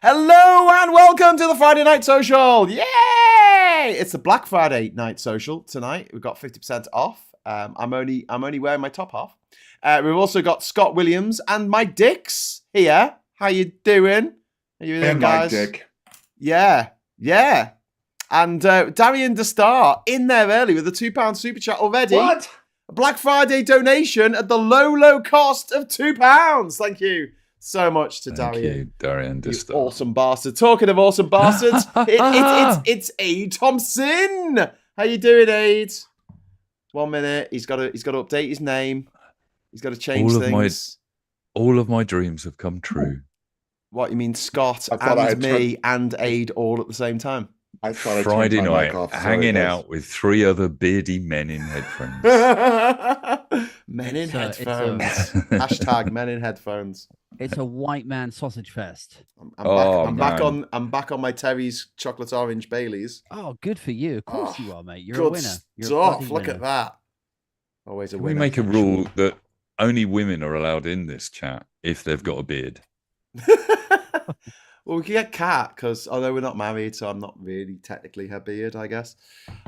Hello and welcome to the Friday Night Social. Yay! It's the Black Friday Night Social tonight. We've got 50% off. I'm only wearing my top half. We've also got Scott Williams and Mike Dix here. How you doing? How you doing, guys? Mike Dick. Yeah. And Darian DeStar in there early with a £2 super chat already. What? A Black Friday donation at the low cost of £2. Thank you so much to Thank Darian. you, Darian DeStar. Awesome bastard. Talking of awesome bastards, it's Aid Thompson. How you doing, Aid? 1 minute. He's got to update his name. He's got to change things. All of my dreams have come true. What you mean, Scott and me and Aid all at the same time? I thought Friday I turned my night, mic off. Sorry, hanging guys. out with 3 other beardy men in headphones. Men in headphones. It's Hashtag men in headphones. It's a white man sausage fest. I'm back on my Terry's chocolate orange Baileys. Oh, good for you. Of course you are, mate. You're a Good winner. You're stuff. a Look winner. at that. Always a Can we winner. make a rule that only women are allowed in this chat if they've got a beard? Well, we can get Kat because although we're not married, so I'm not really technically her beard, I guess.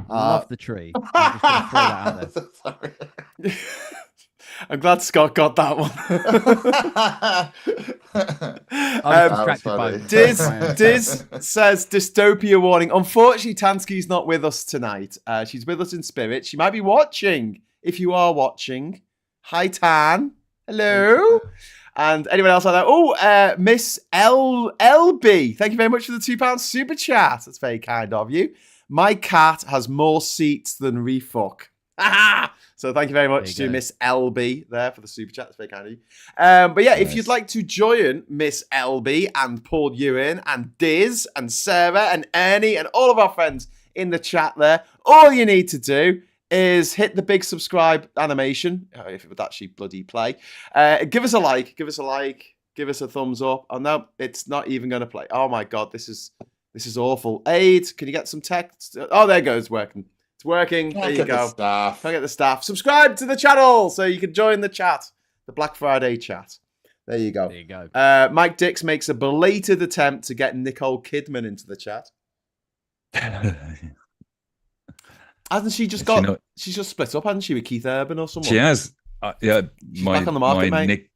Love the tree. I'm just gonna throw that out there. Sorry. I'm glad Scott got that one. I was was distracted funny. by Diz says dystopia warning. Unfortunately, Tansky's not with us tonight. She's with us in spirit. She might be watching. If you are watching, hi Tan. Hello. And anyone else like that? Oh, Miss LB. Thank you very much for the £2 super chat. That's very kind of you. My cat has more seats than refuck. So thank you very much to Miss LB there for the super chat. That's very kind of you. But yeah, if you'd like to join Miss LB and Paul Ewan and Diz and Sarah and Ernie and all of our friends in the chat there, all you need to do is hit the big subscribe animation, if it would actually bloody play. Give us a like, give us a thumbs up. Oh no, it's not even going to play. Oh my God, this is awful. Aid, can you get some text? Oh, there it goes, working. It's working. There you go. Can't get the staff. Subscribe to the channel so you can join the chat, the Black Friday chat. There you go. There you go. Mike Dix makes a belated attempt to get Nicole Kidman into the chat. Hasn't she just got? She's just split up, hasn't she, with Keith Urban or someone? She has. Yeah, She's back on the market, mate.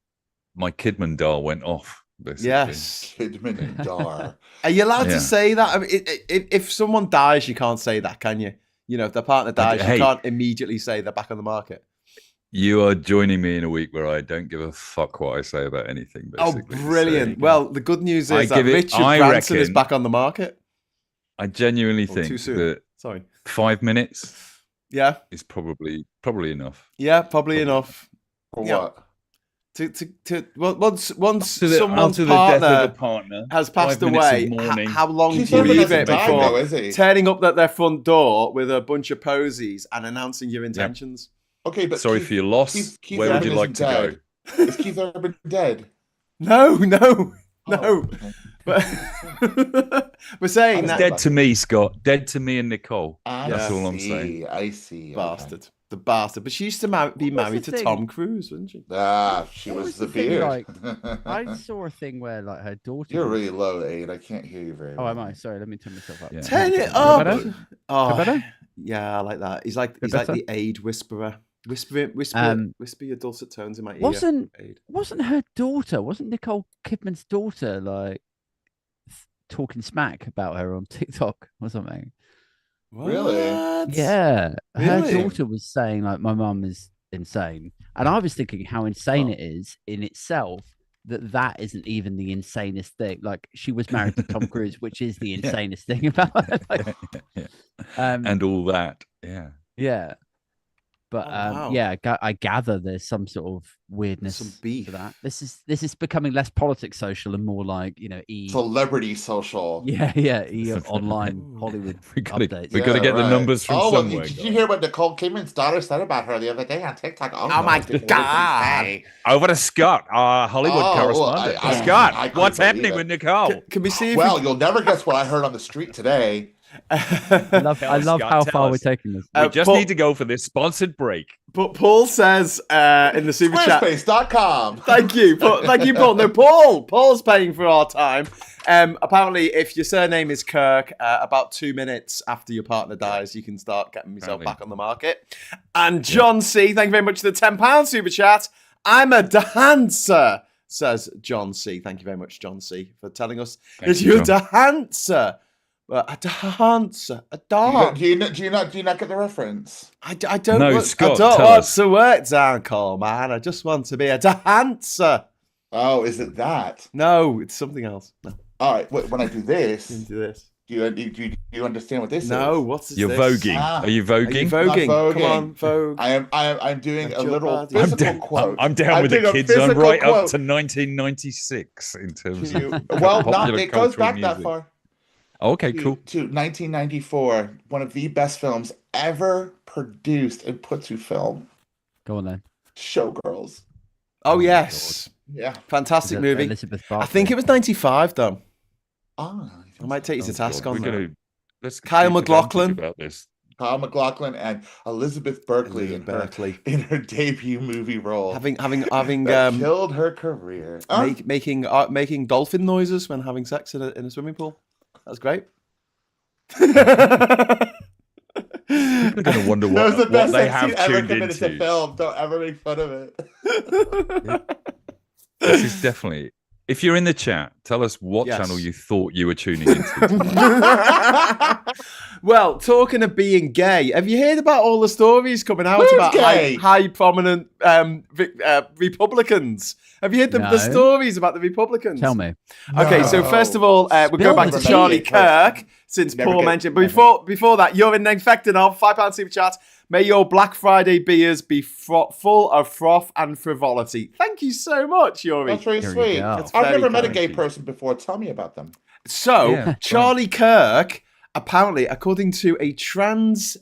My Kidman doll went off. Basically. Yes. Kidman and Dar. Are you allowed to say that? I mean, if someone dies, you can't say that, can you? You know, if their partner dies, you can't immediately say they're back on the market. You are joining me in a week where I don't give a fuck what I say about anything. Basically. Oh, brilliant! So, well, the good news is that Richard Branson is back on the market. I genuinely think that 5 minutes, is probably enough. Yeah, probably enough. For what? Once someone's partner has passed away, how long do you leave it before turning up at their front door with a bunch of posies and announcing your intentions? Okay, but sorry for your loss. Keith Where would Urban you like to go? Is Keith Urban dead? No. But we're saying that dead to me, Scott. Dead to me and Nicole. That's all I'm saying. I see. Bastard. Okay. The bastard. But she used to be married to Tom Cruise, wasn't she? She was the beard. Like, I saw a thing where like her daughter. You're really low, Aid. I can't hear you very well. Oh, am I? Sorry, let me turn myself up. Yeah. Turn it up. Better? Oh, better? Yeah, I like that. He's like the Aid whisperer. Whisper your dulcet tones in my ear. Wasn't her daughter? Wasn't Nicole Kidman's daughter like talking smack about her on TikTok or something? What? Really? Yeah. Her Really? daughter was saying like my mum is insane, and I was thinking how insane it is in itself that isn't even the insanest thing. Like she was married to Tom Cruise, which is the insanest thing about her. Like, and all that. Yeah. But I gather there's some sort of weirdness to that. This is becoming less politics social and more like, you know, celebrity social. Yeah, online Hollywood updates. We got to get the numbers from somewhere. Did you hear what Nicole Kidman's daughter said about her the other day on TikTok? Oh my God! Over to Scott, our Hollywood correspondent. Scott, what's happening with Nicole? Can we see? Well, you'll never guess what I heard on the street today. I love Scott, how tell far we're us. taking this. We just Paul- need to go for this sponsored break. But Paul says in the super chat. Squarespace.com. Thank you, Paul. No, Paul's paying for our time. Apparently, if your surname is Kirk, about 2 minutes after your partner dies, you can start getting yourself back on the market. And John C, thank you very much for the £10 super chat. I'm a dancer, says John C. Thank you very much, John C, for telling us that you're a dancer. A dancer, a dance. Do you not get the reference? I don't. No, want, Scott, I don't tell want us. to work down, Cole, man. I just want to be a dancer. Oh, is it that? No, it's something else. No, All right. When I do this, into this. do you understand what this is? No, what's this? You're voguing. Are you Are voguing? you voguing? Not Come on, vogue. I'm doing That's a your little body. physical quote. I'm down with the doing a kids. I'm physical right up quote. to 1996 in terms of Well, not popular it goes culture back and that music. far. Okay, cool. To 1994, one of the best films ever produced and put to film. Go on then. Showgirls. Oh yes, Yeah. fantastic movie. Elizabeth I Barkley. think it was 95 though. Ah, I might take you to task God, on we're that. gonna- let's Kyle be pedantic MacLachlan. about this. Kyle MacLachlan and Elizabeth Berkley in her debut movie role. having that killed her career. making dolphin noises when having sex in a swimming pool. That's great. People are going to wonder That was the what best they sex have scene ever tuned committed to into. film. Don't ever make fun of it. This is definitely. If you're in the chat, tell us what Yes. channel you thought you were tuning into. Well, talking of being gay, have you heard about all the stories coming out Who's about gay? high prominent Republicans? Have you heard the No. stories about the Republicans? Tell me. Okay, so first of all, we'll go Spill back the to Charlie tea. Kirk, since Never Paul get- mentioned. But never. before that, you're in infected of £5 super chat. May your Black Friday beers be full of froth and frivolity. Thank you so much, Yuri. That's very There you sweet. go. That's I've very never met a kind. gay person before. Tell me about them. So, Yeah, Charlie Kirk, apparently, according to a trans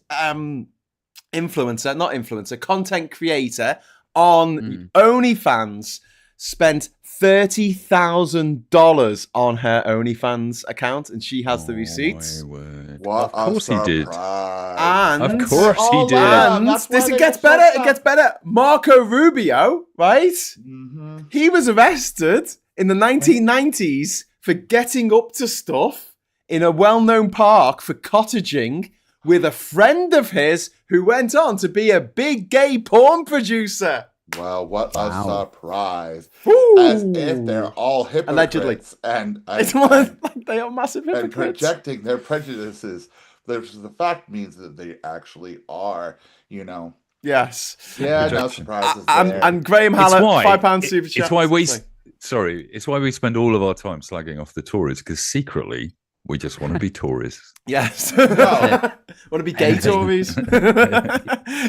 content creator on OnlyFans, spent $30,000 on her OnlyFans account, and she has the receipts. My word. What Of course he did. And Of course he Oh, did. wow. And That's why this they it gets got better. shut It gets better. Marco Rubio, right? Mm-hmm. He was arrested in the 1990s for getting up to stuff in a well-known park for cottaging with a friend of his who went on to be a big gay porn producer. Wow, what Wow. a surprise. Ooh. As if they're all hypocrites. Allegedly. And It's more like they are massive and hypocrites. projecting their prejudices. The fact means that they actually are, Yes. Yeah, no Projection. surprises And, there. and Graham It's Hallett, why- £5 super chat. It's why we. Sorry. Sorry, it's why we spend all of our time slagging off the Tories because secretly we just want to be Tories. Yes. No. Want to be gay Anything. Tories?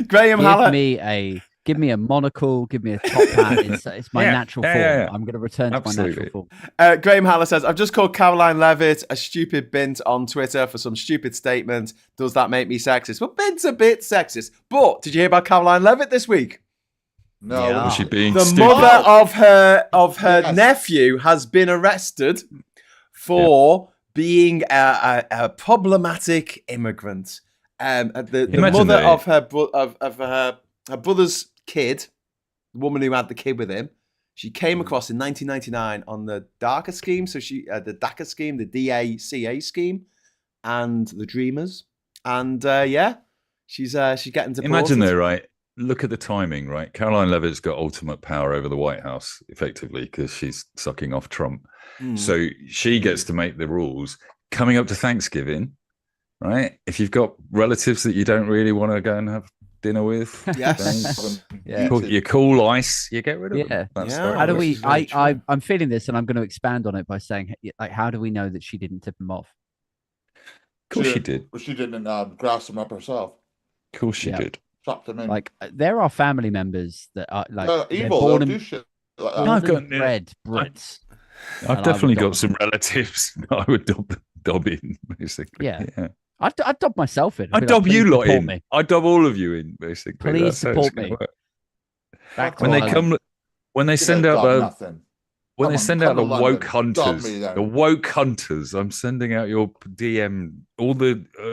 Graham Hallett. Give me a monocle. Give me a top hat. It's my Yeah, natural yeah, form. yeah. I'm going to return to my Absolutely. natural form. Graham Haller says, I've just called Caroline Levitt a stupid bint on Twitter for some stupid statement. Does that make me sexist? Well, bint's a bit sexist. But did you hear about Caroline Levitt this week? No, Yeah. Was she being The stupid? mother of her Yes. nephew has been arrested for being a problematic immigrant. The Imagine mother that. of her brother's kid, the woman who had the kid with him, she came across in 1999 on the DACA scheme. So the DACA scheme, the DACA scheme, and the Dreamers, and she's getting deported. Imagine though, right? Look at the timing, right? Caroline Levitt's got ultimate power over the White House, effectively, because she's sucking off Trump. Mm. So she gets to make the rules. Coming up to Thanksgiving, right? If you've got relatives that you don't really want to go and have dinner with, Yes. Yeah. you cool ice, you get rid of Yeah. them. That's Yeah. the How do this we? is very true. I'm feeling this, and I'm going to expand on it by saying, like, how do we know that she didn't tip him off? Of course she did. She didn't grasp them up herself. Of course she Yeah. did. Chopped them in. Like, there are family members that are like they're evil. born They'll and do shit. No, I've got- born and bred Brits. And I I've would definitely dob got some relatives that I would dob in, basically. Yeah. I'd dob myself in. I'd be like, dob "Please you lot support in. me. I'd dob all of you in, basically. Please That's how it's support gonna me. work. Back to When they Ireland. come, when they You send know, out got the nothing. When they Come on, send come out the to London. woke hunters, Dump me then. the woke hunters, I'm sending out your DM.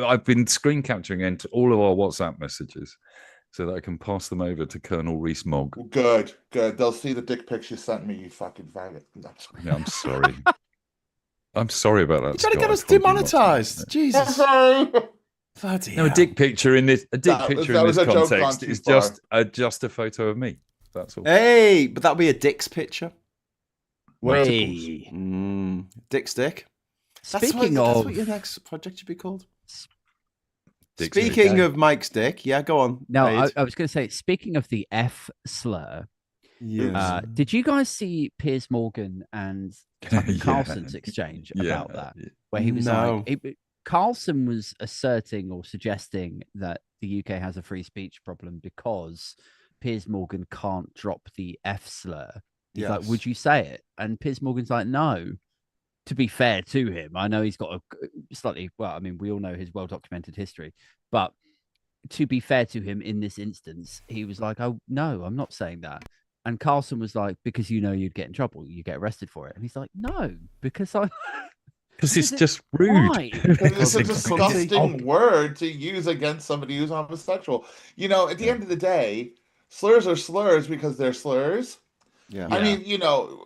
I've been screen capturing into all of our WhatsApp messages so that I can pass them over to Colonel Reese Mogg. Good. They'll see the dick pics you sent me, you fucking faggot. Yeah, I'm sorry. I'm sorry about that. You better Scott. get I us told you not to. demonetized. Jesus. Sorry. Bloody No, a hell. dick picture in this That was a joke gone context too is far. just a photo of me. That's all. Hey, but that'll be a dick's picture. Multiples. Dick stick. Speaking that's of what your next project should be called. Dick Speaking stick. of Mike's dick, yeah, go on. no, Aid. I was going to say, speaking of the F slur, Yeah. did you guys see Piers Morgan and Tucker Yeah. Carlson's exchange Yeah. about that? Where he was No. like, Carlson was asserting or suggesting that the UK has a free speech problem because Piers Morgan can't drop the F slur. He's like, Yes. would you say it? And Piers Morgan's like, no. To be fair to him, I know he's got a slightly, well, I mean, we all know his well-documented history, but to be fair to him in this instance, he was like, oh, no, I'm not saying that. And Carlson was like, because you know you'd get in trouble, you get arrested for it. And he's like, no, because I... Because it's just rude. Why? It's a Cunty. disgusting word to use against somebody who's homosexual. You know, at the end of the day, slurs are slurs because they're slurs. Yeah. I mean, you know,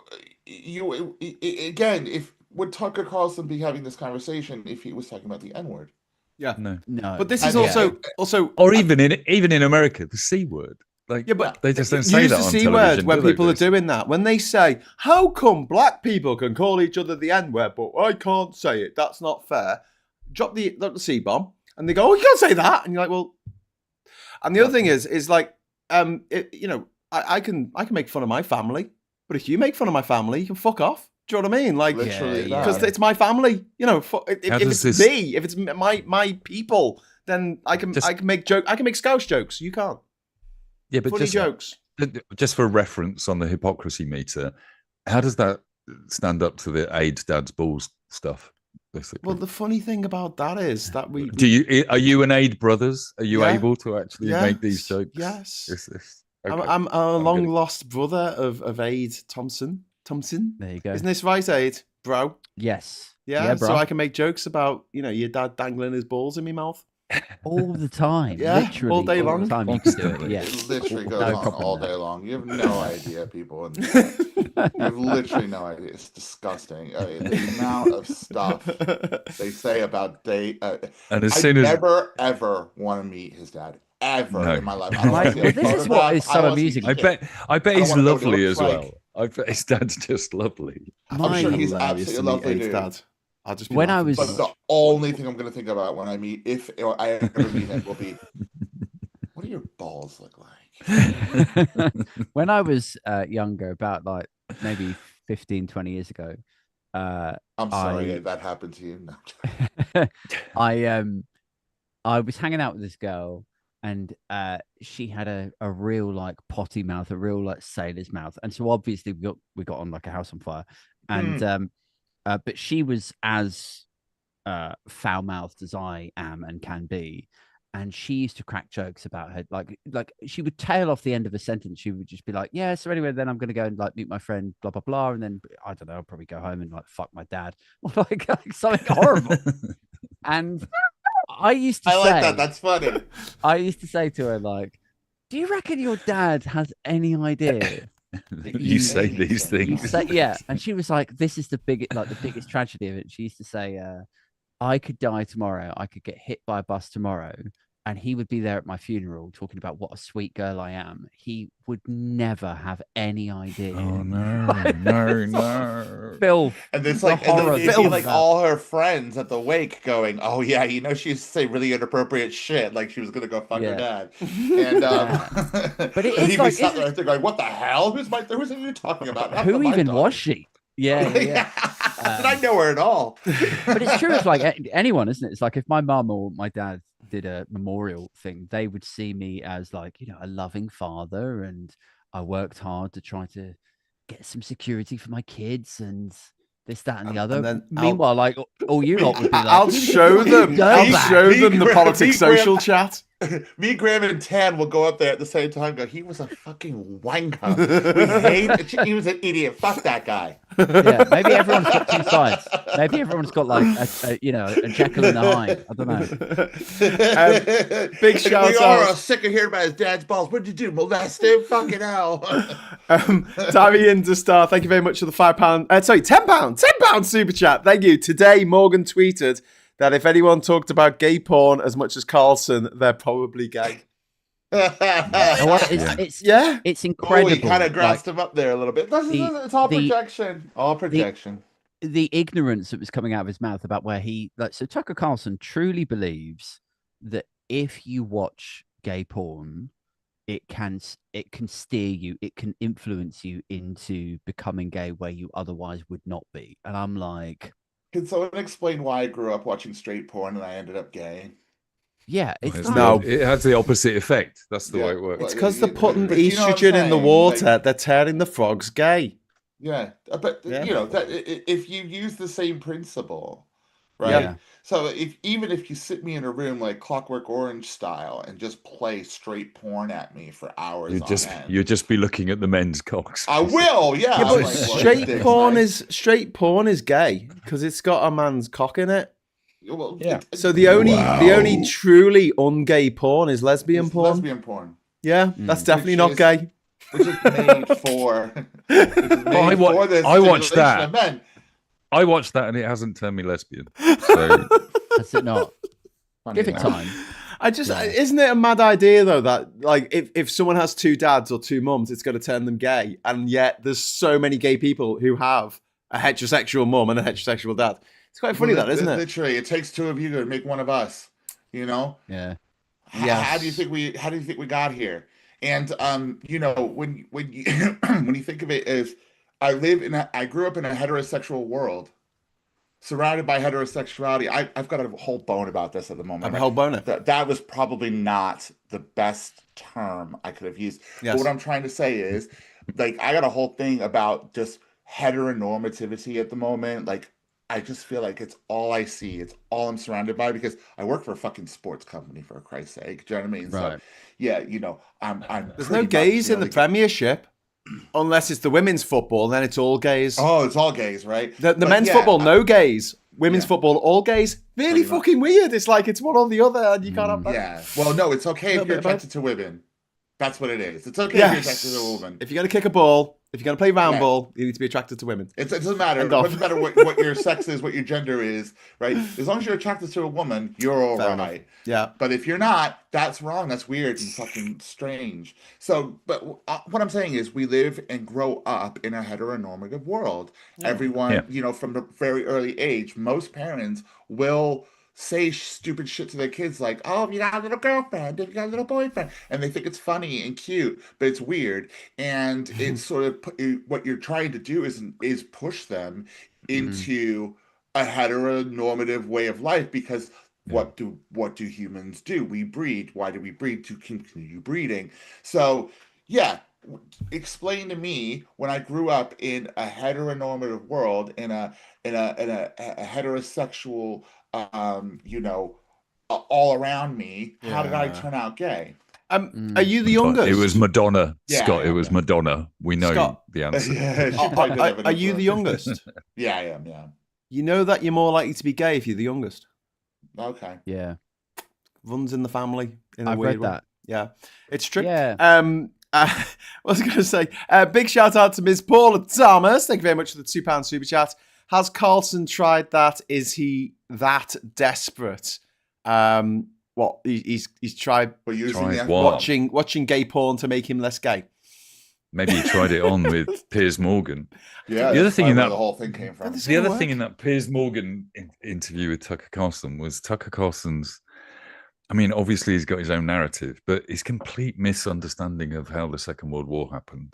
again, if would Tucker Carlson be having this conversation if he was talking about the N-word? No. But this is Yeah. also Or even in America, the C word. Like, yeah, but they just don't say use that the on C television, word when do they, people are Bruce? doing that. When they say, "How come black people can call each other the N word, but I can't say it? That's not fair." Drop the C bomb, and they go, "Oh, you can't say that," and you're like, "Well." And the other thing is like, you know, I can make fun of my family, but if you make fun of my family, you can fuck off. Do you know what I mean? Like, Literally, because it's my family. You know, if it's me, if it's my people, then I can make Scouse jokes. You can't. Yeah, but Funny jokes. Just for reference on the hypocrisy meter, how does that stand up to the AIDS dad's balls stuff? Basically? Well, the funny thing about that is that are you and Aid brothers? Are you Yeah. able to actually make these jokes? Yes. Okay. I'm a long lost brother of Aid Thompson. There you go. Isn't this right, Aid, bro? Yes. Yeah, bro. so I can make jokes about, you know, your dad dangling his balls in my mouth. All the time. Yeah, literally all day all long. the time you can do it. Constantly. Yeah. It literally goes No on problem all there. day long. You have no idea, people. You have literally no idea. It's disgusting. The amount of stuff they say about date. And as I soon as never ever want to meet his dad ever No. in my life. I don't wanna Like, see a well, this is what photograph. is I so don't wanna see amusing. I shit. bet I he's wanna know what he lovely looks as like. well. I bet his dad's just lovely. I'm sure he's Hilarious absolutely to meet lovely Aid's dude. dad. I'll just be When I laughing was- so But much. the only thing I'm going to think about when I meet, if I ever meet him, will be, what do your balls look like? When I was younger, about like maybe 15, 20 years ago, I'm sorry that happened to you. No. I was hanging out with this girl, and she had a real like potty mouth, a real like sailor's mouth, and so obviously we got on like a house on fire, and but she was as foul mouthed as I am and can be. And she used to crack jokes about her, like she would tail off the end of a sentence. She would just be like, "Yeah, so anyway, then I'm going to go and like meet my friend, blah blah blah," and then I don't know, I'll probably go home and like fuck my dad, or like something horrible. And I used to I say, like that. That's funny. I used to say to her like, "Do you reckon your dad has any idea?" You say these things. Yeah, and she was like, "This is the biggest tragedy of it." She used to say, "I could die tomorrow. I could get hit by a bus tomorrow, and he would be there at my funeral talking about what a sweet girl I am. He would never have any idea." Oh no. Phil, And it's the like, and horror then of it'd be that. like all her friends at the wake going, "Oh yeah, you know, she used to say really inappropriate shit, like she was gonna go fuck her Yeah. dad." And But it and is he'd like, be sat isn't- there, there going, "What the hell? Who's are you talking about? Not who my even daughter." was she? Yeah. Did I know her at all? But it's true of like anyone, isn't it? It's like if my mum or my dad did a memorial thing, they would see me as like, you know, a loving father, and I worked hard to try to get some security for my kids and this, that, and the other. and then Meanwhile, like all you lot would be like, I'll show them. I'll show them the politics social chat. me, Graham, and Tan will go up there at the same time. And go, he was a fucking wanker. We hate. He was an idiot. Fuck that guy. Yeah, maybe everyone's got two sides. Maybe everyone's got like a Jekyll and a Hyde. I don't know. Big shout we are out. sick of hearing about his dad's balls. What did you do? Molest him? Fucking hell. Damian Star, thank you very much for the £5. Sorry, £10 super chat. Thank you. Today, Morgan tweeted that if anyone talked about gay porn as much as Carlson, they're probably gay. It's incredible. He kind of grasped him up there a little bit. It's all projection. All projection. The ignorance that was coming out of his mouth about where so Tucker Carlson truly believes that if you watch gay porn, it can steer you, it can influence you into becoming gay where you otherwise would not be. And I'm like, can someone explain why I grew up watching straight porn and I ended up gay? Yeah, it has the opposite effect. That's the way it works. It's because they're putting estrogen in the water. Like, they're turning the frogs gay. Yeah, but you know that if you use the same principle, right? Yeah. So even if you sit me in a room like Clockwork Orange style and just play straight porn at me for hours, you'll just be looking at the men's cocks. I will, yeah. But like, straight porn is gay because it's got a man's cock in it. Well, yeah. So the only truly ungay porn is lesbian porn. Lesbian porn. Yeah, that's definitely not gay. Which is made for. I watched that. Men. I watched that and it hasn't turned me lesbian. So. Has it not? Give it time. Isn't it a mad idea though that like if someone has two dads or two mums, it's going to turn them gay, and yet there's so many gay people who have a heterosexual mum and a heterosexual dad. It's quite funny that, isn't it? Literally, it takes two of you to make one of us. You know? Yeah. How do you think we got here? And you know, when you when you think of it as I grew up in a heterosexual world, surrounded by heterosexuality. I've got a whole bone about this at the moment. A whole boner. That was probably not the best term I could have used. Yes. But what I'm trying to say is, like, I got a whole thing about just heteronormativity at the moment. Like, I just feel like it's all I see. It's all I'm surrounded by because I work for a fucking sports company, for Christ's sake. Do you know what I mean? Right. So, yeah, you know, I'm There's no gays in the Premiership. Unless it's the women's football, then it's all gays. Oh, it's all gays, right? The men's football, no gays. Women's football, all gays. Really fucking weird. It's like it's one or the other, and you can't have that. Yeah. Well, no, it's okay if you're attracted to women. That's what it is. It's okay if you're attracted to a woman. If you're going to kick a ball, if you're going to play round ball, you need to be attracted to women. It doesn't matter. It doesn't matter what your sex is, what your gender is, right? As long as you're attracted to a woman, you're all right. Yeah. But if you're not, that's wrong. That's weird and fucking strange. So, but what I'm saying is we live and grow up in a heteronormative world. Yeah. Everyone, you know, from a very early age, most parents will say stupid shit to their kids like, oh, you got a little girlfriend, you got a little boyfriend, and they think it's funny and cute, but it's weird. And it's sort of what you're trying to do is push them into a heteronormative way of life because what do humans do? We breed. Why do we breed? To continue breeding. So yeah, explain to me when I grew up in a heteronormative world in a heterosexual you know, all around me. How did I turn out gay? Are you the youngest? It was Madonna, Yeah, Scott. It was Madonna. We know Scott. the answer. Are you the youngest? Yeah, I am. Yeah. You know that you're more likely to be gay if you're the youngest. Okay. Yeah. Runs in the family. I've read that. Yeah, it's true. Yeah. I was going to say, big shout out to Ms. Paula Thomas. Thank you very much for the £2 super chat. Has Carlson tried that? Is he that desperate? What he's tried watching gay porn to make him less gay. Maybe he tried it on with Piers Morgan. Yeah, the other thing in that the whole thing came from. The other thing in that Piers Morgan interview with Tucker Carlson was Tucker Carlson's. I mean, obviously he's got his own narrative, but his complete misunderstanding of how the Second World War happened.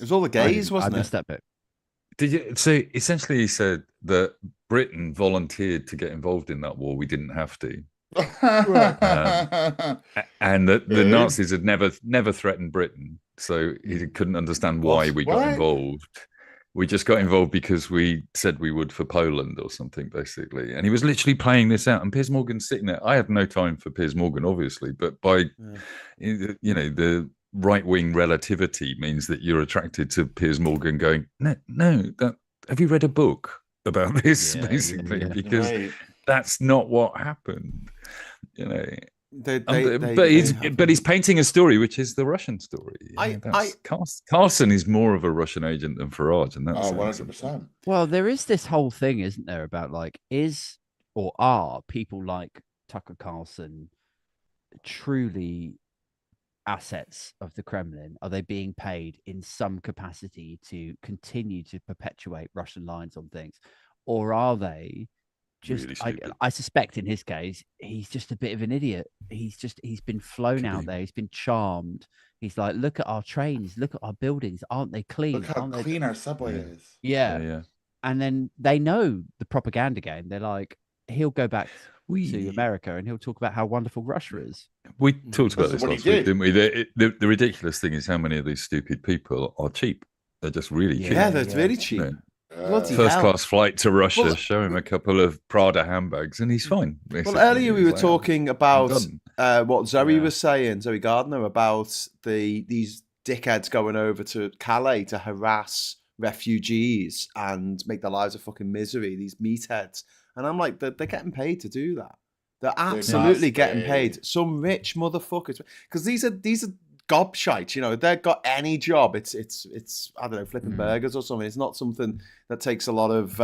It was all the gays, wasn't it? I missed that bit. Did you? So essentially, he said that Britain volunteered to get involved in that war. We didn't have to, and that the Nazis had never threatened Britain, so he couldn't understand why we got involved. we just got involved because we said we would for Poland or something, basically. And he was literally playing this out. And Piers Morgan's sitting there. I have no time for Piers Morgan, obviously, but by, the right-wing relativity means that you're attracted to Piers Morgan going, have you read a book about this, basically? Because that's not what happened, But he's painting a story, which is the Russian story. Carlson is more of a Russian agent than Farage, and that's 100%. Well, there is this whole thing, isn't there, about like, are people like Tucker Carlson truly assets of the Kremlin? Are they being paid in some capacity to continue to perpetuate Russian lines on things, or are they just really I suspect in his case he's just a bit of an idiot. He's been flown out there, he's been charmed. He's like, look at our trains, look at our buildings, aren't they clean? Look how clean our subway is. Yeah. And then they know the propaganda game. They're like, he'll go back to America and he'll talk about how wonderful Russia is. We talked about this last week, didn't we? The ridiculous thing is how many of these stupid people are cheap. They're just really cheap. Yeah, they're really cheap. First class flight to Russia, show him a couple of Prada handbags and he's fine. Basically. Well, earlier we were talking about what Zoe was saying, Zoe Gardner, about these dickheads going over to Calais to harass refugees and make their lives a fucking misery, these meatheads. And I'm like, they're getting paid to do that. They're absolutely getting paid. Some rich motherfuckers, because these are gobshites. They've got any job. It's I don't know, flipping burgers or something. It's not something that takes a lot of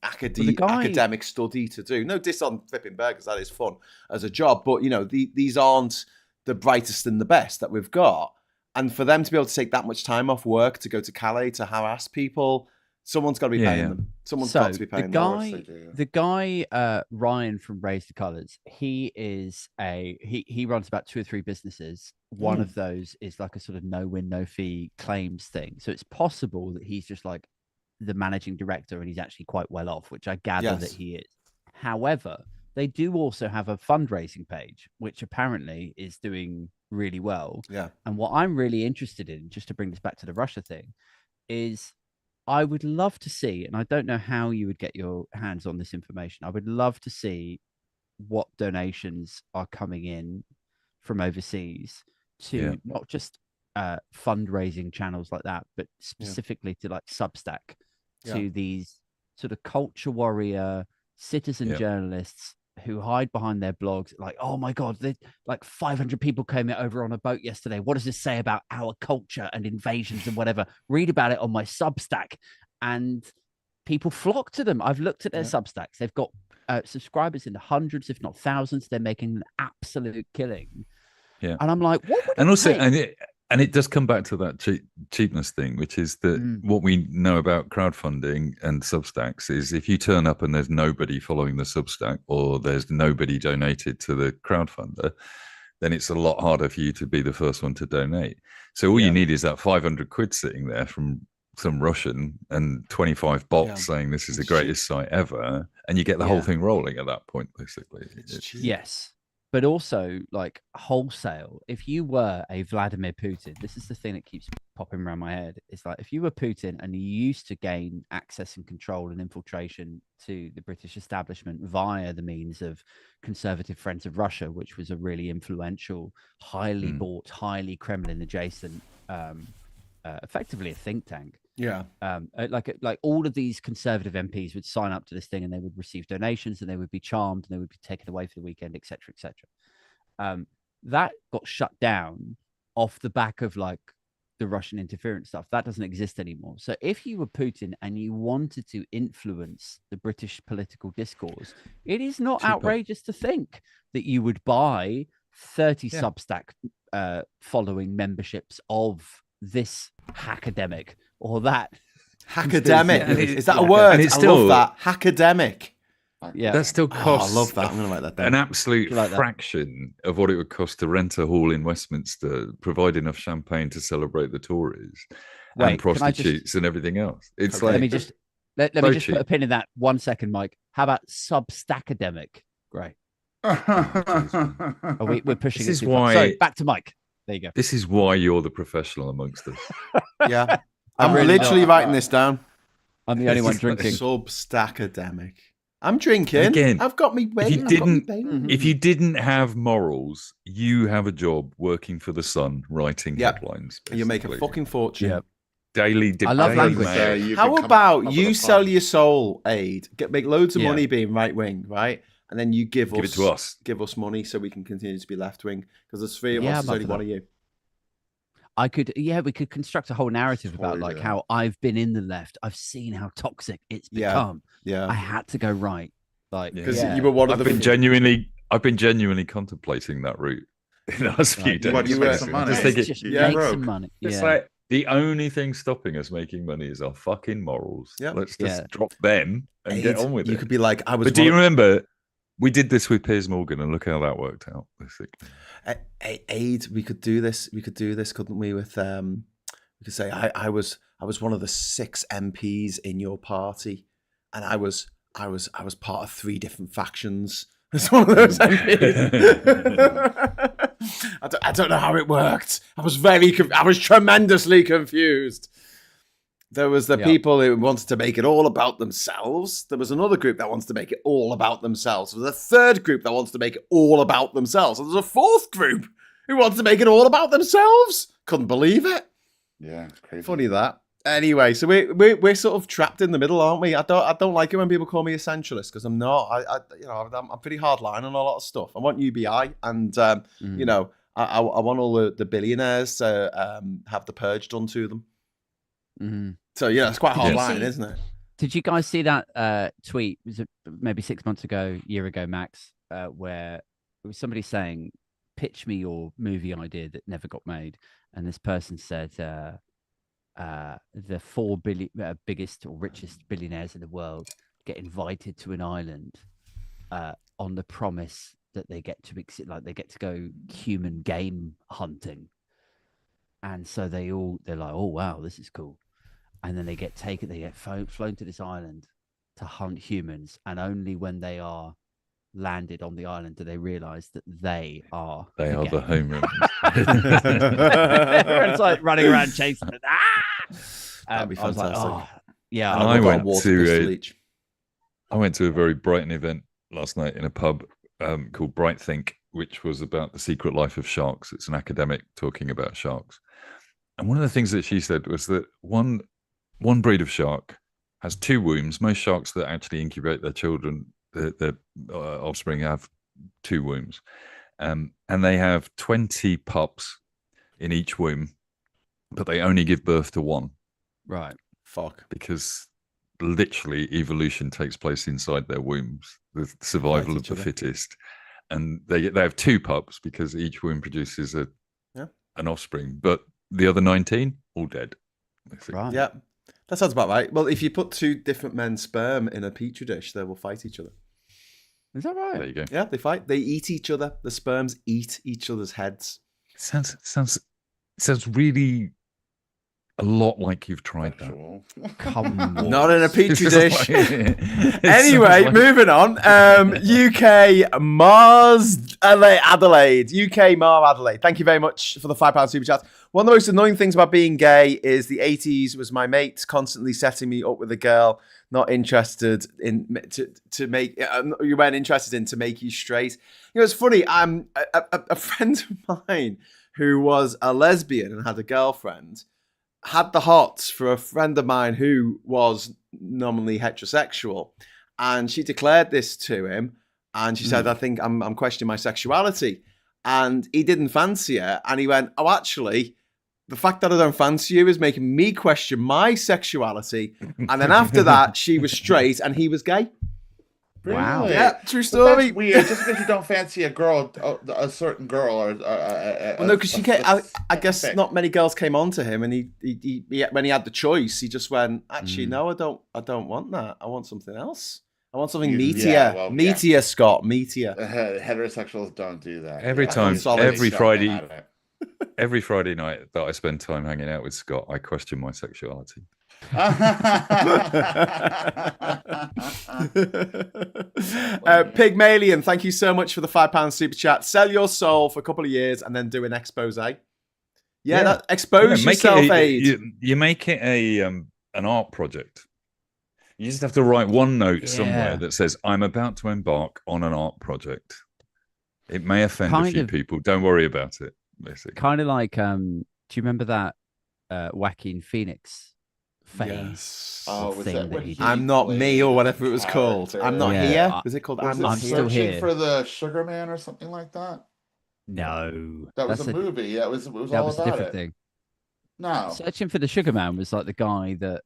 academic study to do. No diss on flipping burgers. That is fun as a job, but these aren't the brightest and the best that we've got. And for them to be able to take that much time off work to go to Calais to harass people, someone's got to be paying them. Someone's got to be paying them. The guy, Ryan from Raise the Colours, he runs about 2 or 3 businesses. One of those is like a sort of no win, no fee claims thing. So it's possible that he's just like the managing director and he's actually quite well off, which I gather that he is. However, they do also have a fundraising page, which apparently is doing really well. Yeah. And what I'm really interested in, just to bring this back to the Russia thing, is I would love to see, and I don't know how you would get your hands on this information, I would love to see what donations are coming in from overseas to not just fundraising channels like that, but specifically to like Substack, to these sort of culture warrior citizen journalists who hide behind their blogs. Like, oh my God, like 500 people came over on a boat yesterday. What does this say about our culture and invasions and whatever? Read about it on my Substack. And people flock to them. I've looked at their Substacks. They've got subscribers in the hundreds, if not thousands. They're making an absolute killing. Yeah. And I'm like, what would it does come back to that cheapness thing, which is that what we know about crowdfunding and Substacks is if you turn up and there's nobody following the Substack or there's nobody donated to the crowdfunder, then it's a lot harder for you to be the first one to donate. So all you need is that 500 quid sitting there from some Russian and 25 bots saying this is the greatest site ever, and you get the whole thing rolling at that point, basically. Yes. But also, like, wholesale, if you were a Vladimir Putin, this is the thing that keeps popping around my head. It's like, if you were Putin and you used to gain access and control and infiltration to the British establishment via the means of Conservative Friends of Russia, which was a really influential, highly bought, highly Kremlin adjacent, effectively a think tank. Yeah. Like all of these conservative MPs would sign up to this thing and they would receive donations and they would be charmed and they would be taken away for the weekend, etc., etc. That got shut down off the back of like the Russian interference stuff. That doesn't exist anymore. So if you were Putin and you wanted to influence the British political discourse, it is not outrageous to think that you would buy 30 Substack following memberships of this hackademic or that hackademic. Is that a word? I love that. Hackademic. Yeah, that still costs. I love that. I'm going to write that down. An absolute fraction of what it would cost to rent a hall in Westminster, provide enough champagne to celebrate the Tories, and prostitutes and everything else. It's like let me just put a pin in that 1 second, Mike. How about Substackademic? Great. We're pushing. This is why. Sorry, back to Mike. There you go. This is why you're the professional amongst us. Yeah. I'm literally writing this down. I'm the only one drinking. Substackademic. I'm drinking. Again, I've got me if you didn't, Mhm. if you didn't have morals, you have a job working for the Sun, writing Yep. headlines. You make a basically. fucking fortune. Yep. Daily. I love Daily language. Mail. You How could come about up you with a sell pun. your soul, Aid, make loads of Yeah. money being right wing, right? And then you give Give us it to us. give us money so we can continue to be left wing because there's three of Yeah, us. I'm There's up only for one that. of you. We could construct a whole narrative about Totally like do. how I've been in the left. I've seen how toxic it's Yeah. become. Yeah, I had to go right. Like, because yeah. you were one of I've the. been genuinely contemplating that route in the last few Right. days. What, just make some money? Just thinking, Just Yeah. make broke. some money. it's Yeah. like the only thing stopping us making money is our fucking morals. Yeah. Let's just Yeah. drop them and Aid, get on with you it. could be like, I was. But do you one of- remember we did this with Piers Morgan and look how that worked out? Basically. Aid, we could do this. We could do this, couldn't we? With we could say I was one of the 6 MPs in your party, and I was part of 3 different factions. It's one of those MPs. I don't know how it worked. I was tremendously confused. There was the people who wanted to make it all about themselves. There was another group that wants to make it all about themselves. There was a third group that wants to make it all about themselves. And there's a fourth group who wants to make it all about themselves. Couldn't believe it. Yeah, it's crazy. Funny that. Anyway, so we're sort of trapped in the middle, aren't we? I don't like it when people call me essentialist because I'm not. I'm pretty hardline on a lot of stuff. I want UBI, and you know, I want all the billionaires to have the purge done to them. Mm-hmm. So yeah, it's quite hard Yes. line, isn't it? Did you guys see that tweet? Was it maybe 6 months ago, year ago, max, where it was somebody saying, "Pitch me your movie idea that never got made," and this person said, "The 4 biggest or richest billionaires in the world get invited to an island on the promise that they get to go human game hunting, and so they're like, oh wow, this is cool." And then they get flown to this island to hunt humans. And only when they are landed on the island do they realize that they are the game. home run. Everyone's like running around chasing it. That'd be I was like, fantastic. oh, yeah. And I I've got a went water to pistol each. I went to a very Brighton event last night in a pub called Bright Think, which was about the secret life of sharks. It's an academic talking about sharks. And one of the things that she said was that one breed of shark has 2 wombs. Most sharks that actually incubate their children, their offspring, have 2 wombs. And they have 20 pups in each womb, but they only give birth to 1. Right. Fuck. Because literally evolution takes place inside their wombs, the survival of the fittest. And they have 2 pups because each womb produces an offspring, but the other 19 all dead. Right. Yeah, that sounds about right. Well, if you put 2 different men's sperm in a petri dish, they will fight each other. Is that right? There you go. Yeah, they fight. They eat each other. The sperms eat each other's heads. Sounds really a lot like you've tried that. Come on. Not in a petri dish. It Anyway, sounds like- moving on. UK Mars Adelaide. UK Mar Adelaide. Thank you very much for the £5 super chat. One of the most annoying things about being gay is the 80s was my mate constantly setting me up with a girl not interested in to make you weren't interested in to make you straight. You know, it's funny. A friend of mine who was a lesbian and had a girlfriend had the hots for a friend of mine who was nominally heterosexual, and she declared this to him, and she said, "I think I'm questioning my sexuality," and he didn't fancy her, and he went, "Oh, actually, the fact that I don't fancy you is making me question my sexuality," and then after that, she was straight and he was gay. Wow. Really? Yeah, true But story. that's weird. Just because you don't fancy a girl, a certain girl, or Well, no, because I guess not many girls came on to him, and he when he had the choice, he just went, "Actually, no, I don't want that. I want something else. I want something meatier, meatier, Scott, meatier." Heterosexuals don't do that. Every time, solid. every Friday night that I spend time hanging out with Scott, I question my sexuality. Pygmalion, thank you so much for the £5 super chat. Sell your soul for a couple of years and then do an expose. Expose yourself, Aid. You make it an art project. You just have to write one note Yeah. somewhere that says, "I'm about to embark on an art project." It may offend a Kind few of- people. Don't worry about it. Basically, Kind of like, do you remember that Joaquin Phoenix phase? Yes. Oh, or was thing that that when he he did? I'm Not Me played or a whatever it was called. I'm Not character? Yeah, Here. I- Was it called Was I'm it Not I'm still Searching here. for the Sugar Man or something like that? No, That was that's a movie. Yeah, it was that all was a about different it. thing. No. Searching for the Sugar Man was like the guy the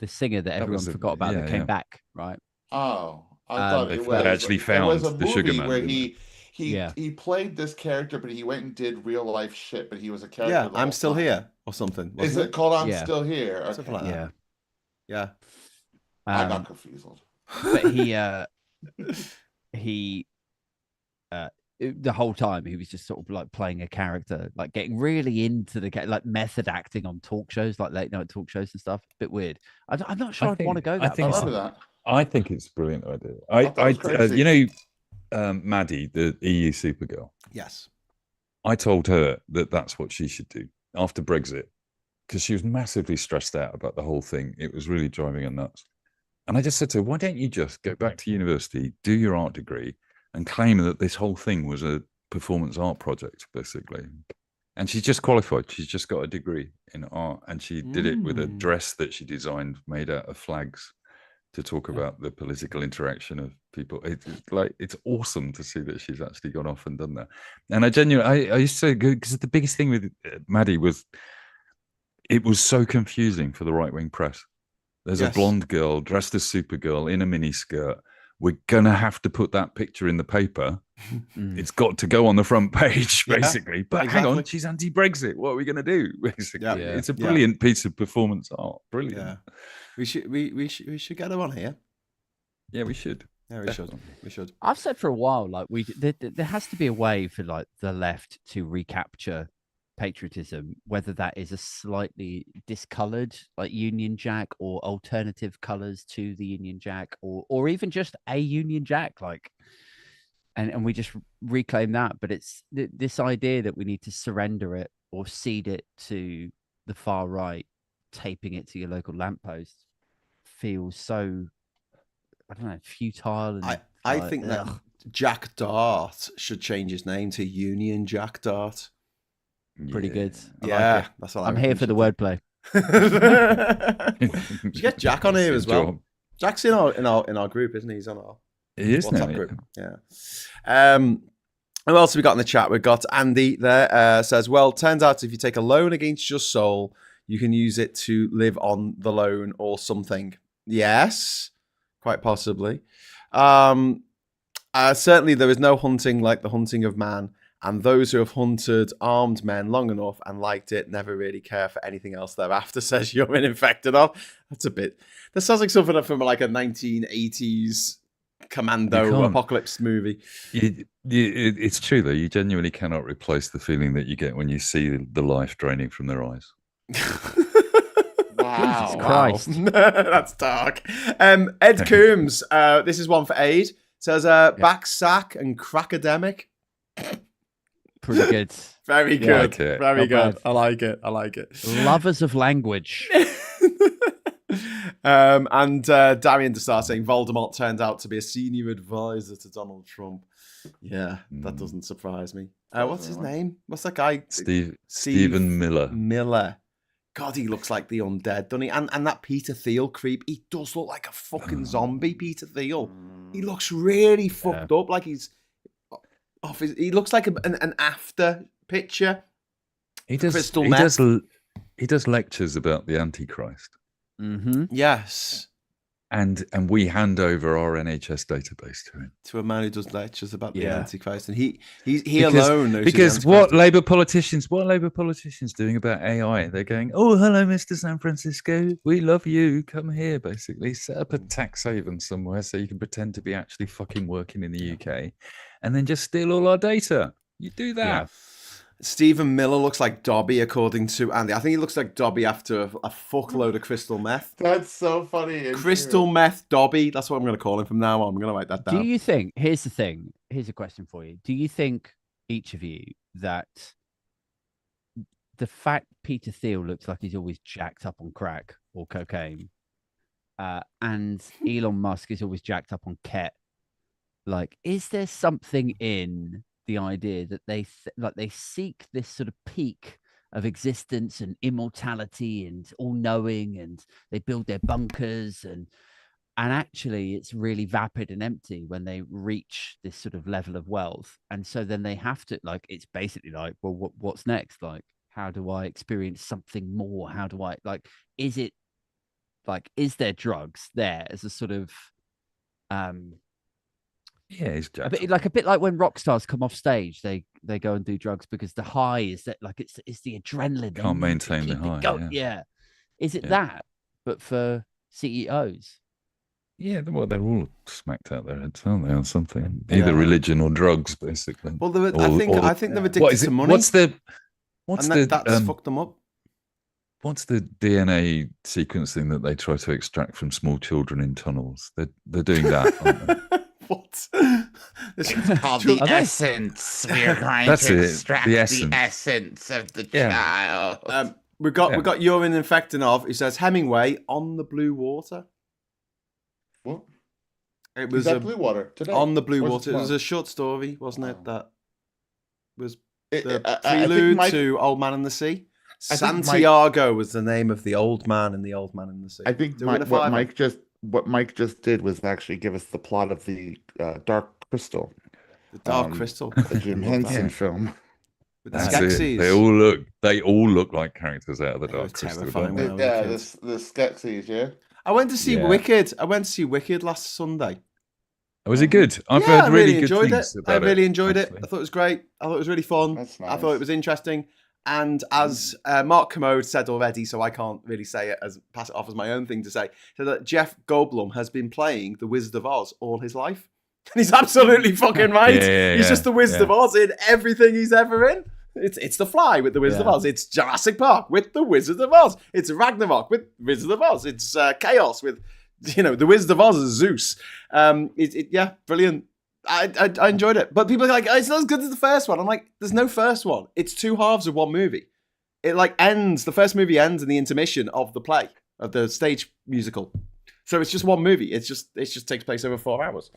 singer that everyone forgot about that came back, right? Oh, I thought They it was. actually There was found a the Sugar movie Man, where didn't they? he played this character, but he went and did real life shit. But he was a character Yeah, the I'm whole Still time. Here or something. Is Wasn't it called I'm Yeah. Still Here? Okay. Something like that. Yeah. Yeah. I got confused. But he the whole time he was just sort of like playing a character, like getting really into the like method acting on talk shows, like late night talk shows and stuff. Bit weird. I'm not sure I'd want to go I that think I it's far. remember that. I think it's a brilliant idea. thought it was crazy. You know, Maddie, the EU Supergirl. Yes. I told her that that's what she should do after Brexit, because she was massively stressed out about the whole thing. It was really driving her nuts. And I just said to her, why don't you just go back to university, do your art degree, and claim that this whole thing was a performance art project, basically. And she's just qualified. She's just got a degree in art, and she did it with a dress that she designed made out of flags to talk about the political interaction of people. It's awesome to see that she's actually gone off and done that. And I used to say, because the biggest thing with Maddie was it was so confusing for the right-wing press. There's a blonde girl dressed as Supergirl in a miniskirt. We're gonna have to put that picture in the paper. It's got to go on the front page, basically. But hang on, she's anti-Brexit. What are we gonna do? Basically, it's a brilliant piece of performance art. Brilliant. Yeah. We should get her on here. Yeah, we should. Yeah, we should. I've said for a while, like there has to be a way for like the left to recapture patriotism, whether that is a slightly discolored like Union Jack or alternative colors to the Union Jack, or even just a Union Jack, like, and we just reclaim that. But it's this idea that we need to surrender it or cede it to the far right, taping it to your local lamppost feels so, I don't know, futile. And I think that Jack Dart should change his name to Union Jack Dart. Pretty good. Like that's what I'm here for the wordplay. Did you get Jack on here as well? Jack's in our group, isn't he? He's on our WhatsApp group. Yeah. Who else have we got in the chat? We've got Andy there. Says, well, turns out if you take a loan against your soul, you can use it to live on the loan or something. Yes, quite possibly. Certainly, there is no hunting like the hunting of man. And those who have hunted armed men long enough and liked it never really care for anything else thereafter, says Yumin Infected off. That's a bit... That sounds like something from like a 1980s commando apocalypse movie. It's true, though. You genuinely cannot replace the feeling that you get when you see the life draining from their eyes. Wow. Jesus Christ. That's dark. Ed Coombs, this is one for Aid, says back sack and crackademic. Pretty good. Very good. Very good. Bad. I like it. Lovers of language. And Darian to start saying Voldemort turned out to be a senior advisor to Donald Trump. Yeah, that doesn't surprise me. What's his name? What's that guy? Stephen Miller. Miller. God, he looks like the undead, doesn't he? And that Peter Thiel creep, he does look like a fucking zombie, Peter Thiel. He looks really fucked up, like he's off his... He looks like an after picture. He does lectures about the Antichrist. Mm-hmm. Yes. And we hand over our NHS database to him. To a man who does lectures about the Antichrist. And he alone knows because what Labour politicians doing about AI? They're going, oh, hello, Mr. San Francisco. We love you. Come here, basically. Set up a tax haven somewhere so you can pretend to be actually fucking working in the UK and then just steal all our data. You do that. Yeah. Stephen Miller looks like Dobby, according to Andy. I think he looks like Dobby after a fuckload of crystal meth. That's so funny. Crystal meth Dobby. That's what I'm going to call him from now on. I'm going to write that down. Do you think, here's the thing, here's a question for you. Do you think, each of you, that the fact Peter Thiel looks like he's always jacked up on crack or cocaine and Elon Musk is always jacked up on Ket. Like, is there something in the idea that they seek this sort of peak of existence and immortality and all knowing, and they build their bunkers, and actually it's really vapid and empty when they reach this sort of level of wealth. And so then they have to, like, it's basically like, well, what's next? Like, how do I experience something more? How do I, like, is there drugs there as a sort of it's a bit like when rock stars come off stage, they go and do drugs because the high is that, like, it's the adrenaline. Can't maintain the high. Yeah. Is it that, but for CEOs? Yeah, well, they're all smacked out their heads, aren't they, on something? Either religion or drugs, basically. Well, I think they're addicted to money. That's fucked them up. What's the DNA sequencing that they try to extract from small children in tunnels? They're doing that, aren't they? What? It's called the essence. We're going to extract the essence of the child. We got Urine Infectinov, who says Hemingway on the blue water. What? It was Blue Water today. On the blue water. It was a short story, wasn't it? That was the prelude to Old Man in the Sea. Santiago was the name of the old man in the Old Man in the Sea. I think what Mike just did was actually give us the plot of the Dark Crystal. The Dark Crystal. The Jim Henson film. With the Skeksis. They all look like characters out of the Dark Crystal. The Skeksis, yeah. I went to see Wicked. I went to see Wicked last Sunday. Was it good? I've heard really good things about it. I really enjoyed it. I thought it was great. I thought it was really fun. That's nice. I thought it was interesting. And as Mark Commode said already, so I can't really pass it off as my own thing to say, so that Jeff Goldblum has been playing the Wizard of Oz all his life. And he's absolutely fucking right. He's just the Wizard of Oz in everything he's ever in. It's The Fly with the Wizard of Oz. It's Jurassic Park with the Wizard of Oz. It's Ragnarok with Wizard of Oz. It's Chaos with, the Wizard of Oz as Zeus. Brilliant. I enjoyed it. But people are like, it's not as good as the first one. I'm like, there's no first one. It's two halves of one movie. It ends, the first movie ends in the intermission of the play, of the stage musical. So it's just one movie. It just takes place over 4 hours.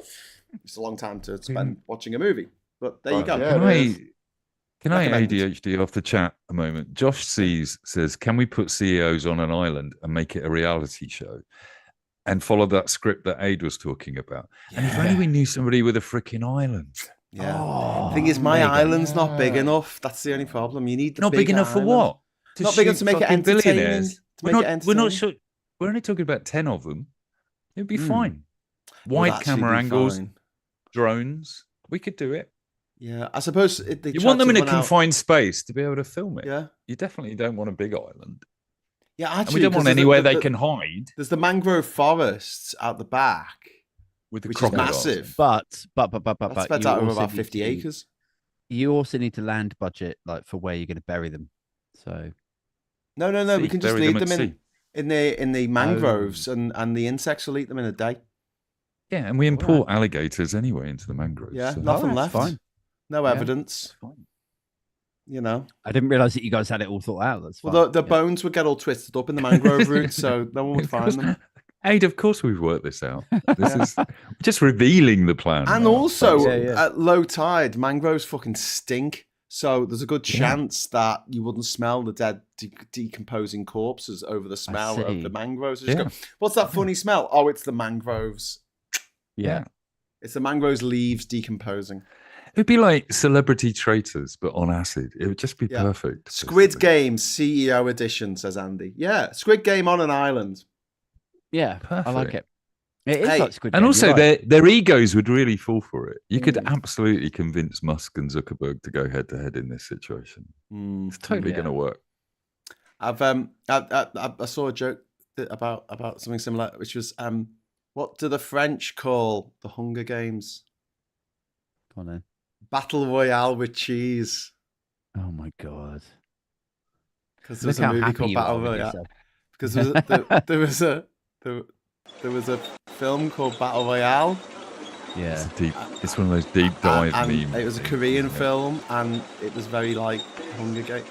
It's a long time to spend watching a movie. But there you go. Can I ADHD off the chat a moment? Josh says, can we put CEOs on an island and make it a reality show? And follow that script that Aid was talking about. Yeah. And if only we knew somebody with a freaking island. Yeah. The thing is, my island's not big enough. That's the only problem. You need the not big enough island. For what? Not big enough to make it entertaining. We're not sure. We're only talking about 10 of them. It'd be fine. Wide camera angles, drones. We could do it. Yeah, I suppose you want them in a confined space to be able to film it. Yeah, you definitely don't want a big island. Yeah, actually, and we don't want anywhere they can hide. There's the mangrove forests out the back, which is massive. But that spreads out over about 50 acres. You also need to land budget for where you're going to bury them. So no, we can just leave them in the mangroves, and the insects will eat them in a day. Yeah, and we import alligators anyway into the mangroves. Yeah, nothing left. Fine. No evidence. Fine. I didn't realize that you guys had it all thought out. That's fine. Well, the bones would get all twisted up in the mangrove roots, so no one would find them. Aid, of course we've worked this out. This is just revealing the plan. And also, at low tide, mangroves fucking stink. So there's a good chance that you wouldn't smell the dead, decomposing corpses over the smell of the mangroves. Go, what's that funny smell? Oh, it's the mangroves. Yeah. It's the mangroves leaves decomposing. It'd be like Celebrity Traitors, but on acid. It would just be perfect. Squid Game CEO edition, says Andy. Yeah, Squid Game on an island. Yeah, perfect. I like it. It is like Squid Game. And also, their egos would really fall for it. You could absolutely convince Musk and Zuckerberg to go head to head in this situation. It's totally going to work. I saw a joke about something similar, which was, what do the French call the Hunger Games? Go on then. Battle Royale with cheese. Oh my god! Because there was a movie called Battle Royale. Because there was a film called Battle Royale. Yeah, it's one of those deep dive memes. It was a Korean film, and it was very like Hunger Games.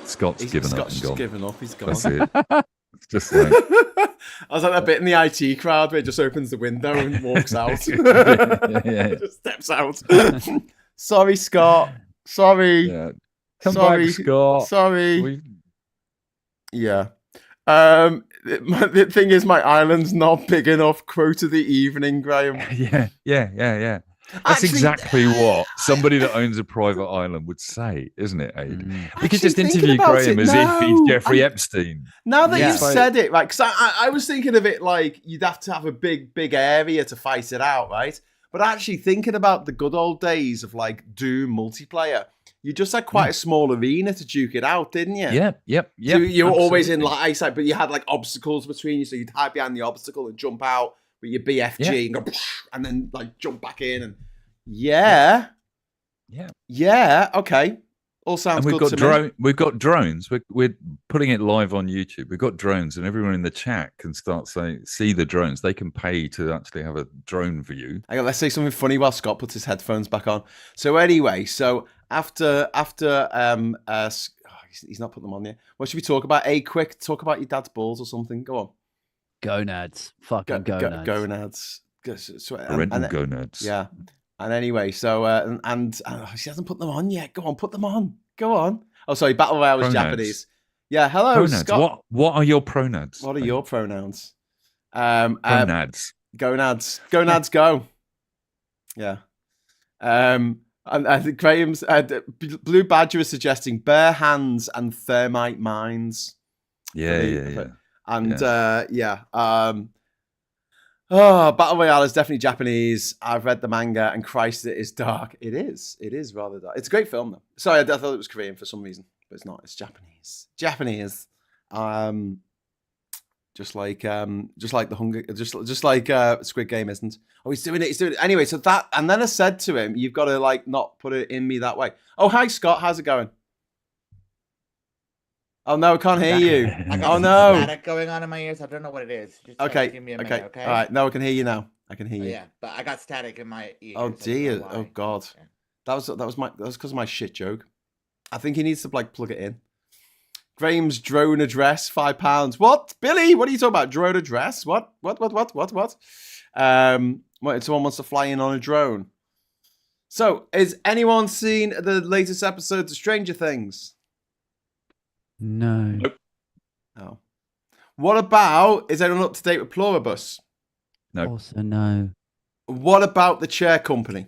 Scott's given up. Scott's just given up. He's gone. That's it. Just like, I was like that bit in the IT crowd where it just opens the window and walks out. yeah. Just steps out. Sorry, Scott. Sorry. Yeah. Come Sorry. back, Scott. Sorry. Yeah. The thing is, my island's not big enough. Quote of the evening, Graham. Yeah. That's Actually, exactly what somebody that owns a private island would say, isn't it, Aid? We could Actually, just interview Graham as if he's Jeffrey Epstein. Now that Yeah. you've said it, right? Because I was thinking of it like you'd have to have a big area to fight it out, right? But actually thinking about the good old days of like Doom multiplayer, you just had quite a small arena to duke it out, didn't you? Yep. So you were always in like eyesight, but you had like obstacles between you, so you'd hide behind the obstacle and jump out with your BFG and go, and then like jump back in, and yeah, okay, all sounds and good to me. We've got drones. We're putting it live on YouTube. We've got drones, and everyone in the chat can see the drones. They can pay to actually have a drone view. Hang on, let's say something funny while Scott puts his headphones back on. So anyway, after he's not putting them on yet. What should we talk about? Quick, talk about your dad's balls or something. Go on. Gonads. Fucking gonads. Gonads. Parental gonads. Yeah. And anyway, so she hasn't put them on yet. Go on, put them on. Go on. Oh, sorry, Battle Royale was Japanese. Yeah, hello, Pronads. Scott. What are your pronouns? What are your pronouns? Gonads. Gonads, go. Yeah. And I think Graham's Blue Badger is suggesting bare hands and thermite mines. Yeah. And Battle Royale is definitely Japanese. I've read the manga, and Christ, it is dark. It is rather dark. It's a great film, though. Sorry, I thought it was Korean for some reason, but it's not. It's Japanese. Just like the Hunger, just like Squid Game isn't. Oh, he's doing it. Anyway, so that, and then I said to him, "You've got to like not put it in me that way." Oh, hi Scott, how's it going? Oh no, I can't hear you. I got some static going on in my ears. I don't know what it is. Just give me a minute, okay. All right. No, I can hear you now. I can hear you. Yeah, but I got static in my ears. Oh dear. Oh god. Yeah. That was because of my shit joke. I think he needs to like plug it in. Graham's drone address, £5. What, Billy? What are you talking about? Drone address? What? What? Someone wants to fly in on a drone. So, has anyone seen the latest episodes of Stranger Things? No. Nope. Oh. What about, is anyone up to date with Pluribus? No. Also no. What about the Chair Company?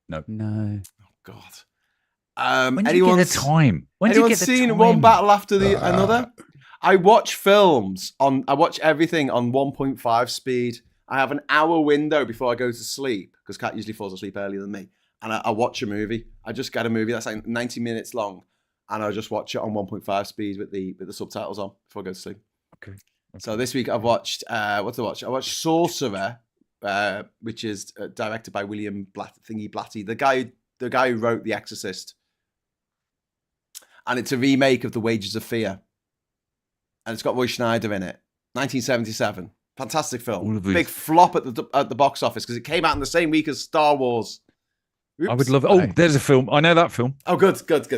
No. No. Oh God. When do you get the time? Anyone seen one battle after another? I watch everything on 1.5 speed. I have an hour window before I go to sleep because Kat usually falls asleep earlier than me, and I watch a movie. I just get a movie that's like 90 minutes long, and I just watch it on 1.5 speed with the subtitles on before I go to sleep. Okay. So this week I've watched what did I watch? I watched Sorcerer, which is directed by William Blatty, the guy who wrote The Exorcist. And it's a remake of The Wages of Fear. And it's got Roy Schneider in it. 1977. Fantastic film. Big flop at the box office because it came out in the same week as Star Wars. Oops. I would love it. Oh, there's a film. I know that film. Oh, good. What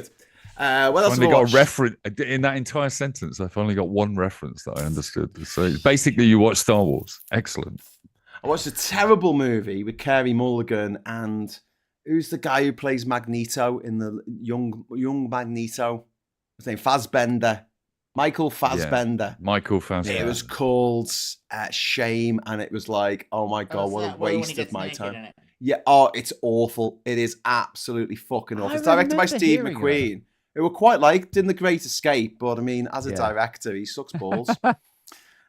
else have I got watched? a reference in that entire sentence. I finally got one reference that I understood. So basically, you watch Star Wars. Excellent. I watched a terrible movie with Carey Mulligan and who's the guy who plays Magneto in the young Magneto? His name Fassbender. Michael Fassbender. Yeah, Michael Fassbender. It was called Shame, and it was like, oh my god, what a waste of my time. Yeah, it's awful. It is absolutely fucking awful. It's directed by Steve McQueen, who were quite liked in The Great Escape, but I mean, as a director, he sucks balls.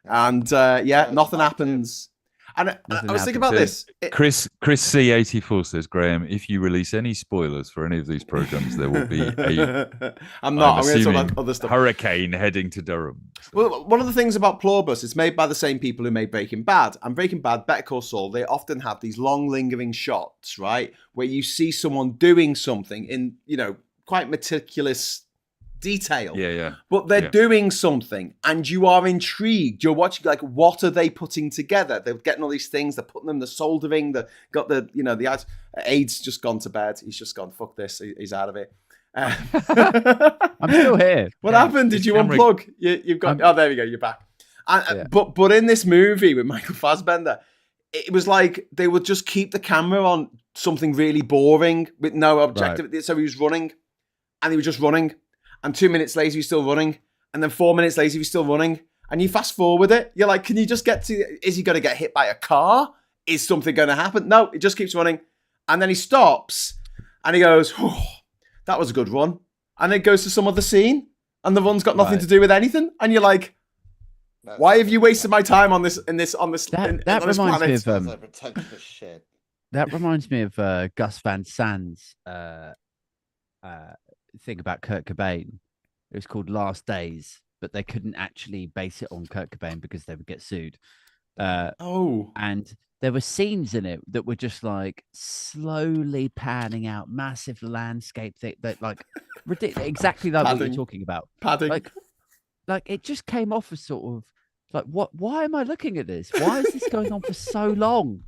And nothing happens. And I was thinking about this. Chris C84 says, Graham, if you release any spoilers for any of these programs, there will be a I'm going to talk about other stuff. Hurricane heading to Durham. So. Well, one of the things about Pluribus, it's made by the same people who made Breaking Bad. And Breaking Bad, Better Call Saul, they often have these long lingering shots, right? Where you see someone doing something in, quite meticulous detail. Yeah. But they're doing something and you are intrigued. You're watching like, what are they putting together? They're getting all these things, they're putting them, the soldering, the Aid's just gone to bed. He's just gone, fuck this, he's out of it. I'm still here. What happened? Did you unplug? You've got, there we go, you're back. And, but in this movie with Michael Fassbender, it was like they would just keep the camera on something really boring with no objective. Right. So he was running, and he was just running, and 2 minutes later he was still running, and then 4 minutes later he was still running. And you fast forward it, you're like, can you just get to? Is he going to get hit by a car? Is something going to happen? No, it just keeps running, and then he stops, and he goes, oh, "That was a good run," and then it goes to some other scene, and the run's got nothing to do with anything, and you're like. Why have you wasted my time on this? That reminds me of that reminds me of Gus Van Sant's thing about Kurt Cobain. It was called Last Days, but they couldn't actually base it on Kurt Cobain because they would get sued. And there were scenes in it that were just like slowly panning out, massive landscape that like ridiculous, exactly like what you're talking about. Padding. Like it just came off as sort of like, what? Why am I looking at this? Why is this going on for so long?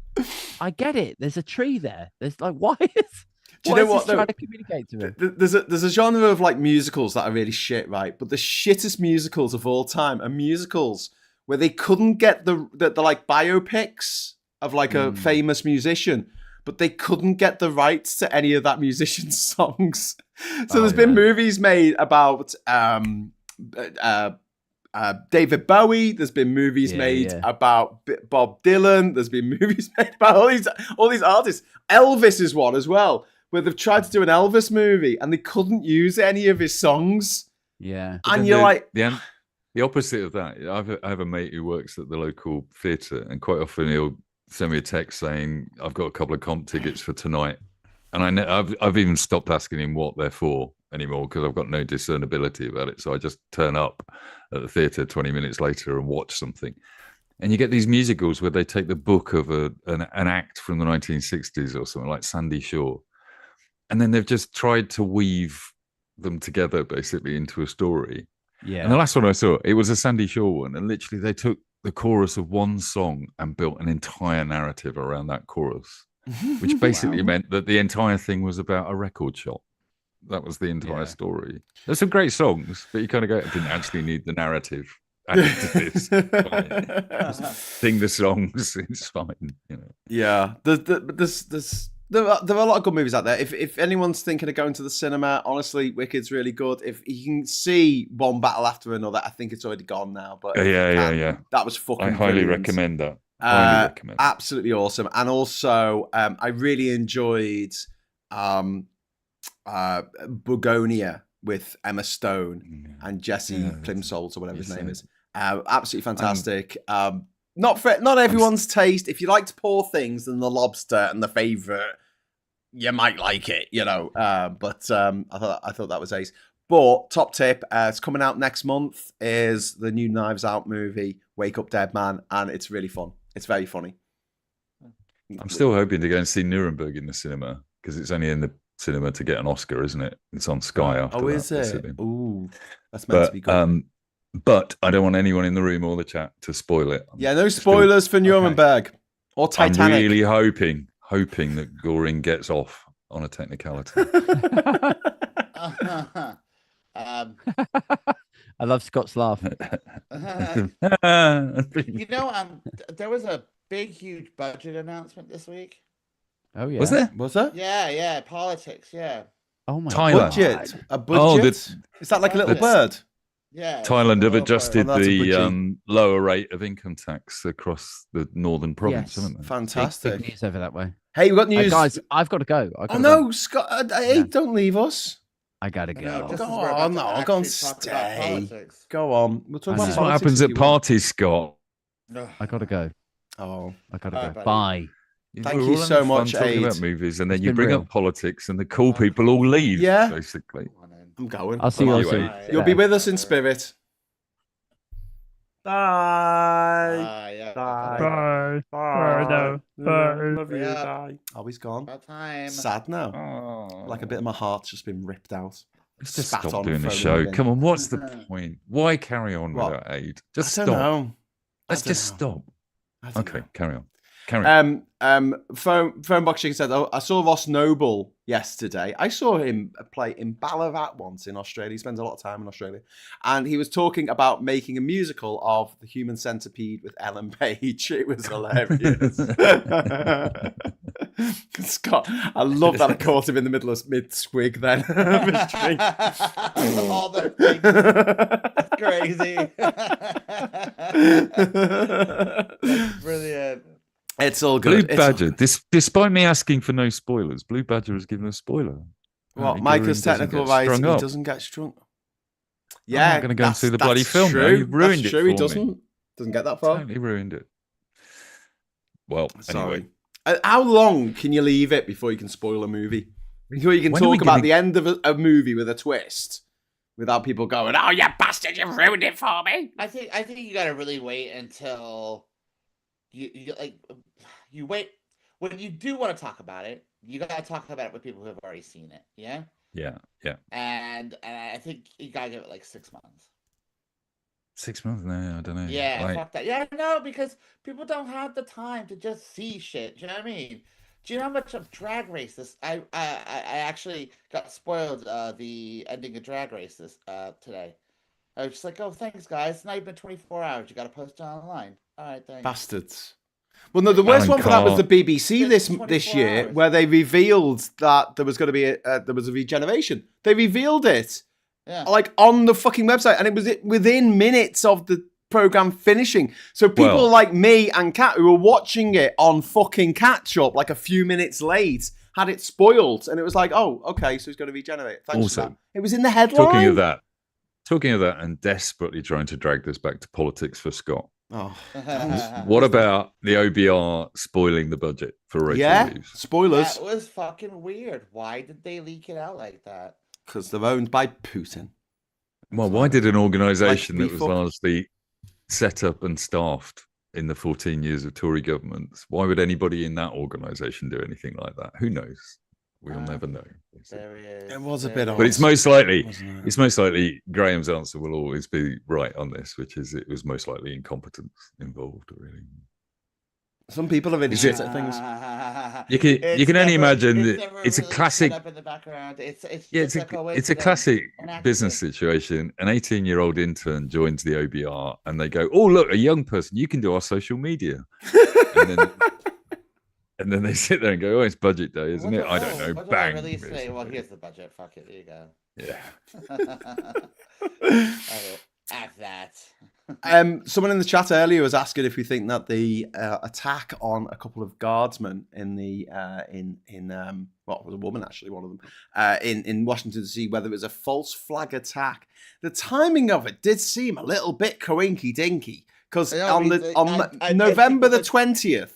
I get it. There's a tree there. There's like, why is? Do you know what? Trying to communicate to me. There's a genre of like musicals that are really shit, right? But the shittest musicals of all time are musicals where they couldn't get the like biopics of like a famous musician, but they couldn't get the rights to any of that musician's songs. So there's been movies made about. David Bowie. There's been movies made about Bob Dylan. There's been movies made about all these artists. Elvis is one as well, where they've tried to do an Elvis movie and they couldn't use any of his songs. Yeah, and you're like the opposite of that. I have a mate who works at the local theatre, and quite often he'll send me a text saying, "I've got a couple of comp tickets for tonight," and I've even stopped asking him what they're for anymore because I've got no discernibility about it. So I just turn up at the theatre 20 minutes later and watch something. And you get these musicals where they take the book of an act from the 1960s or something like Sandy Shaw, and then they've just tried to weave them together basically into a story. Yeah. And the last one I saw, it was a Sandy Shaw one, and literally they took the chorus of one song and built an entire narrative around that chorus, which basically meant that the entire thing was about a record shop. That was the entire story. There's some great songs, but you kind of go, I didn't actually need the narrative added to this. Sing the songs, it's fine. You know. Yeah, there are a lot of good movies out there. If anyone's thinking of going to the cinema, honestly, Wicked's really good. If you can see one battle after another, I think it's already gone now. But yeah, that was fucking. I highly brilliant. Recommend that. Absolutely awesome, and also I really enjoyed. Begonia with Emma Stone and Jesse Plimsolls or whatever his name is. Absolutely fantastic. Not everyone's taste. If you liked Poor Things and The Lobster and The Favourite, you might like it, you know. But I thought that was ace. But top tip, it's coming out next month, is the new Knives Out movie, Wake Up Dead Man, and it's really fun. It's very funny. I'm still hoping to go and see Nuremberg in the cinema because it's only in the cinema to get an Oscar, isn't it? It's on Sky after that. Oh, is it? Ooh, that's meant to be good. But I don't want anyone in the room or the chat to spoil it. No spoilers for Nuremberg or Titanic. I'm really hoping that Goring gets off on a technicality. I love Scott's laugh. There was a big, huge budget announcement this week. Oh yeah, was there? Yeah, politics. Yeah. Oh my budget. God. A budget. Is that like a little bird? Yeah. Thailand have adjusted the lower rate of income tax across the northern province, haven't they? Fantastic. Big news over that way. Hey, we've got news, guys. I've got to go. No, Scott. Hey, don't leave us. I gotta go. Go on, stay. Go on. We'll talk about this is what happens at parties, Scott. I gotta go. Oh, I gotta go. Bye. Thank you so much, talking about movies, and then you bring up politics, and the cool people all leave. Yeah, basically. I'm going. I'll see you all soon. You'll be with us in spirit. Bye. Bye. Bye. Love you. Bye. Oh, he's gone. About time. Sad now. Like a bit of my heart's just been ripped out. Let's just stop doing the show. Come on, what's the point? Why carry on without aid? Just stop. Know. Let's just stop. Okay, carry on. Carry on. Phone Boxing said, "Oh, I saw Ross Noble yesterday. I saw him play in Ballarat once in Australia. He spends a lot of time in Australia, and he was talking about making a musical of The Human Centipede with Ellen Page. It was hilarious." Scott, I love that I caught him in the middle of mid-squig then. All the things. That's crazy. That's brilliant. It's all Blue good. Badger, despite me asking for no spoilers, Blue Badger has given a spoiler. What? Micah's technical writing, he doesn't get strung. Yeah, I'm not going to go and see the bloody film now. True. You've ruined that's it true. for He doesn't get that far. Totally ruined it. Well, Sorry. Anyway. How long can you leave it before you can spoil a movie? Before you can When are we talk about gonna- the end of a movie with a twist without people going, "Oh, you bastard, you've ruined it for me." I think you got to really wait until you wait when you do want to talk about it. You got to talk about it with people who have already seen it. Yeah. Yeah. And I think you got to give it like 6 months. 6 months? No, I don't know. Yeah, fuck that. Yeah, no, because people don't have the time to just see shit. Do you know what I mean? Do you know how much of Drag Race this? I actually got spoiled the ending of Drag Race this today. I was just like, oh, thanks, guys. It's not even 24 hours. You got to post it online. All right, thanks. Bastards. Well, no, the worst one for that was the BBC It's this 24 year, hours. where they revealed that there was going to be there was a regeneration. They revealed it like on the fucking website, and it was within minutes of the program finishing. So people like me and Kat who were watching it on fucking catch up, like a few minutes late, had it spoiled, and it was like, oh, okay, so it's going to regenerate. Thanks for that. It was in the headline. Talking of that, and desperately trying to drag this back to politics for Scott. Oh, what about the OBR spoiling the budget for Rachel Reeves? Spoilers. That was fucking weird. Why did they leak it out like that? Because they're owned by Putin. Well, why did an organisation that was largely set up and staffed in the 14 years of Tory governments, why would anybody in that organisation do anything like that? Who knows? We'll never know. There he is. It was a bit odd. But it's most likely Graham's answer will always be right on this, which is it was most likely incompetence involved, really. Some people are really shit at things. You can only imagine that it's a classic. Up in the background. It's a classic business situation. An 18-year-old intern joins the OBR, and they go, "Oh, look, a young person. You can do our social media." And then they sit there and go, "Oh, it's budget day, isn't it?" I don't know. What Bang. Release today? Well, here's the budget. Fuck it. There you go. Yeah. At that. Someone in the chat earlier was asking if we think that the attack on a couple of guardsmen in the well, it was a woman actually, one of them in Washington DC, whether it was a false flag attack. The timing of it did seem a little bit coinky dinky because on November the 20th.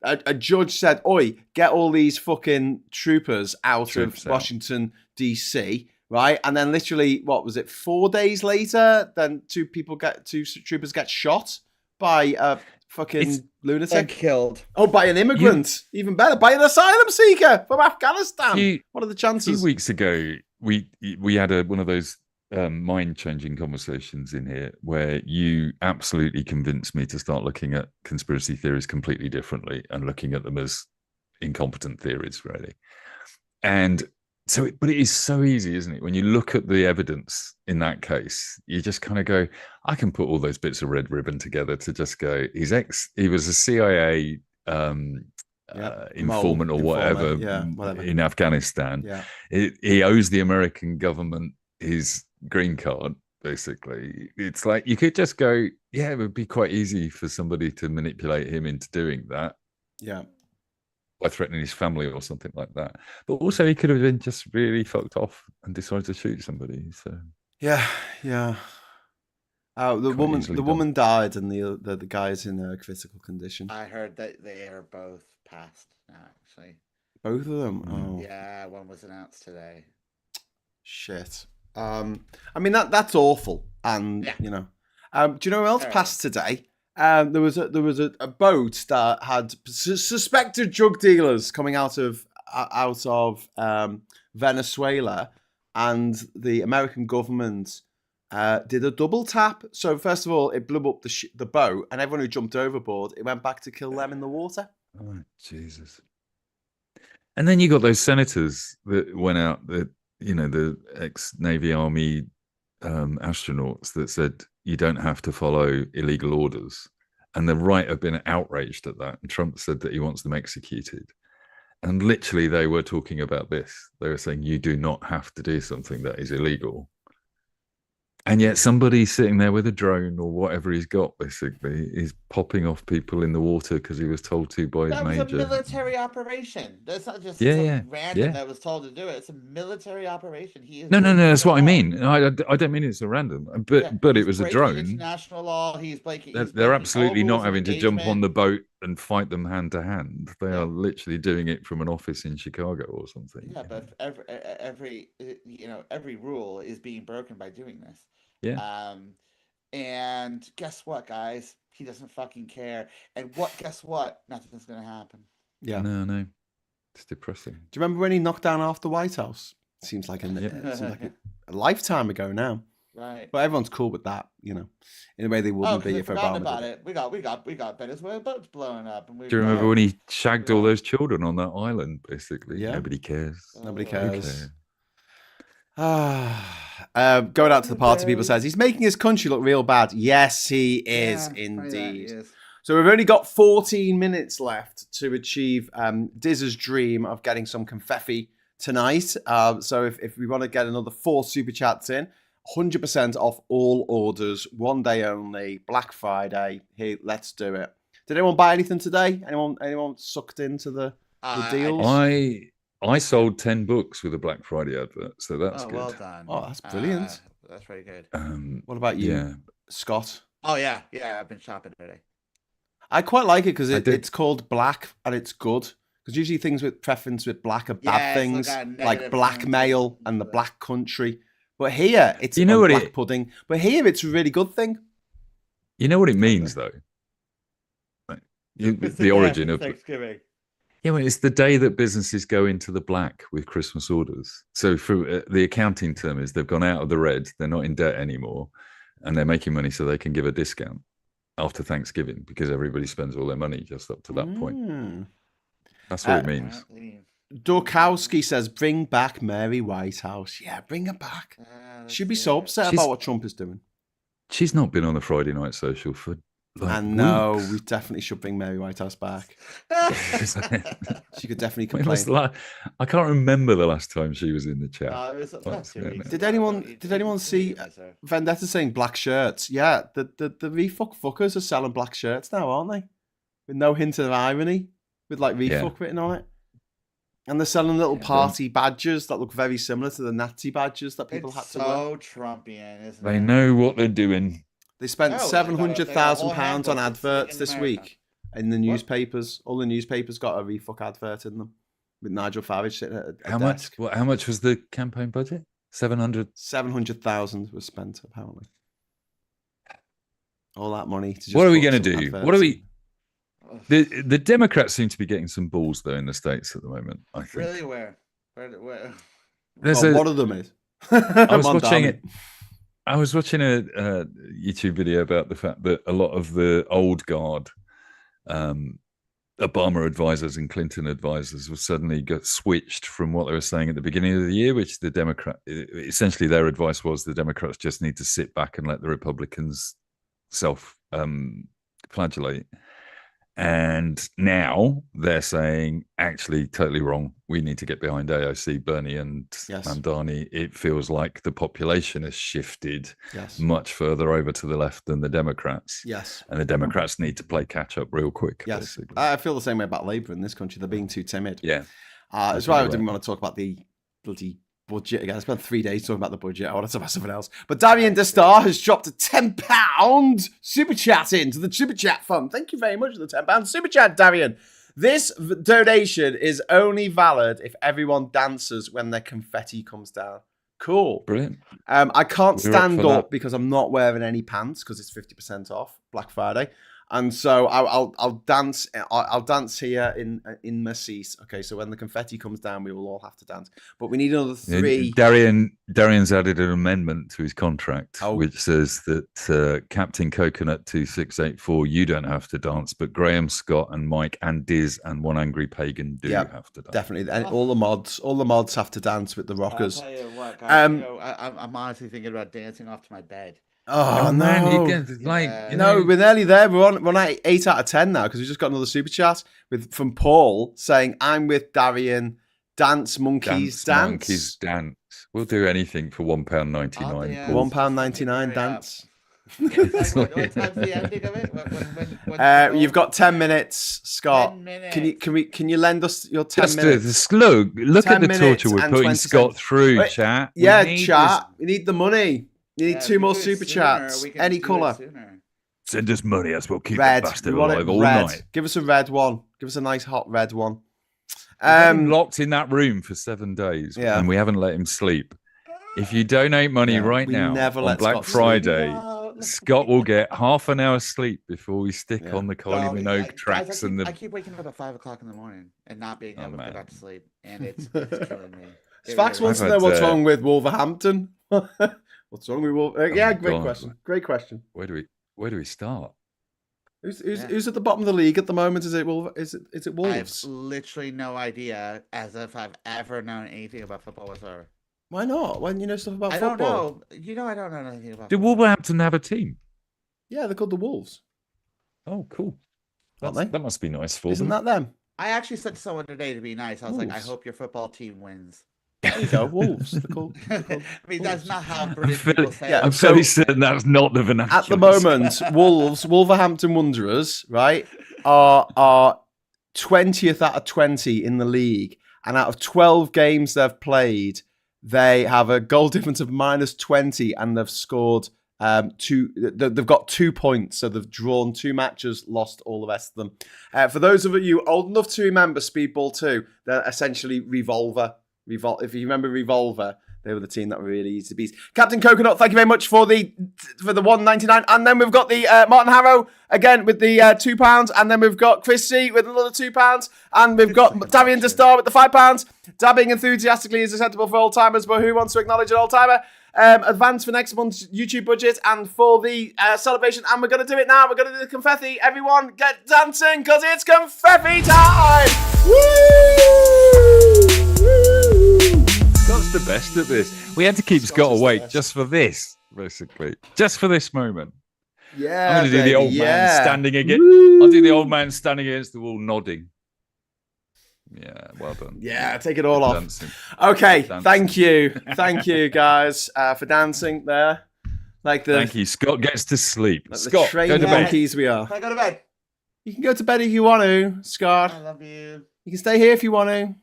A judge said, "Oi, get all these fucking troopers out of Washington DC." Right, and then literally, what was it? 4 days later, then two troopers get shot by a fucking lunatic, killed. Oh, by an immigrant, even better, by an asylum seeker from Afghanistan. What are the chances? A few weeks ago, we had one of those mind-changing conversations in here where you absolutely convinced me to start looking at conspiracy theories completely differently and looking at them as incompetent theories, really. And so, but it is so easy, isn't it? When you look at the evidence in that case, you just kind of go, I can put all those bits of red ribbon together to just go, he was a CIA informant or whatever in Afghanistan. Yeah. He owes the American government his green card, basically. It's like you could just go, yeah, it would be quite easy for somebody to manipulate him into doing that. Yeah. By threatening his family or something like that. But also he could have been just really fucked off and decided to shoot somebody. So yeah. The woman died and the guy's in a critical condition. I heard that they are both passed now, actually. Both of them? Oh. Yeah, one was announced today. Shit. I mean that's awful. And you know. Do you know who else passed today? There was a boat that had suspected drug dealers coming out of Venezuela, and the American government did a double tap. So first of all, it blew up the boat, and everyone who jumped overboard, it went back to kill them in the water. Oh, Jesus. And then you got those senators that went out, that, you know, the ex-Navy Army astronauts that said you don't have to follow illegal orders. And the right have been outraged at that. And Trump said that he wants them executed. And literally they were talking about this. They were saying you do not have to do something that is illegal. And yet somebody sitting there with a drone or whatever he's got, basically, is popping off people in the water because he was told to by his That was major. a military operation. That's not just Yeah, random that was told to do it. It's a military operation. He is No, that's what I law. mean. I don't mean it's a random, but it was a drone. International law. He's breaking. They're absolutely not having to jump on engagement. the boat and fight them hand to hand. They Yeah. are literally doing it from an office in Chicago or something. Yeah, but every rule is being broken by doing this. Yeah. And guess what, guys? He doesn't fucking care. And guess what? Nothing's gonna happen. Yeah. No. It's depressing. Do you remember when he knocked down half the White House? Seems like a lifetime ago now. Right. But everyone's cool with that, you know, in a way they wouldn't be if Obama about did it. We got Venezuela boats blowing up. And Do you remember when he shagged all those children on that island? Basically, Yeah. Nobody cares. Nobody Who cares. Going out to the party, people says he's making his country look real bad. Yes, he is indeed. So we've only got 14 minutes left to achieve Diz's dream of getting some confetti tonight. So if we want to get another 4 super chats in, 100% off all orders, 1 day only, Black Friday. Here, let's do it. Did anyone buy anything today? Anyone sucked into the deals? I sold 10 books with a Black Friday advert, so that's good. Well done. Oh, that's brilliant. That's very good. What about you, Yeah. Scott? Oh yeah, I've been shopping today. I quite like it because it's called black and it's good. Because usually things with preference with black are bad things, like blackmail and the black country. But here it's black pudding. But here it's a really good thing. You know what it means, though? The origin of Thanksgiving. Yeah, well, it's the day that businesses go into the black with Christmas orders. So for the accounting term is they've gone out of the red, they're not in debt anymore, and they're making money so they can give a discount after Thanksgiving because everybody spends all their money just up to that point. That's what it means. Dorkowski says, bring back Mary Whitehouse. Yeah, bring her back. She'd be so upset about what Trump is doing. She's not been on the Friday Night Social for I know, we definitely should bring Mary Whitehouse back. She could definitely complain. I can't remember the last time she was in the chat. Did anyone see Vendetta saying black shirts? Yeah, the refuck fuckers are selling black shirts now, aren't they? With no hint of irony, with like refuck written on it. And they're selling little party badges that look very similar to the Nazi badges that people had to wear. So Trumpian, isn't it? They know what they're doing. They spent £700,000 on adverts this week in the newspapers. All the newspapers got a refuck advert in them with Nigel Farage sitting at a desk. How much was the campaign budget? 700,000 was spent apparently. All that money. To just what are we going to do? What are we? The Democrats seem to be getting some balls though in the States at the moment. I think. Really, where? One of them is. I was watching a YouTube video about the fact that a lot of the old guard Obama advisors and Clinton advisors were suddenly got switched from what they were saying at the beginning of the year, which the essentially their advice was the Democrats just need to sit back and let the Republicans self-flagellate. And now they're saying, actually, totally wrong. We need to get behind AOC, Bernie, and Mamdani. It feels like the population has shifted much further over to the left than the Democrats. Yes. And the Democrats need to play catch up real quick. Yes. Basically. I feel the same way about Labour in this country. They're being too timid. Yeah. That's why I didn't want to talk about the bloody budget again. I spent 3 days talking about the budget. I want to talk about something else. But Darian Destar has dropped a £10 super chat into the super chat fund. Thank you very much for the £10 super chat, Darian. This donation is only valid if everyone dances when their confetti comes down. Cool. Brilliant. I can't stand up because I'm not wearing any pants because it's 50% off Black Friday. And so I'll dance. I'll dance here in my seat. Okay, so when the confetti comes down, we will all have to dance. But we need another 3. Darian's added an amendment to his contract, Oh. which says that Captain Coconut 2684, you don't have to dance, but Graham, Scott, and Mike, and Diz, and One Angry Pagan do have to dance. Definitely, and all the mods have to dance with the rockers. I'll tell you what, guys, I'm honestly thinking about dancing off to my bed. Oh, man, no! We're nearly there. We're on 8 out of 10 now because we just got another super chat from Paul saying, "I'm with Darian. Dance monkeys, dance. Monkeys dance. We'll do anything for £1.99. £1.99 dance." What time's the ending of it? You've got 10 minutes, Scott. 10 minutes. Can you lend us your 10 Just minutes? Look 10 at the torture we're and putting 20 Scott cents. through, Wait, chat. Yeah, We need chat. We need the money. You need 2 more do it super sooner, chats. we can Any do it colour. sooner. Send us money, as we'll keep Red. the bastard We want alive it all red. night. Give us a red one. Give us a nice hot red one. We've had him locked in that room for 7 days, Yeah. and we haven't let him sleep. If you donate money right we now never on let Black Scott sleep. Friday, No, Scott will get half an hour's sleep before we stick on the Kylie No, Minogue guys, tracks and I the. keep waking up at 5 o'clock in the morning and not being able to man. go back to sleep, and it's killing me. Fax wants to I've know had, what's wrong with Wolverhampton. What's wrong with Wolverhampton? Yeah, great God. question. Great question. Where do we start? Who's at the bottom of the league at the moment? Is it Wolves? I have Wolves? literally no idea, as if I've ever known anything about football whatsoever. Why not? When you know stuff about I don't football? know. I don't know anything about. Do football. Wolverhampton have a team? Yeah, they're called the Wolves. Oh, cool. Aren't they? That must be nice for Isn't them. that them? I actually said to someone today to be nice. I was like, I Wolves. hope your football team wins. There you go, Wolves. They're called I mean, that's Wolves. not how British people say Yeah, it. I'm so- fairly certain that's not the vernacular. At the moment, Wolverhampton Wanderers, right, are 20th out of 20 in the league, and out of 12 games they've played, they have a goal difference of -20, and they've scored they've got 2 points, so they've drawn 2 matches, lost all the rest of them. For those of you old enough to remember Speedball 2, they're essentially Revolver. If you remember Revolver, they were the team that were really easy to beat. Captain Coconut, thank you very much for the $1.99, and then we've got the Martin Harrow again with the £2, and then we've got Chris C with another £2, and we've got Darian DeStar with the £5. Dabbing enthusiastically is acceptable for old timers, but who wants to acknowledge an old timer? Advance for next month's YouTube budget and for the celebration, and we're going to do it now. We're going to do the confetti. Everyone get dancing because it's confetti time! Woo! Scott's the best at this. We had to keep Scott awake just for this, basically. Just for this moment. Yeah, I'm going to do the old man standing again. Woo! I'll do the old man standing against the wall, nodding. Yeah, well done. Yeah, take it all off. Dancing. Okay, Dancing. thank you, guys, for dancing there. Thank you. Scott gets to sleep. Like Scott, the trained go to bed. monkeys we are. I go to bed. You can go to bed if you want to, Scott. I love you. You can stay here if you want to.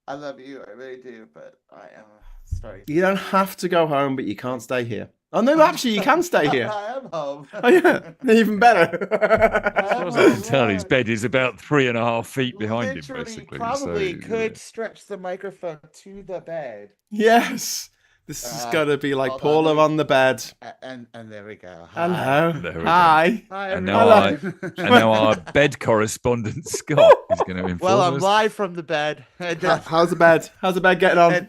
I love you. I really do. But I am starting. You don't have to go home, but you can't stay here. Oh no, actually, you can stay here. I am home. Oh yeah, even better. As far as I can tell, his bed is about 3.5 feet behind Literally, him, basically. Probably so, could stretch the microphone to the bed. Yes, this is gonna be like hold Paula on the bed. And there we go. Hi. Hello. There we go. Hi. Hi, And everyone. now our bed correspondent, Scott, is going to inform Well, I'm us. live from the bed. How's the bed? How's the bed getting on? And-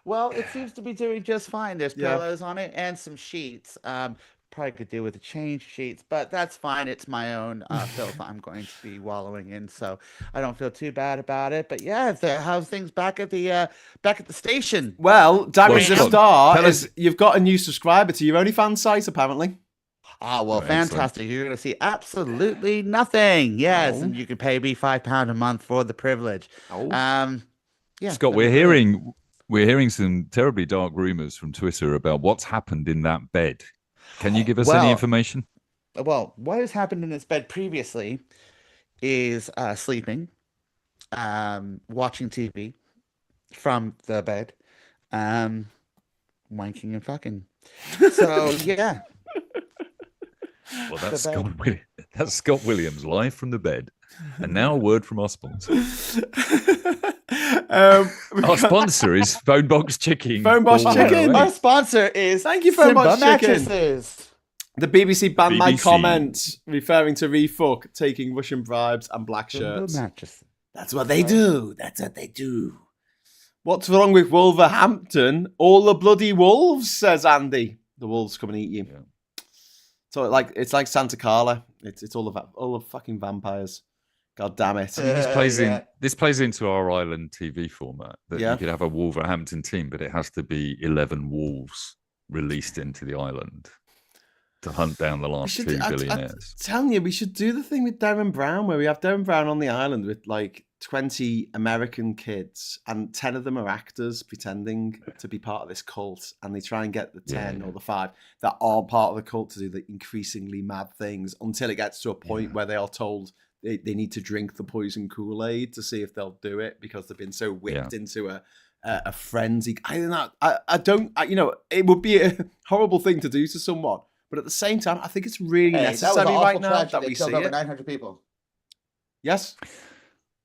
well, it seems to be doing just fine. There's Yeah. pillows on it and some sheets. Probably could do with the change sheets, but that's fine. It's my own filth I'm going to be wallowing in, so I don't feel too bad about it. But yeah, how's things back at the station? Well, Damage Well, the Star tell is you've got a new subscriber to your OnlyFans site, apparently. Ah, well, Oh, excellent. fantastic. You're going to see absolutely nothing. Yes, Oh. and you can pay me £5 a month for the privilege. Oh. Yeah, Scott, we're hearing some terribly dark rumors from Twitter about what's happened in that bed. Can you give us any Well, information? Well, what has happened in this bed previously is sleeping, watching TV from the bed, wanking and fucking. So yeah. Well, that's the bed. That's Scott Williams live from the bed. And now a word from our sponsor. Our sponsor is Phone Box Chicken. Phone Box All Chicken. the way. Our sponsor is Thank you very Simba much, Chicken. Mattresses. The BBC banned my BBC. comment referring to refuck taking Russian bribes and black shirts. That's what they do. That's what they do. What's wrong with Wolverhampton? All the bloody wolves, says Andy. The wolves come and eat you. Yeah. So it's like Santa Carla. It's all the fucking vampires. God damn it! I mean, this plays into our island TV format that you could have a Wolverhampton team, but it has to be 11 wolves released into the island to hunt down the last 2 billionaires. I'm telling you, we should do the thing with Darren Brown, where we have Darren Brown on the island with like 20 American kids, and 10 of them are actors pretending to be part of this cult, and they try and get the 10 or the 5 that aren't part of the cult to do the increasingly mad things until it gets to a point where they are told they need to drink the poison Kool-Aid to see if they'll do it because they've been so whipped into a frenzy. I don't know. You know, it would be a horrible thing to do to someone, but at the same time, I think it's really necessary right now that we see over it. 900 people. Yes,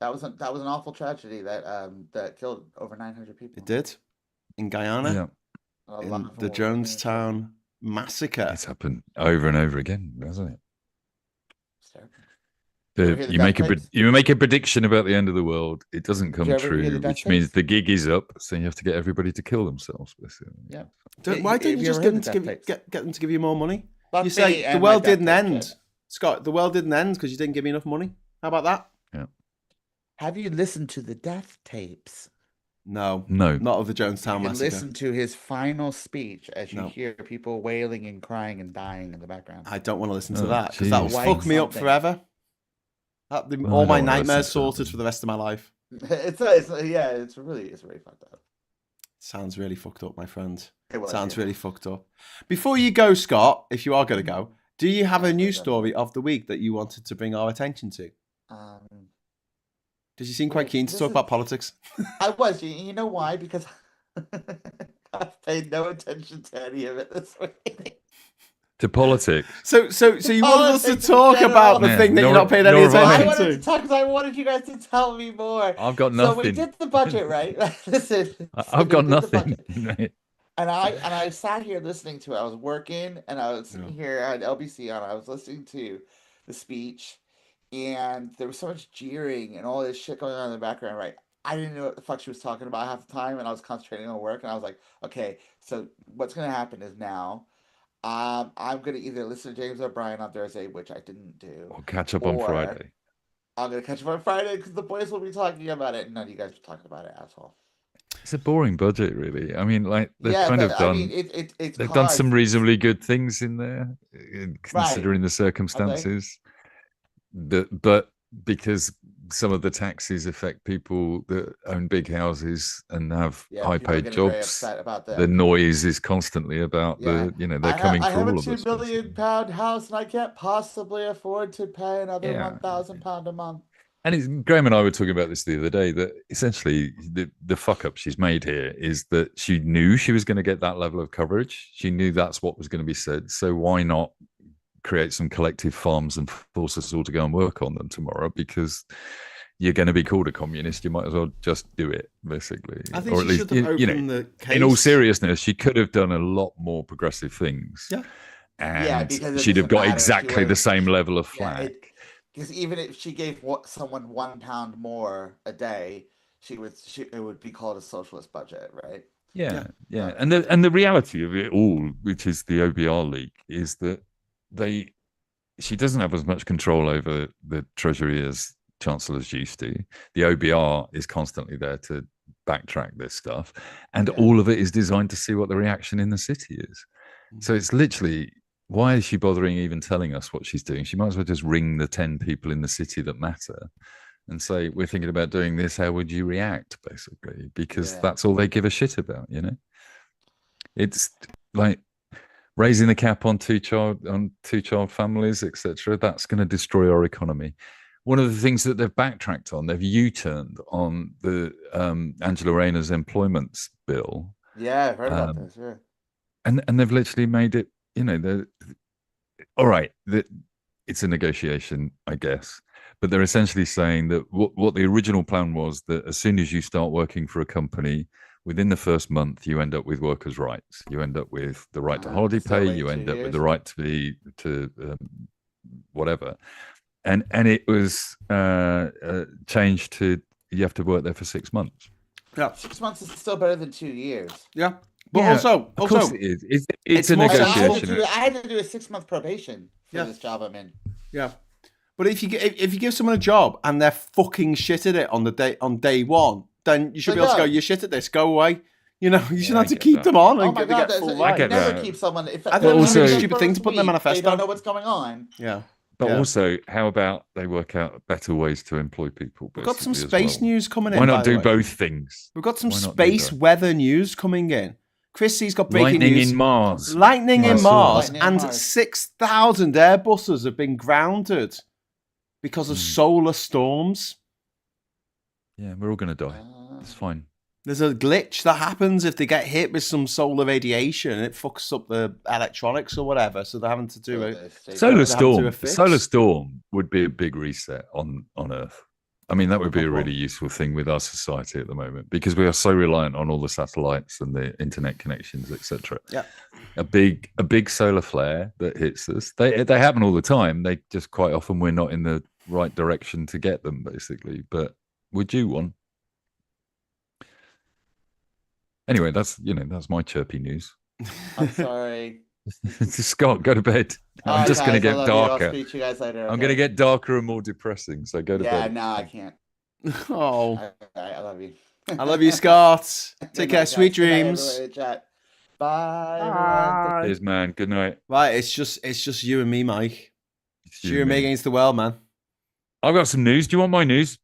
that was an awful tragedy that killed over 900 people. It did in Guyana, in the Jonestown massacre. It's happened over and over again, hasn't it? It's You make a prediction about the end of the world. It doesn't come true, which means the gig is up. So you have to get everybody to kill themselves. Basically. Yeah. Why don't you just get them to give you more money? You say the world didn't end, Scott. The world didn't end because you didn't give me enough money. How about that? Yeah. Have you listened to the death tapes? No, not of the Jonestown massacre. Listen to his final speech as you hear people wailing and crying and dying in the background. I don't want to listen to that because that will fuck me up forever. All my nightmares sorted for the rest of my life. It's really fucked up. Sounds really fucked up, my friend. Sounds really fucked up. Before you go, Scott, if you are going to go, do you have a news story of the week that you wanted to bring our attention to? Did you seem quite keen to talk about politics? I was. You know why? Because I've paid no attention to any of it this week. To politics. So you wanted us to talk about the thing that you're not paying any attention to? I wanted to talk because I wanted you guys to tell me more. I've got nothing. So we did the budget, right? Listen. I've got nothing. And I sat here listening to it. I was working and I was sitting here. I had LBC on. I was listening to the speech, and there was so much jeering and all this shit going on in the background, right? I didn't know what the fuck she was talking about half the time, and I was concentrating on work, and I was like, okay, so what's going to happen is now I'm going to either listen to James O'Brien on Thursday, which I didn't do. Or catch up on Friday. I'm going to catch up on Friday because the boys will be talking about it, and none of you guys are talking about it, asshole. It's a boring budget, really. I mean, like they've they've done some reasonably good things in there, considering the circumstances. But because some of the taxes affect people that own big houses and have high-paid jobs, the noise is constantly about they're coming for all of us. I have a £2 million house and I can't possibly afford to pay another £1,000 a month. And Graham and I were talking about this the other day, that essentially the fuck up she's made here is that she knew she was going to get that level of coverage. She knew that's what was going to be said. So why not create some collective farms and force us all to go and work on them tomorrow? Because you're going to be called a communist, you might as well just do it, basically. I think she should have opened the case. In all seriousness, she could have done a lot more progressive things. Yeah. And she'd have got exactly the same level of flack. Because even if she gave someone £1 more a day, it would be called a socialist budget, right? Yeah. And the reality of it all, which is the OBR leak, is that she doesn't have as much control over the Treasury as chancellors used to. The OBR is constantly there to backtrack this stuff, and all of it is designed to see what the reaction in the city is. So it's literally, why is she bothering even telling us what she's doing? She might as well just ring the 10 people in the city that matter and say, we're thinking about doing this, how would you react, basically? Because that's all they give a shit about, you know? It's like raising the cap on two-child families, etc. That's going to destroy our economy. One of the things that they've backtracked on, they've U-turned on the Angela Rayner's employment bill. Yeah, I've heard about this. Yeah, and they've literally made it. All right, it's a negotiation, I guess, but they're essentially saying that what the original plan was, that as soon as you start working for a company within the first month, you end up with workers' rights. You end up with the right to holiday Still pay. wait You 2 end up with years? the right to whatever. And it was changed to you have to work there for 6 months. Yeah. 6 months is still better than 2 years. Yeah. But Yeah, also, of course it is. It's it's a more negotiation. I had to do a 6-month probation for Yeah. this job I'm in. yeah. But if you give someone a job and they're fucking shit at it on day one, then you should be able to go, you're shit at this, go away. You know, you shouldn't have to keep them on and Oh my they God, get full you right. get never that. keep someone. I think it's a really stupid thing to put in their manifesto. They don't know what's going on. Yeah. But Yeah. also, how about they work out better ways to employ people? We've got some basically, as space well? news coming in. Why by not the do way. both things? We've got some Why not do space both? weather news coming in. Chrissy's got breaking Lightning news. in Mars. Lightning I in saw Mars, that. Lightning in and Mars. 6,000 Airbuses have been grounded because of solar storms. Yeah, we're all going to die. It's fine. There's a glitch that happens if they get hit with some solar radiation. It fucks up the electronics or whatever, so they're having to do it. Solar They have to do a storm. fix. Solar storm would be a big reset on Earth. I mean, that would be a Well, really useful thing with our society at the moment because we are so reliant on all the satellites and the internet connections, etc. Yeah. A big solar flare that hits us. They happen all the time. They just quite often we're not in the right direction to get them, basically. But we're due one. Anyway, that's my chirpy news. I'm sorry. Scott, go to bed. I'm just going to get darker. I'll speak to you guys later. I'm going to get darker and more depressing. So go to bed. No, I can't. Oh, I love you. I love you, Scott. Take Good care. night, Sweet guys. Good night, dreams. everybody in chat. Bye, everyone. Cheers, man. Good night. Right, it's just you and me, Mike. It's It's you and me against the world, man. I've got some news. Do you want my news?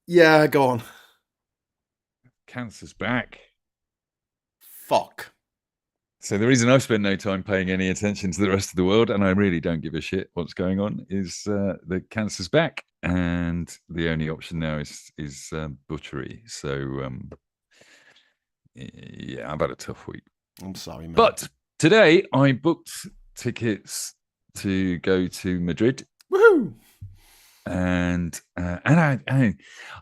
Yeah, go on. Cancer's back. Fuck. So the reason I've spent no time paying any attention to the rest of the world, and I really don't give a shit what's going on, is the cancer's back, and the only option now is butchery. So yeah, I've had a tough week. I'm sorry, man. But today I booked tickets to go to Madrid, woohoo! and I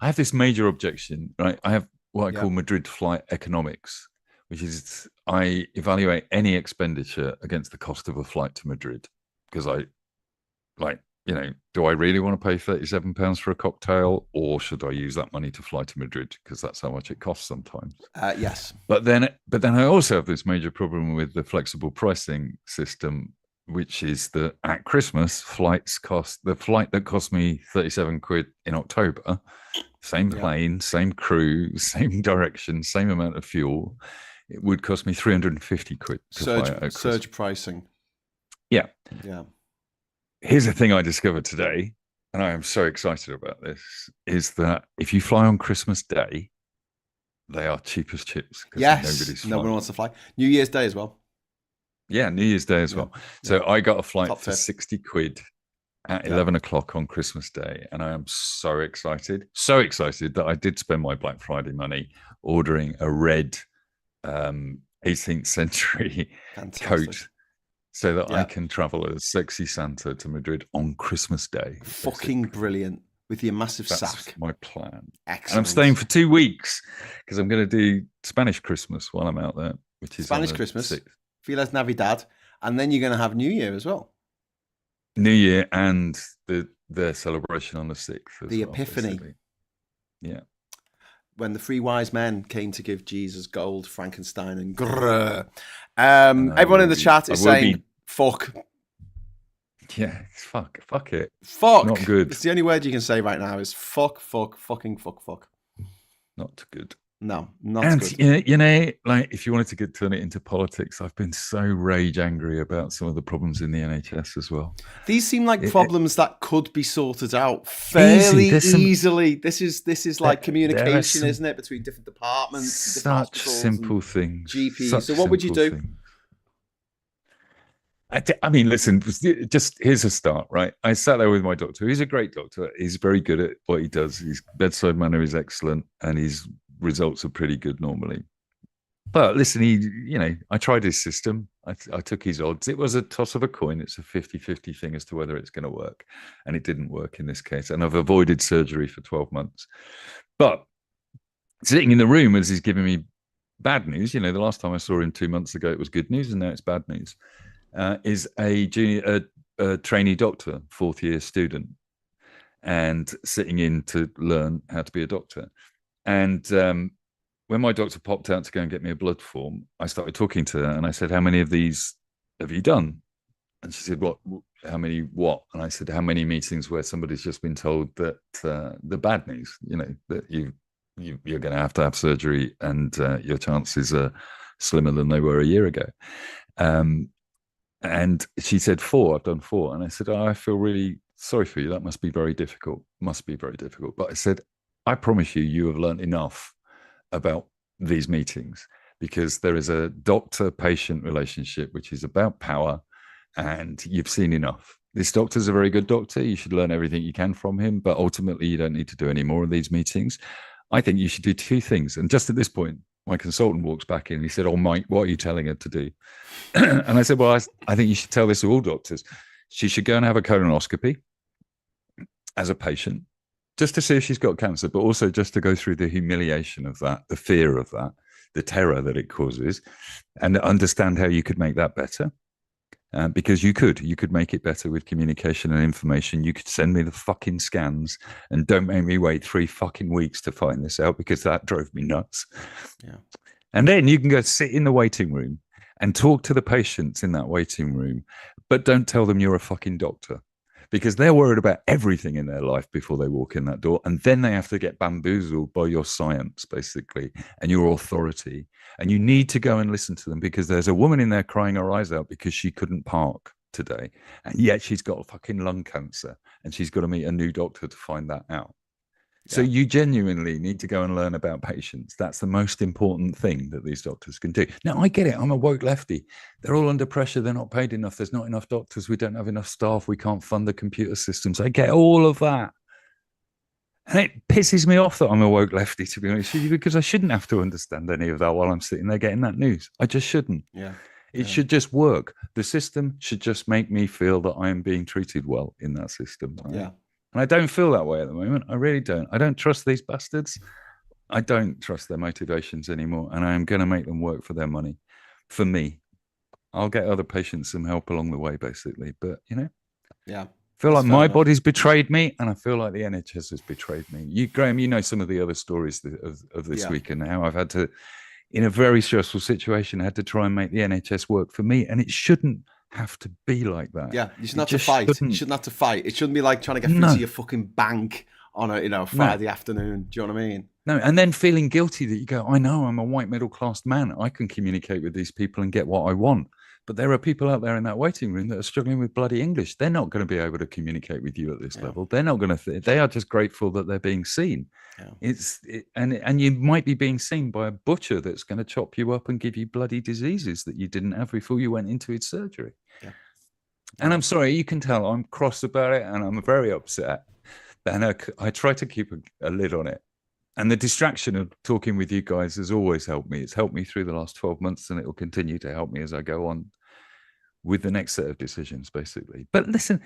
have this major objection, right? I have what I Yeah. call Madrid flight economics, which is I evaluate any expenditure against the cost of a flight to Madrid, because do I really want to pay £37 for a cocktail, or should I use that money to fly to Madrid because that's how much it costs sometimes? Yes. But then I also have this major problem with the flexible pricing system, which is that at Christmas the flight that cost me 37 quid in October, same plane, same crew, same direction, same amount of fuel, it would cost me 350 quid to fly at Christmas. Surge pricing. Yeah. Yeah. Here's the thing I discovered today, and I am so excited about this, is that if you fly on Christmas Day, they are cheap as chips. Yes. No one wants to fly. New Year's Day as well. Yeah, New Year's Day as well. So I got a flight Top for tip. 60 quid at 11 o'clock on Christmas Day, and I am so excited that I did spend my Black Friday money ordering a red 18th century Fantastic. coat so that I can travel as sexy Santa to Madrid on Christmas Day. Fucking brilliant. With your massive That's sack. my plan. Excellent. And I'm staying for 2 weeks because I'm going to do Spanish Christmas while I'm out there, which is Spanish on the Christmas. 6th. Feliz Navidad. And then you're going to have New Year as well. New Year and the celebration on the 6th. The Epiphany. Basically. Yeah. When the three wise men came to give Jesus gold, Frankenstein, and grrr. Everyone in the chat is saying, fuck. Yeah, fuck it. Fuck. Not good. It's the only word you can say right now is fuck, fucking fuck. Not good. No, not And good. like if you wanted to turn it into politics, I've been so rage angry about some of the problems in the NHS as well. These seem like problems that could be sorted out fairly easily. This is like communication, isn't it, between different departments, different Such simple and things. GPs. Such So what would you do? simple things. I mean, listen, just here's a start, right? I sat there with my doctor. He's a great doctor. He's very good at what he does. His bedside manner is excellent, and his results are pretty good normally. But listen, I tried his system. I took his odds. It was a toss of a coin. It's a 50-50 thing as to whether it's going to work. And it didn't work in this case. And I've avoided surgery for 12 months. But sitting in the room as he's giving me bad news, the last time I saw him 2 months ago, it was good news, and now it's bad news, is a trainee doctor, 4th-year student, and sitting in to learn how to be a doctor. And when my doctor popped out to go and get me a blood form, I started talking to her, and I said, how many of these have you done? And she said, what? How many what? And I said, how many meetings where somebody's just been told that the bad news, that you're going to have surgery, and your chances are slimmer than they were a year ago. And she said, 4. I've done 4. And I said, I feel really sorry for you. That must be very difficult. Must be very difficult. But I said, I promise you have learned enough about these meetings, because there is a doctor-patient relationship which is about power, and you've seen enough. This doctor's a very good doctor. You should learn everything you can from him, but ultimately you don't need to do any more of these meetings. I think you should do 2 things. And just at this point, my consultant walks back in and he said, oh, Mike, what are you telling her to do? And I said, well, I think you should tell this to all doctors. She should go and have a colonoscopy as a patient, just to see if she's got cancer, but also just to go through the humiliation of that, the fear of that, the terror that it causes, and understand how you could make that better. Because you could make it better with communication and information. You could send me the fucking scans, and don't make me wait 3 fucking weeks to find this out, because that drove me nuts. Yeah. And then you can go sit in the waiting room and talk to the patients in that waiting room, but don't tell them you're a fucking doctor, because they're worried about everything in their life before they walk in that door. And then they have to get bamboozled by your science, basically, and your authority. And you need to go and listen to them, because there's a woman in there crying her eyes out because she couldn't park today. And yet she's got fucking lung cancer, and she's got to meet a new doctor to find that out. So you genuinely need to go and learn about patients. That's the most important thing that these doctors can do. Now, I get it. I'm a woke lefty. They're all under pressure. They're not paid enough. There's not enough doctors. We don't have enough staff. We can't fund the computer systems. I get all of that. And it pisses me off that I'm a woke lefty, to be honest with you, because I shouldn't have to understand any of that while I'm sitting there getting that news. I just shouldn't. Yeah. It should just work. The system should just make me feel that I am being treated well in that system. Right? Yeah. And I don't feel that way at the moment. I really don't. I don't trust these bastards. I don't trust their motivations anymore. And I am going to make them work for their money. For me. I'll get other patients some help along the way, basically. But, yeah. I feel like my body's betrayed me, and I feel like the NHS has betrayed me. You, Graham, you know some of the other stories of this week, and how I've had to, in a very stressful situation, I had to try and make the NHS work for me. And it shouldn't have to be like that. Yeah, you shouldn't have to fight. You shouldn't have to fight. It shouldn't be like trying to get through to your fucking bank on a Friday afternoon. Do you know what I mean? No, and then feeling guilty that you go, I know I'm a white middle-class man. I can communicate with these people and get what I want. But there are people out there in that waiting room that are struggling with bloody English. They're not going to be able to communicate with you at this level. They're not going to. They are just grateful that they're being seen. Yeah. And you might be being seen by a butcher that's going to chop you up and give you bloody diseases that you didn't have before you went into his surgery. Yeah. And I'm sorry, you can tell I'm cross about it, and I'm very upset. And I try to keep a lid on it. And the distraction of talking with you guys has always helped me. It's helped me through the last 12 months, and it will continue to help me as I go on with the next set of decisions, basically. But listen,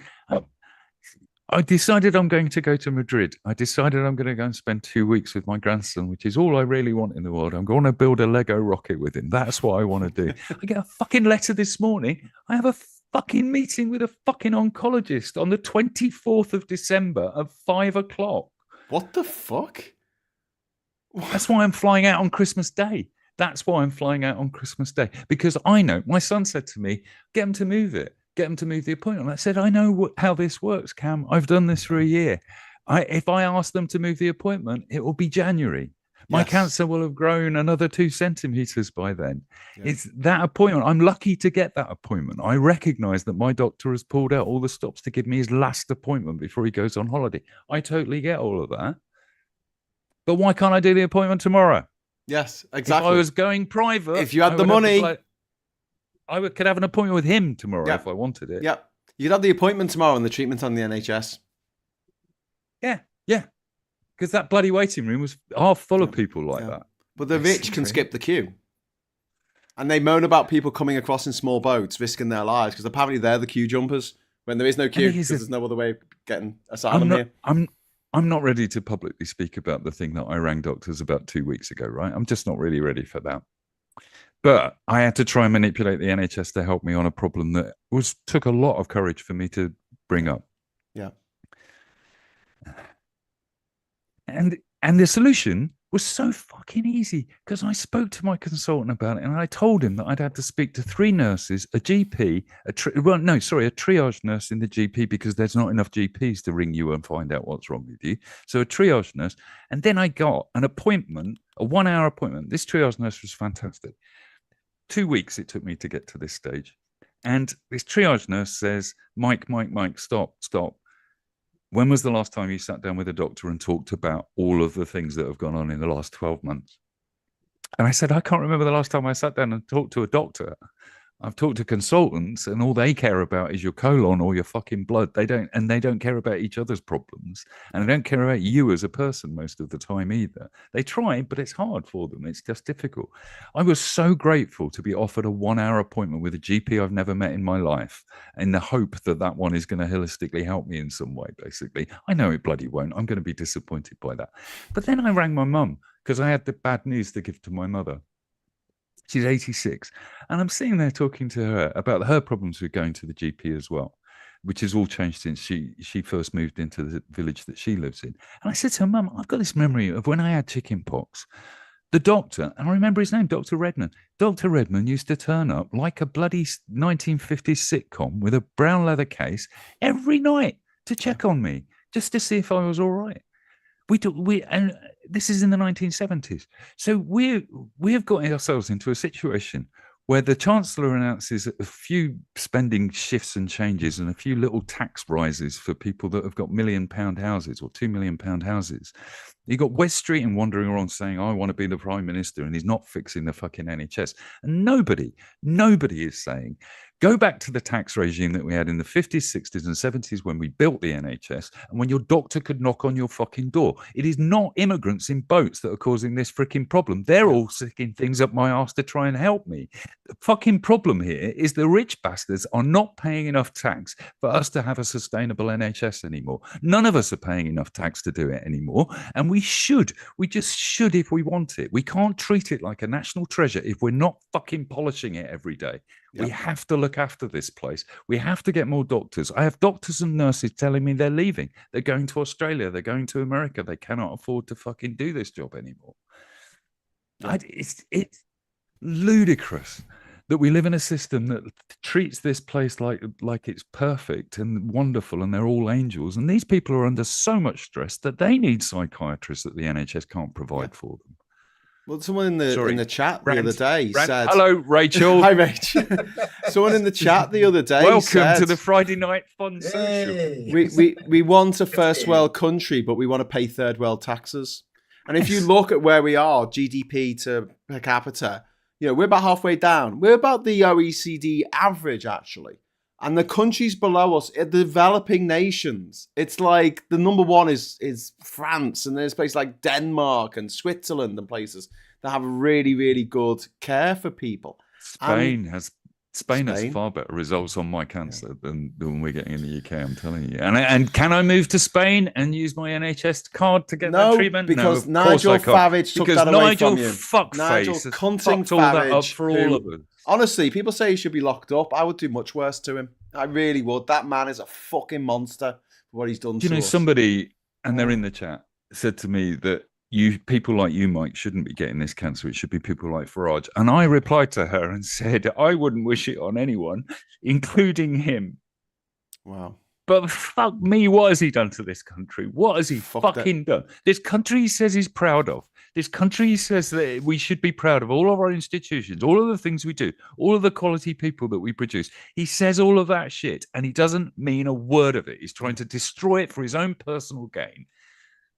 I decided I'm going to go to Madrid. I decided I'm going to go and spend 2 weeks with my grandson, which is all I really want in the world. I'm going to build a Lego rocket with him. That's what I want to do. I get a fucking letter this morning. I have a fucking meeting with a fucking oncologist on the 24th of December at 5 o'clock. What the fuck? That's why I'm flying out on Christmas Day. That's why I'm flying out on Christmas Day. Because I know, my son said to me, get them to move it. Get them to move the appointment. I said, I know how this works, Cam. I've done this for a year. If I ask them to move the appointment, it will be January. My cancer will have grown another 2 centimeters by then. Yeah. It's that appointment. I'm lucky to get that appointment. I recognize that my doctor has pulled out all the stops to give me his last appointment before he goes on holiday. I totally get all of that. But why can't I do the appointment tomorrow? Yes, exactly. If I was going private, if you had the money, I could have an appointment with him tomorrow if I wanted it. Yeah, you'd have the appointment tomorrow and the treatment on the NHS. Yeah, because that bloody waiting room was half full of people like that. But the rich can skip the queue, and they moan about people coming across in small boats, risking their lives because apparently they're the queue jumpers when there is no queue because there's no other way of getting asylum here. I'm not ready to publicly speak about the thing that I rang doctors about 2 weeks ago, right? I'm just not really ready for that. But I had to try and manipulate the NHS to help me on a problem that took a lot of courage for me to bring up. Yeah. And the solution was so fucking easy because I spoke to my consultant about it and I told him that I'd had to speak to 3 nurses, a GP, a triage nurse in the GP because there's not enough GPs to ring you and find out what's wrong with you. So a triage nurse. And then I got an appointment, a 1-hour appointment. This triage nurse was fantastic. 2 weeks it took me to get to this stage. And this triage nurse says, Mike, stop. When was the last time you sat down with a doctor and talked about all of the things that have gone on in the last 12 months? And I said, I can't remember the last time I sat down and talked to a doctor. I've talked to consultants and all they care about is your colon or your fucking blood. They don't care about each other's problems. And they don't care about you as a person most of the time either. They try, but it's hard for them. It's just difficult. I was so grateful to be offered a 1-hour appointment with a GP I've never met in my life in the hope that that one is going to holistically help me in some way, basically. I know it bloody won't. I'm going to be disappointed by that. But then I rang my mum because I had the bad news to give to my mother. She's 86. And I'm sitting there talking to her about her problems with going to the GP as well, which has all changed since she first moved into the village that she lives in. And I said to her, Mum, I've got this memory of when I had chicken pox. The doctor, and I remember his name, Dr. Redman. Dr. Redman used to turn up like a bloody 1950s sitcom with a brown leather case every night to check on me, just to see if I was all right. And this is in the 1970s. So we have got ourselves into a situation where the Chancellor announces a few spending shifts and changes and a few little tax rises for people that have got £1 million houses or £2 million houses. You got Wes Streeting wandering around saying, I want to be the Prime Minister, and he's not fixing the fucking NHS. And nobody is saying, go back to the tax regime that we had in the 50s, 60s, and 70s when we built the NHS and when your doctor could knock on your fucking door. It is not immigrants in boats that are causing this freaking problem. They're all sticking things up my ass to try and help me. The fucking problem here is the rich bastards are not paying enough tax for us to have a sustainable NHS anymore. None of us are paying enough tax to do it anymore. And we just should if we want it. We can't treat it like a national treasure if we're not fucking polishing it every day. Yep. We have to look after this place. We have to get more doctors. I have doctors and nurses telling me they're leaving. They're going to Australia. They're going to America. They cannot afford to fucking do this job anymore. Yep. It's ludicrous that we live in a system that treats this place like it's perfect and wonderful and they're all angels. And these people are under so much stress that they need psychiatrists that the NHS can't provide for them. Well, someone in the chat the other day said, "Hello, Rachel." Hi, Rachel. Someone in the chat the other day welcome to the Friday Night Fun Social. We want a first world country, but we want to pay third world taxes. And if you look at where we are, GDP to per capita, we're about halfway down. We're about the OECD average, actually. And the countries below us, the developing nations, it's like the number one is France, and there's places like Denmark and Switzerland and places that have really, really good care for people. Spain has far better results on my cancer than we're getting in the UK, I'm telling you. And can I move to Spain and use my NHS card to get that treatment? Because no, Nigel Farage took that away from you. Nigel fucked all that up for all of us. Honestly, people say he should be locked up. I would do much worse to him. I really would. That man is a fucking monster for what he's done to us. Somebody, and they're in the chat, said to me that people like you, Mike, shouldn't be getting this cancer. It should be people like Farage. And I replied to her and said, I wouldn't wish it on anyone, including him. Wow. But fuck me, what has he done to this country? What has he fucking done? This country he says he's proud of. This country says that we should be proud of all of our institutions, all of the things we do, all of the quality people that we produce. He says all of that shit, and he doesn't mean a word of it. He's trying to destroy it for his own personal gain.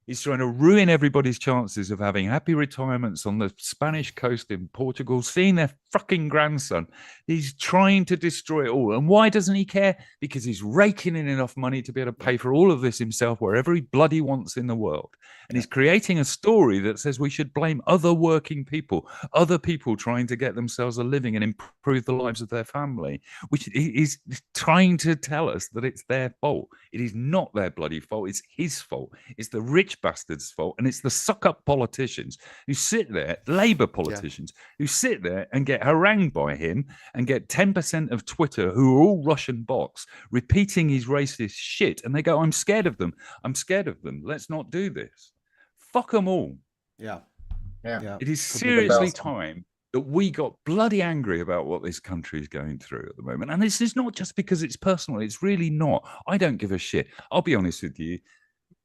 He's trying to ruin everybody's chances of having happy retirements on the Spanish coast in Portugal, seeing their fucking grandson. He's trying to destroy it all. And why doesn't he care? Because he's raking in enough money to be able to pay for all of this himself wherever he bloody wants in the world. And he's creating a story that says we should blame other working people, other people trying to get themselves a living and improve the lives of their family, which is trying to tell us that it's their fault. It is not their bloody fault. It's his fault. It's the rich rich bastards' fault, and it's the suck-up politicians who sit there, Labour politicians, who sit there and get harangued by him and get 10% of Twitter, who are all Russian bots, repeating his racist shit, and they go, I'm scared of them. I'm scared of them. Let's not do this. Fuck them all. Yeah. It is seriously time that we got bloody angry about what this country is going through at the moment. And this is not just because it's personal. It's really not. I don't give a shit. I'll be honest with you.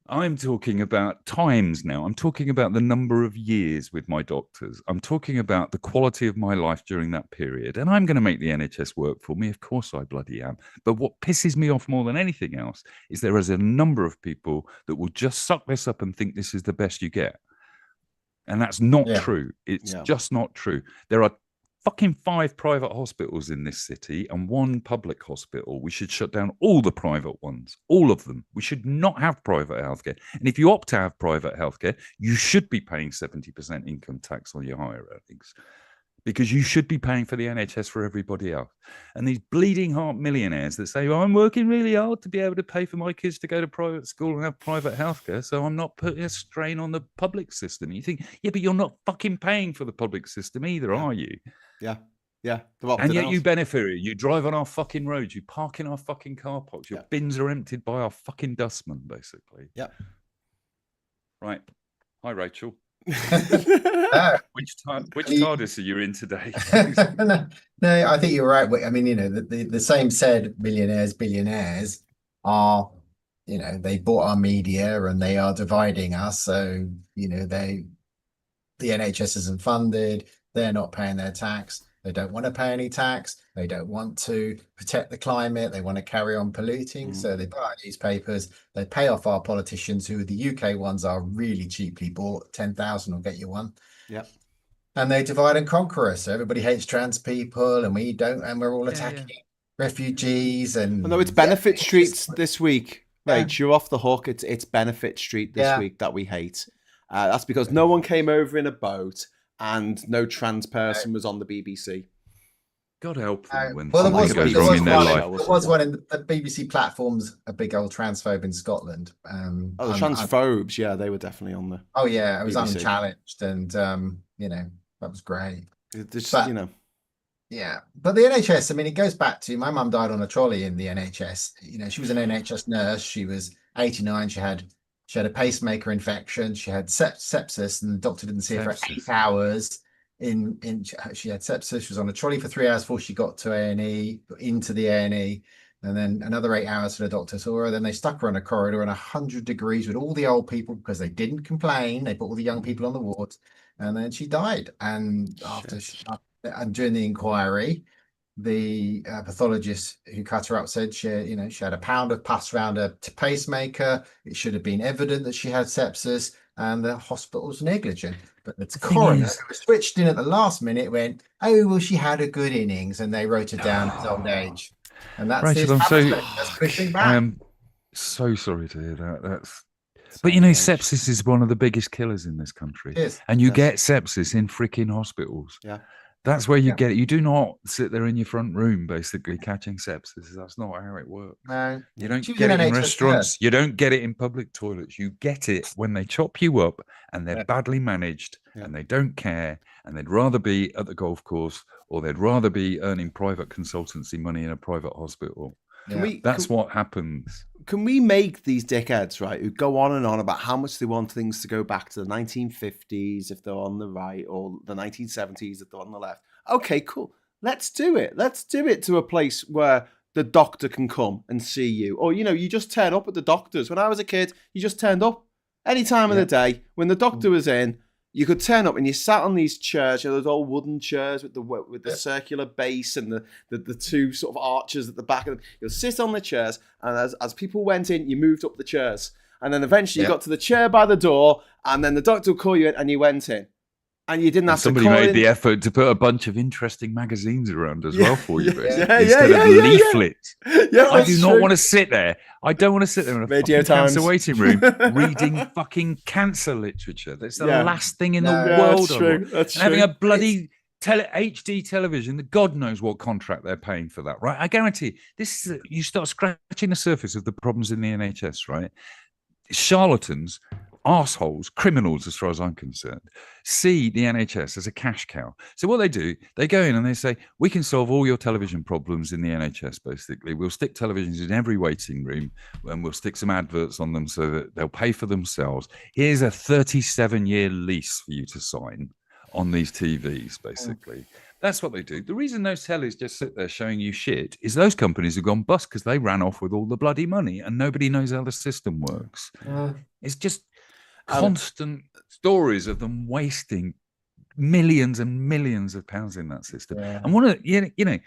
I'm talking about times now. I'm talking about the number of years with my doctors. I'm talking about the quality of my life during that period. And I'm going to make the NHS work for me. Of course I bloody am. But what pisses me off more than anything else is there is a number of people that will just suck this up and think this is the best you get. And that's not true. It's just not true. There are fucking 5 private hospitals in this city and 1 public hospital. We should shut down all the private ones, all of them. We should not have private healthcare. And if you opt to have private healthcare, you should be paying 70% income tax on your higher earnings, because you should be paying for the NHS for everybody else. And these bleeding heart millionaires that say, well, I'm working really hard to be able to pay for my kids to go to private school and have private healthcare, so I'm not putting a strain on the public system. You think, yeah, but you're not fucking paying for the public system either, are you? Yeah. And yet you benefit. You drive on our fucking roads. You park in our fucking car parks. Your bins are emptied by our fucking dustmen, basically. Yeah. Right. Hi, Rachel. Which TARDIS are you in today? No, I think you're right. I mean, the same said millionaires, billionaires are, they bought our media and they are dividing us. So, the NHS isn't funded. They're not paying their tax. They don't want to pay any tax. They don't want to protect the climate. They want to carry on polluting. So they buy our newspapers. They pay off our politicians, who the UK ones are really cheaply bought. 10,000 will get you one. Yep. And they divide and conquer us. So everybody hates trans people, and we don't. And we're all attacking refugees. And no, it's Benefit Street this week. Right, you're off the hook. It's Benefit Street this week that we hate. That's because no one came over in a boat. And no trans person was on the BBC. God help them when there something goes wrong in their life. There was one in the BBC platform's a big old transphobe in Scotland. The transphobes, they were definitely on the. Oh yeah, it was BBC. Unchallenged, and that was great. Yeah, but the NHS. I mean, it goes back to my mum died on a trolley in the NHS. She was an NHS nurse. She was 89. She had a pacemaker infection. She had sepsis, and the doctor didn't see her for 8 hours. She had sepsis. She was on a trolley for 3 hours before she got to A&E, into the A&E, and then another 8 hours for the doctor saw her. Then they stuck her on a corridor in 100 degrees with all the old people because they didn't complain. They put all the young people on the wards, and then she died. And and during the inquiry, the pathologist who cut her up said she had a pound of pus around her pacemaker. It should have been evident that she had sepsis, and the hospital's negligent. But the coroner, who was switched in at the last minute, went, "Oh well, she had a good innings," and they wrote it down as old age. And that's Rachel, that's pushing back. I am so sorry to hear that. But sepsis is one of the biggest killers in this country, and you get sepsis in freaking hospitals. Yeah. That's where you get it. You do not sit there in your front room, basically, catching sepsis. That's not how it works. No. You don't get it in restaurants. You don't get it in public toilets. You get it when they chop you up and they're badly managed and they don't care, and they'd rather be at the golf course, or they'd rather be earning private consultancy money in a private hospital. That's what happens. Can we make these dickheads, right, who go on and on about how much they want things to go back to the 1950s if they're on the right, or the 1970s if they're on the left? Okay, cool. Let's do it. Let's do it to a place where the doctor can come and see you. Or, you just turn up at the doctor's. When I was a kid, you just turned up any time of the day. When the doctor was in, you could turn up and you sat on these chairs, those old wooden chairs with the circular base and the two sort of arches at the back of them. You'll sit on the chairs, and as people went in, you moved up the chairs. And then eventually you got to the chair by the door, and then the doctor would call you in and you went in. And you didn't have to call in. Somebody made the effort to put a bunch of interesting magazines around as well for you, instead of leaflets. Yeah, I do not want to sit there. I don't want to sit there in a fucking cancer waiting room reading fucking cancer literature. That's the last thing in the world. That's true. That's true. Having a bloody HD television, God knows what contract they're paying for that, right? I guarantee this is you start scratching the surface of the problems in the NHS, right? Charlatans arseholes, criminals, as far as I'm concerned, see the NHS as a cash cow. So what they do, they go in and they say, we can solve all your television problems in the NHS, basically. We'll stick televisions in every waiting room and we'll stick some adverts on them so that they'll pay for themselves. Here's a 37-year lease for you to sign on these TVs, basically. That's what they do. The reason those tellies just sit there showing you shit is those companies have gone bust because they ran off with all the bloody money and nobody knows how the system works. It's just constant stories of them wasting millions and millions of pounds in that system. And one of the,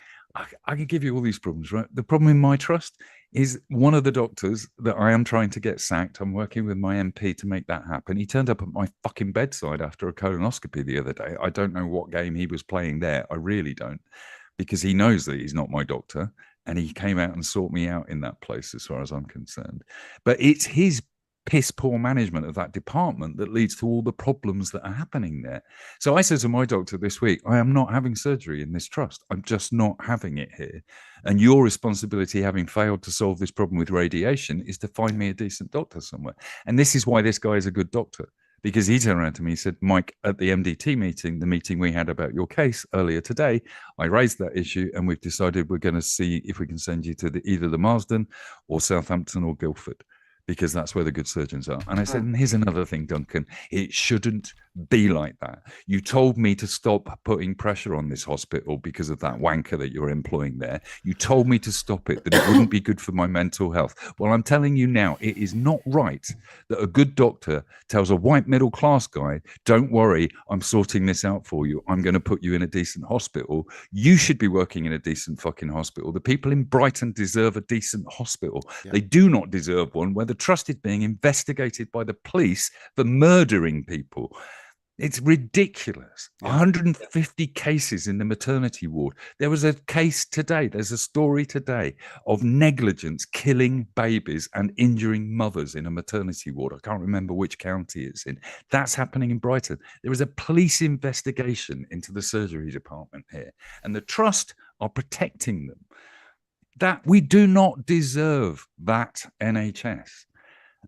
I can give you all these problems, right? The problem in my trust is one of the doctors that I am trying to get sacked. I'm working with my MP to make that happen. He turned up at my fucking bedside after a colonoscopy the other day. I don't know what game he was playing there. I really don't, because he knows that he's not my doctor. And he came out and sought me out in that place, as far as I'm concerned. But it's his piss poor management of that department that leads to all the problems that are happening there. So I said to my doctor this week, I am not having surgery in this trust. I'm just not having it here. And your responsibility, having failed to solve this problem with radiation, is to find me a decent doctor somewhere. And this is why this guy is a good doctor, because he turned around to me and said, Mike, at the MDT meeting, the meeting we had about your case earlier today, I raised that issue and we've decided we're going to see if we can send you to either the Marsden or Southampton or Guildford, because that's where the good surgeons are. And I said, and here's another thing, Duncan, it shouldn't be like that. You told me to stop putting pressure on this hospital because of that wanker that you're employing there. You told me to stop it, that it wouldn't be good for my mental health. Well, I'm telling you now, it is not right that a good doctor tells a white middle class guy, don't worry, I'm sorting this out for you. I'm going to put you in a decent hospital. You should be working in a decent fucking hospital. The people in Brighton deserve a decent hospital. Yeah. They do not deserve one where the trust is being investigated by the police for murdering people. It's ridiculous. 150 cases in the maternity ward. There was a case today. There's a story today of negligence killing babies and injuring mothers in a maternity ward. I can't remember which county it's in. That's happening in Brighton. There is a police investigation into the surgery department here, and the trust are protecting them. That we do not deserve that NHS.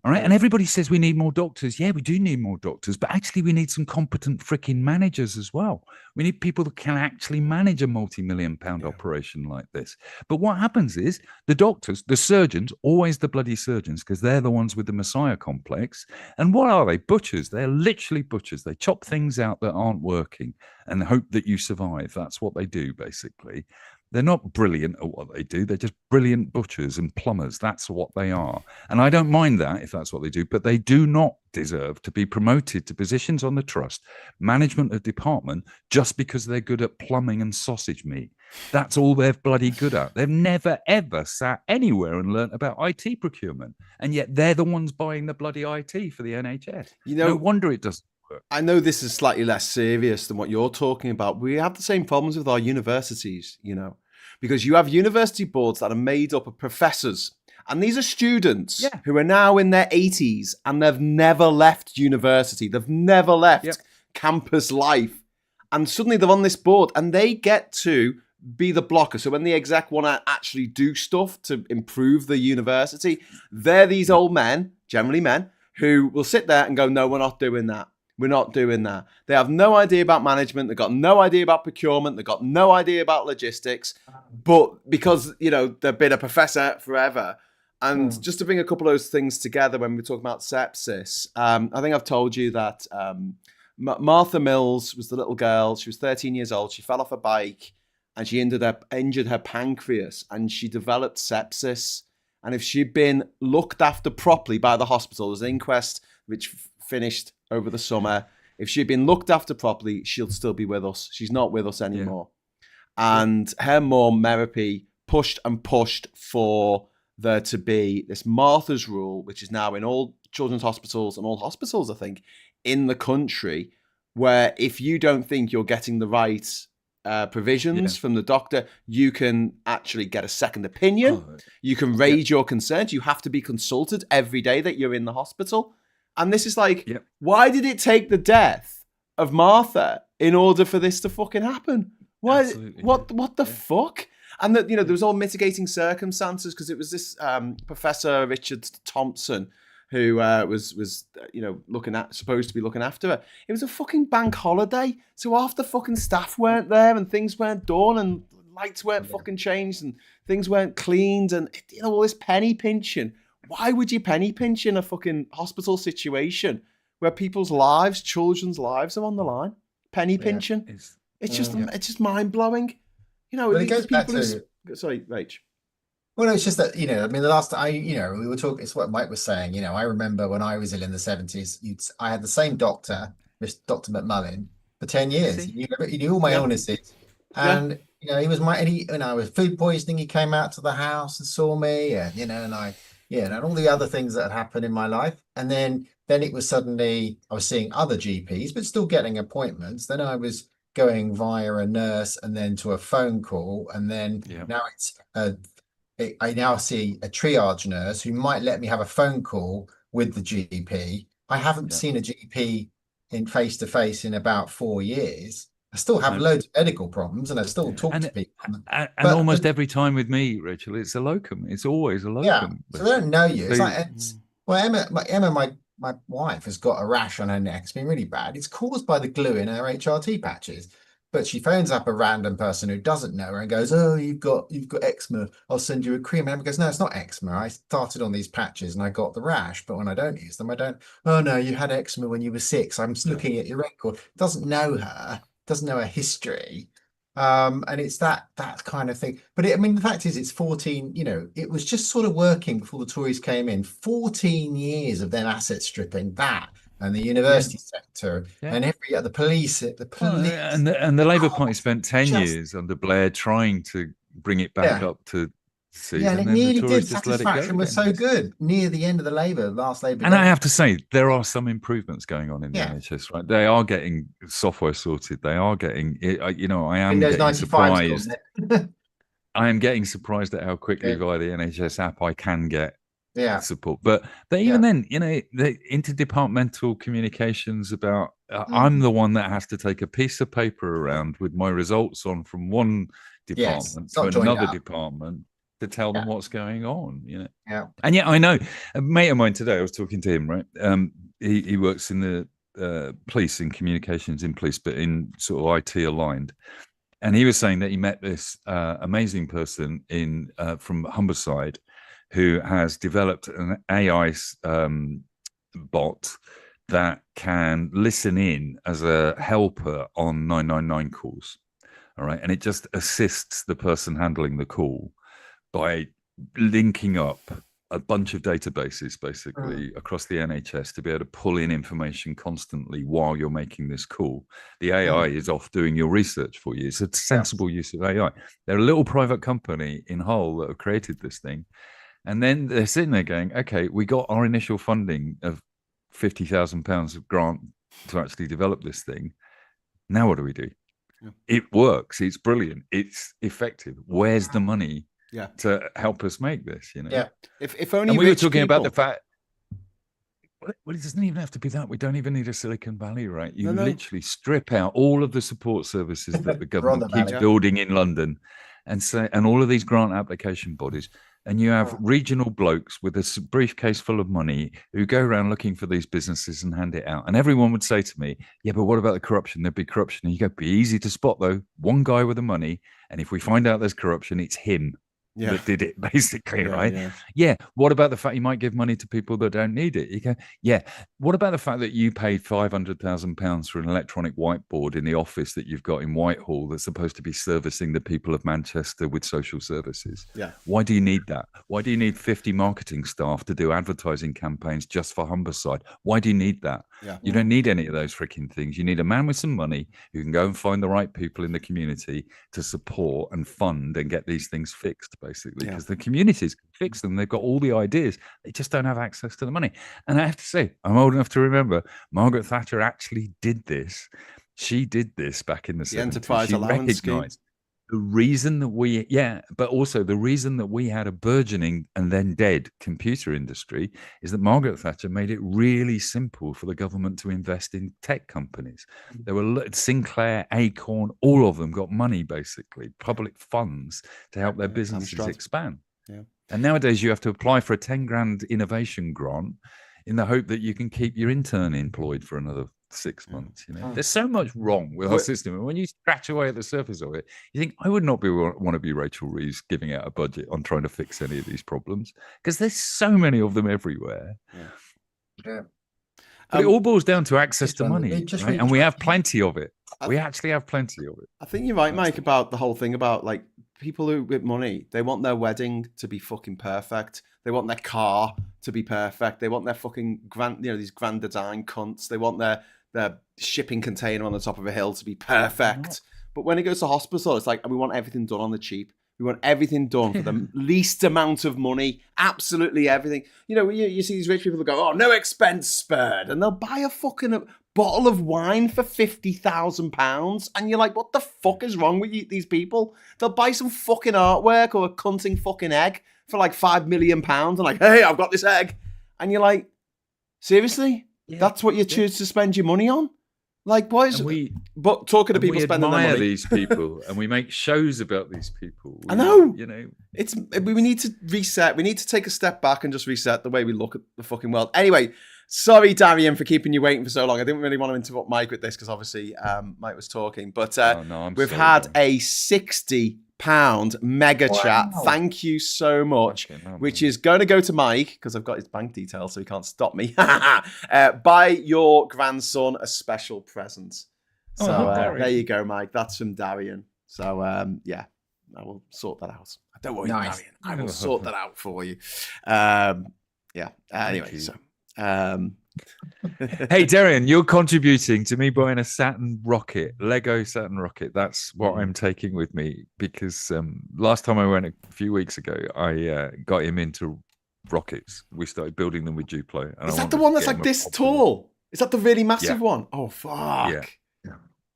All right. And everybody says we need more doctors. Yeah, we do need more doctors, but actually we need some competent freaking managers as well. We need people that can actually manage a multi-million-pound operation like this. But what happens is the doctors, the surgeons, always the bloody surgeons, because they're the ones with the Messiah complex. And what are they? Butchers. They're literally butchers. They chop things out that aren't working and hope that you survive. That's what they do, basically. They're not brilliant at what they do. They're just brilliant butchers and plumbers. That's what they are. And I don't mind that if that's what they do, but they do not deserve to be promoted to positions on the trust, management of department, just because they're good at plumbing and sausage meat. That's all they're bloody good at. They've never, ever sat anywhere and learnt about IT procurement. And yet they're the ones buying the bloody IT for the NHS. No wonder it doesn't. I know this is slightly less serious than what you're talking about. We have the same problems with our universities, because you have university boards that are made up of professors. And these are students who are now in their 80s and they've never left university. They've never left campus life. And suddenly they're on this board and they get to be the blocker. So when the exec want to actually do stuff to improve the university, they're these old men, generally men, who will sit there and go, no, we're not doing that. We're not doing that. They have no idea about management. They've got no idea about procurement. They've got no idea about logistics. But because, they've been a professor forever. And just to bring a couple of those things together when we're talking about sepsis, I think I've told you that Martha Mills was the little girl. She was 13 years old. She fell off a bike and she injured her pancreas and she developed sepsis. And if she'd been looked after properly by the hospital, there was an inquest which finished over the summer. If she'd been looked after properly, she'll still be with us. She's not with us anymore. And her mum, Meripy, pushed and pushed for there to be this Martha's Rule, which is now in all children's hospitals and all hospitals, I think, in the country, where if you don't think you're getting the right provisions from the doctor, you can actually get a second opinion. You can raise your concerns. You have to be consulted every day that you're in the hospital. And this is like, why did it take the death of Martha in order for this to fucking happen? Why? Absolutely. What the fuck? And that, there was all mitigating circumstances because it was this Professor Richard Thompson who was supposed to be looking after her. It was a fucking bank holiday, so half the fucking staff weren't there, and things weren't done, and lights weren't fucking changed, and things weren't cleaned, and all this penny pinching. Why would you penny pinch in a fucking hospital situation where people's lives, children's lives, are on the line? Penny pinching. It's just mind blowing. Well, it goes back to. Sorry, Rach. Well, no, it's just that, I mean, the last we were talking, it's what Mike was saying, I remember when I was ill in the 70s, I had the same doctor, Dr. McMullen, for 10 years. He knew all my illnesses. And, he was I was food poisoning. He came out to the house and saw me, and all the other things that had happened in my life. And then it was suddenly, I was seeing other GPs, but still getting appointments. Then I was going via a nurse and then to a phone call. And then now I now see a triage nurse who might let me have a phone call with the GP. I haven't seen a GP in face-to-face in about 4 years. I still have loads of medical problems, and I still talk to people. And almost every time with me, Rachel, it's a locum. It's always a locum. Yeah, so they don't know you. Emma, my wife, has got a rash on her neck. It's been really bad. It's caused by the glue in her HRT patches. But she phones up a random person who doesn't know her and goes, "Oh, you've got eczema. I'll send you a cream." And Emma goes, "No, it's not eczema. I started on these patches and I got the rash. But when I don't use them, I don't." "Oh no, you had eczema when you were 6. I'm looking at your record." Doesn't know her. Doesn't know her history. And it's that kind of thing. But the fact is, it's 14. It was just sort of working before the Tories came in. 14 years of them asset stripping that. And the university sector, and every other police, and the Labour Party spent 10 years under Blair trying to bring it back up to see. And it nearly did. Satisfaction was so good near the end of the last Labour. And I have to say, there are some improvements going on in the NHS. Right, they are getting software sorted. They are getting. I am getting surprised. I am getting surprised at how quickly via the NHS app I can get support. But even then, the interdepartmental communications about I'm the one that has to take a piece of paper around with my results on from one department to another department to tell them what's going on. And yet I know a mate of mine today, I was talking to him, right? He works in the police, in communications in police, but in sort of IT aligned. And he was saying that he met this amazing person from Humberside, who has developed an AI bot that can listen in as a helper on 999 calls. All right. And it just assists the person handling the call by linking up a bunch of databases, basically, across the NHS to be able to pull in information constantly while you're making this call. The AI is off doing your research for you. It's a sensible use of AI. They're a little private company in Hull that have created this thing. And then they're sitting there going, okay, we got our initial funding of £50,000 of grant to actually develop this thing. Now what do we do? Yeah. It works. It's brilliant. It's effective. Where's the money to help us make this? Yeah. If only and we were talking about the fact. Well, it doesn't even have to be that. We don't even need a Silicon Valley, right? You literally strip out all of the support services that the government keeps building in London, and all of these grant application bodies. And you have regional blokes with a briefcase full of money who go around looking for these businesses and hand it out. And everyone would say to me, "Yeah, but what about the corruption? There'd be corruption." And you go, "Be easy to spot, though. One guy with the money. And if we find out there's corruption, it's him that did it, basically, right? Yeah. What about the fact you might give money to people that don't need it?" You go, "Yeah. What about the fact that you paid £500,000 for an electronic whiteboard in the office that you've got in Whitehall that's supposed to be servicing the people of Manchester with social services? Yeah. Why do you need that? Why do you need 50 marketing staff to do advertising campaigns just for Humberside? Why do you need that? Yeah. You don't need any of those freaking things. You need a man with some money who can go and find the right people in the community to support and fund and get these things fixed, basically, because the communities can fix them. They've got all the ideas. They just don't have access to the money." And I have to say, I'm old enough to remember Margaret Thatcher actually did this. She did this back in the 70s. Enterprise she allowance scheme. The reason that but also the reason that we had a burgeoning and then dead computer industry is that Margaret Thatcher made it really simple for the government to invest in tech companies. There were Sinclair, Acorn, all of them got money, basically, public funds to help their businesses expand. Yeah. And nowadays you have to apply for a 10 grand innovation grant in the hope that you can keep your intern employed for another 6 months. There's so much wrong with our system, and when you scratch away at the surface of it, you think I would not want to be Rachel Reeves giving out a budget on trying to fix any of these problems, because there's so many of them everywhere. Yeah. But it all boils down to access to money, just right? And we have plenty of it. We actually have plenty of it. I think you're right, Mike, about the whole thing about like people who with money, they want their wedding to be fucking perfect. They want their car to be perfect. They want their fucking these grand design cunts. They want their shipping container on the top of a hill to be perfect. But when it goes to hospital, it's like we want everything done on the cheap. We want everything done for the least amount of money. Absolutely everything. You see these rich people that go, oh, no expense spared. And they'll buy a fucking bottle of wine for £50,000. And you're like, what the fuck is wrong with these people? They'll buy some fucking artwork or a cunting fucking egg for like £5 million. And like, hey, I've got this egg. And you're like, seriously? Yeah. That's what you choose to spend your money on? Like, why is but talking to people spending their money? We admire these people, and we make shows about these people. I know. We need to reset. We need to take a step back and just reset the way we look at the fucking world. Anyway, sorry, Darian, for keeping you waiting for so long. I didn't really want to interrupt Mike with this because obviously Mike was talking. But we've had a £60 mega chat. Thank you so much. Which is going to go to Mike because I've got his bank details, so he can't stop me. Buy your grandson a special present. So there you go, Mike. That's from Darian. So I will sort that out. Don't worry, Darian. I will sort that out for you. Anyway, so. Hey, Darian, you're contributing to me buying a Saturn rocket, Lego Saturn rocket. That's what I'm taking with me because last time I went a few weeks ago, I got him into rockets. We started building them with Duplo. Is that the one that's like this tall? Is that the really massive one? Oh, fuck. Yeah.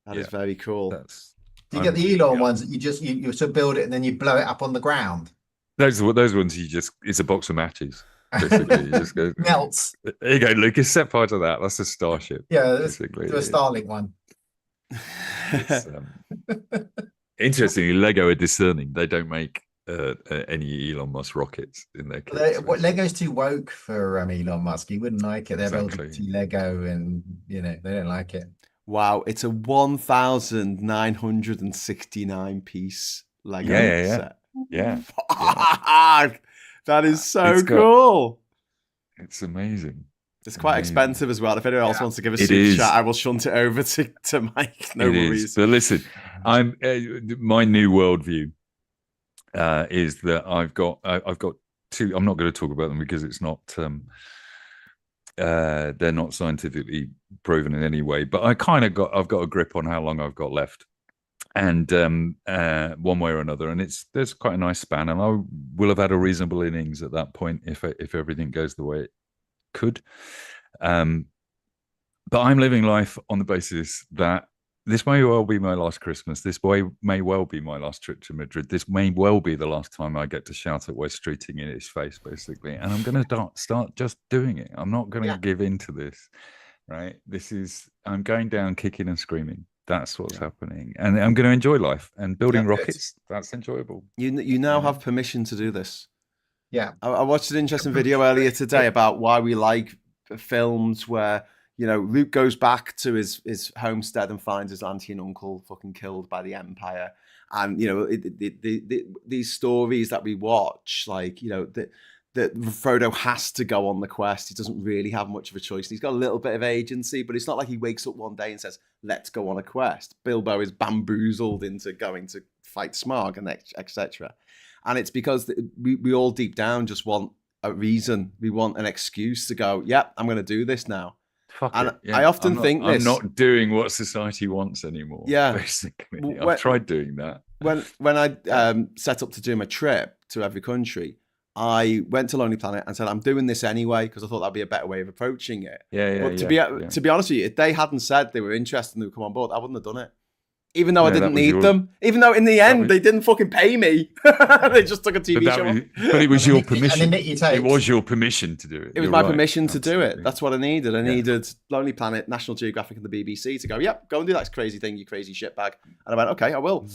That is very cool. Do you get the Elon ones that you sort of build it and then you blow it up on the ground? Those ones it's a box of matches. Basically, you just go melts. There you go, Lucas. Set fire to that. That's a Starship. Yeah, basically. Do a Starlink one. Interestingly, Lego are discerning. They don't make any Elon Musk rockets in their kits. Lego's too woke for Elon Musk. He wouldn't like it. They're building too Lego, and they don't like it. Wow, it's a 1,969 piece Lego set. Yeah. That is so cool. It's amazing. It's quite expensive as well. If anyone else wants to give a super chat, I will shunt it over to Mike. No worries. But listen, my new worldview is that I've got two. I'm not going to talk about them because it's not. They're not scientifically proven in any way. But I've got a grip on how long I've got left. And one way or another, and there's quite a nice span, and I will have had a reasonable innings at that point if everything goes the way it could. But I'm living life on the basis that this may well be my last Christmas. This may well be my last trip to Madrid. This may well be the last time I get to shout at West Streeting in his face, basically. And I'm going to start just doing it. I'm not going to give in to this, right? I'm going down kicking and screaming. That's what's happening, and I'm going to enjoy life and building rockets. That's enjoyable. You now have permission to do this. Yeah, I watched an interesting video earlier today about why we like films where Luke goes back to his homestead and finds his auntie and uncle fucking killed by the Empire, and these stories that we watch, like that Frodo has to go on the quest. He doesn't really have much of a choice. He's got a little bit of agency, but it's not like he wakes up one day and says, let's go on a quest. Bilbo is bamboozled into going to fight Smaug and etc. And it's because we all deep down just want a reason. We want an excuse to go, I'm going to do this now. I often think I'm not doing what society wants anymore. Yeah. Basically. I've tried doing that. When I set up to do my trip to every country, I went to Lonely Planet and said, I'm doing this anyway, because I thought that'd be a better way of approaching it. But to be honest with you, if they hadn't said they were interested and they would come on board, I wouldn't have done it. Even though I No, that didn't was need your- them. Even though in the end was- they didn't fucking pay me. They just took a TV But, show off. but it was your And they permission. nick your It tapes. was your permission to do it. It was You're my right. permission to do it. Absolutely. That's what I needed. I Yeah. needed Lonely Planet, National Geographic, and the BBC to go, yep, go and do that crazy thing, you crazy shitbag. And I went, okay, I will.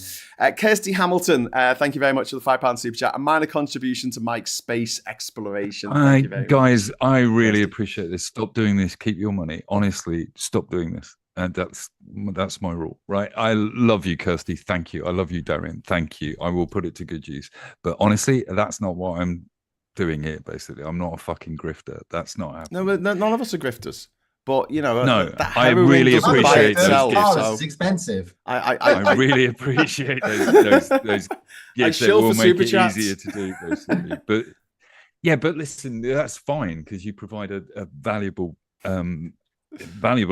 Kirsty Hamilton, thank you very much for the £5 super chat. A minor contribution to Mike's space exploration. Thank you very much. Guys, I really appreciate this. Stop doing this. Keep your money. Honestly, stop doing this. And that's my rule, right? I love you, Kirsty. Thank you. I love you, Darren. Thank you. I will put it to good use. But honestly, that's not what I'm doing here, basically. I'm not a fucking grifter. That's not happening. No, but none of us are grifters. But, you know, No, that I heroin really doesn't buy appreciate those itself, gifts. so It's expensive. I really appreciate those gifts that shill will for make it Superchats. easier to do, basically. But listen, that's fine because you provide a valuable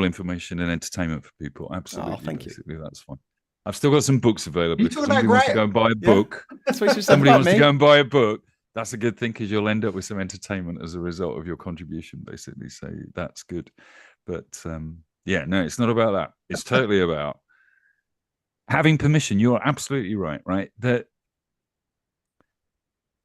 information and entertainment for people. Absolutely, thank you. basically, that's fine. I've still got some books available. You If talking somebody about wants to Graham? go and buy a book, That's what you said somebody about wants to me. go and buy a book. That's a good thing because you'll end up with some entertainment as a result of your contribution, basically. So that's good. But yeah, no, it's not about that. It's totally about having permission. You're absolutely right, right? That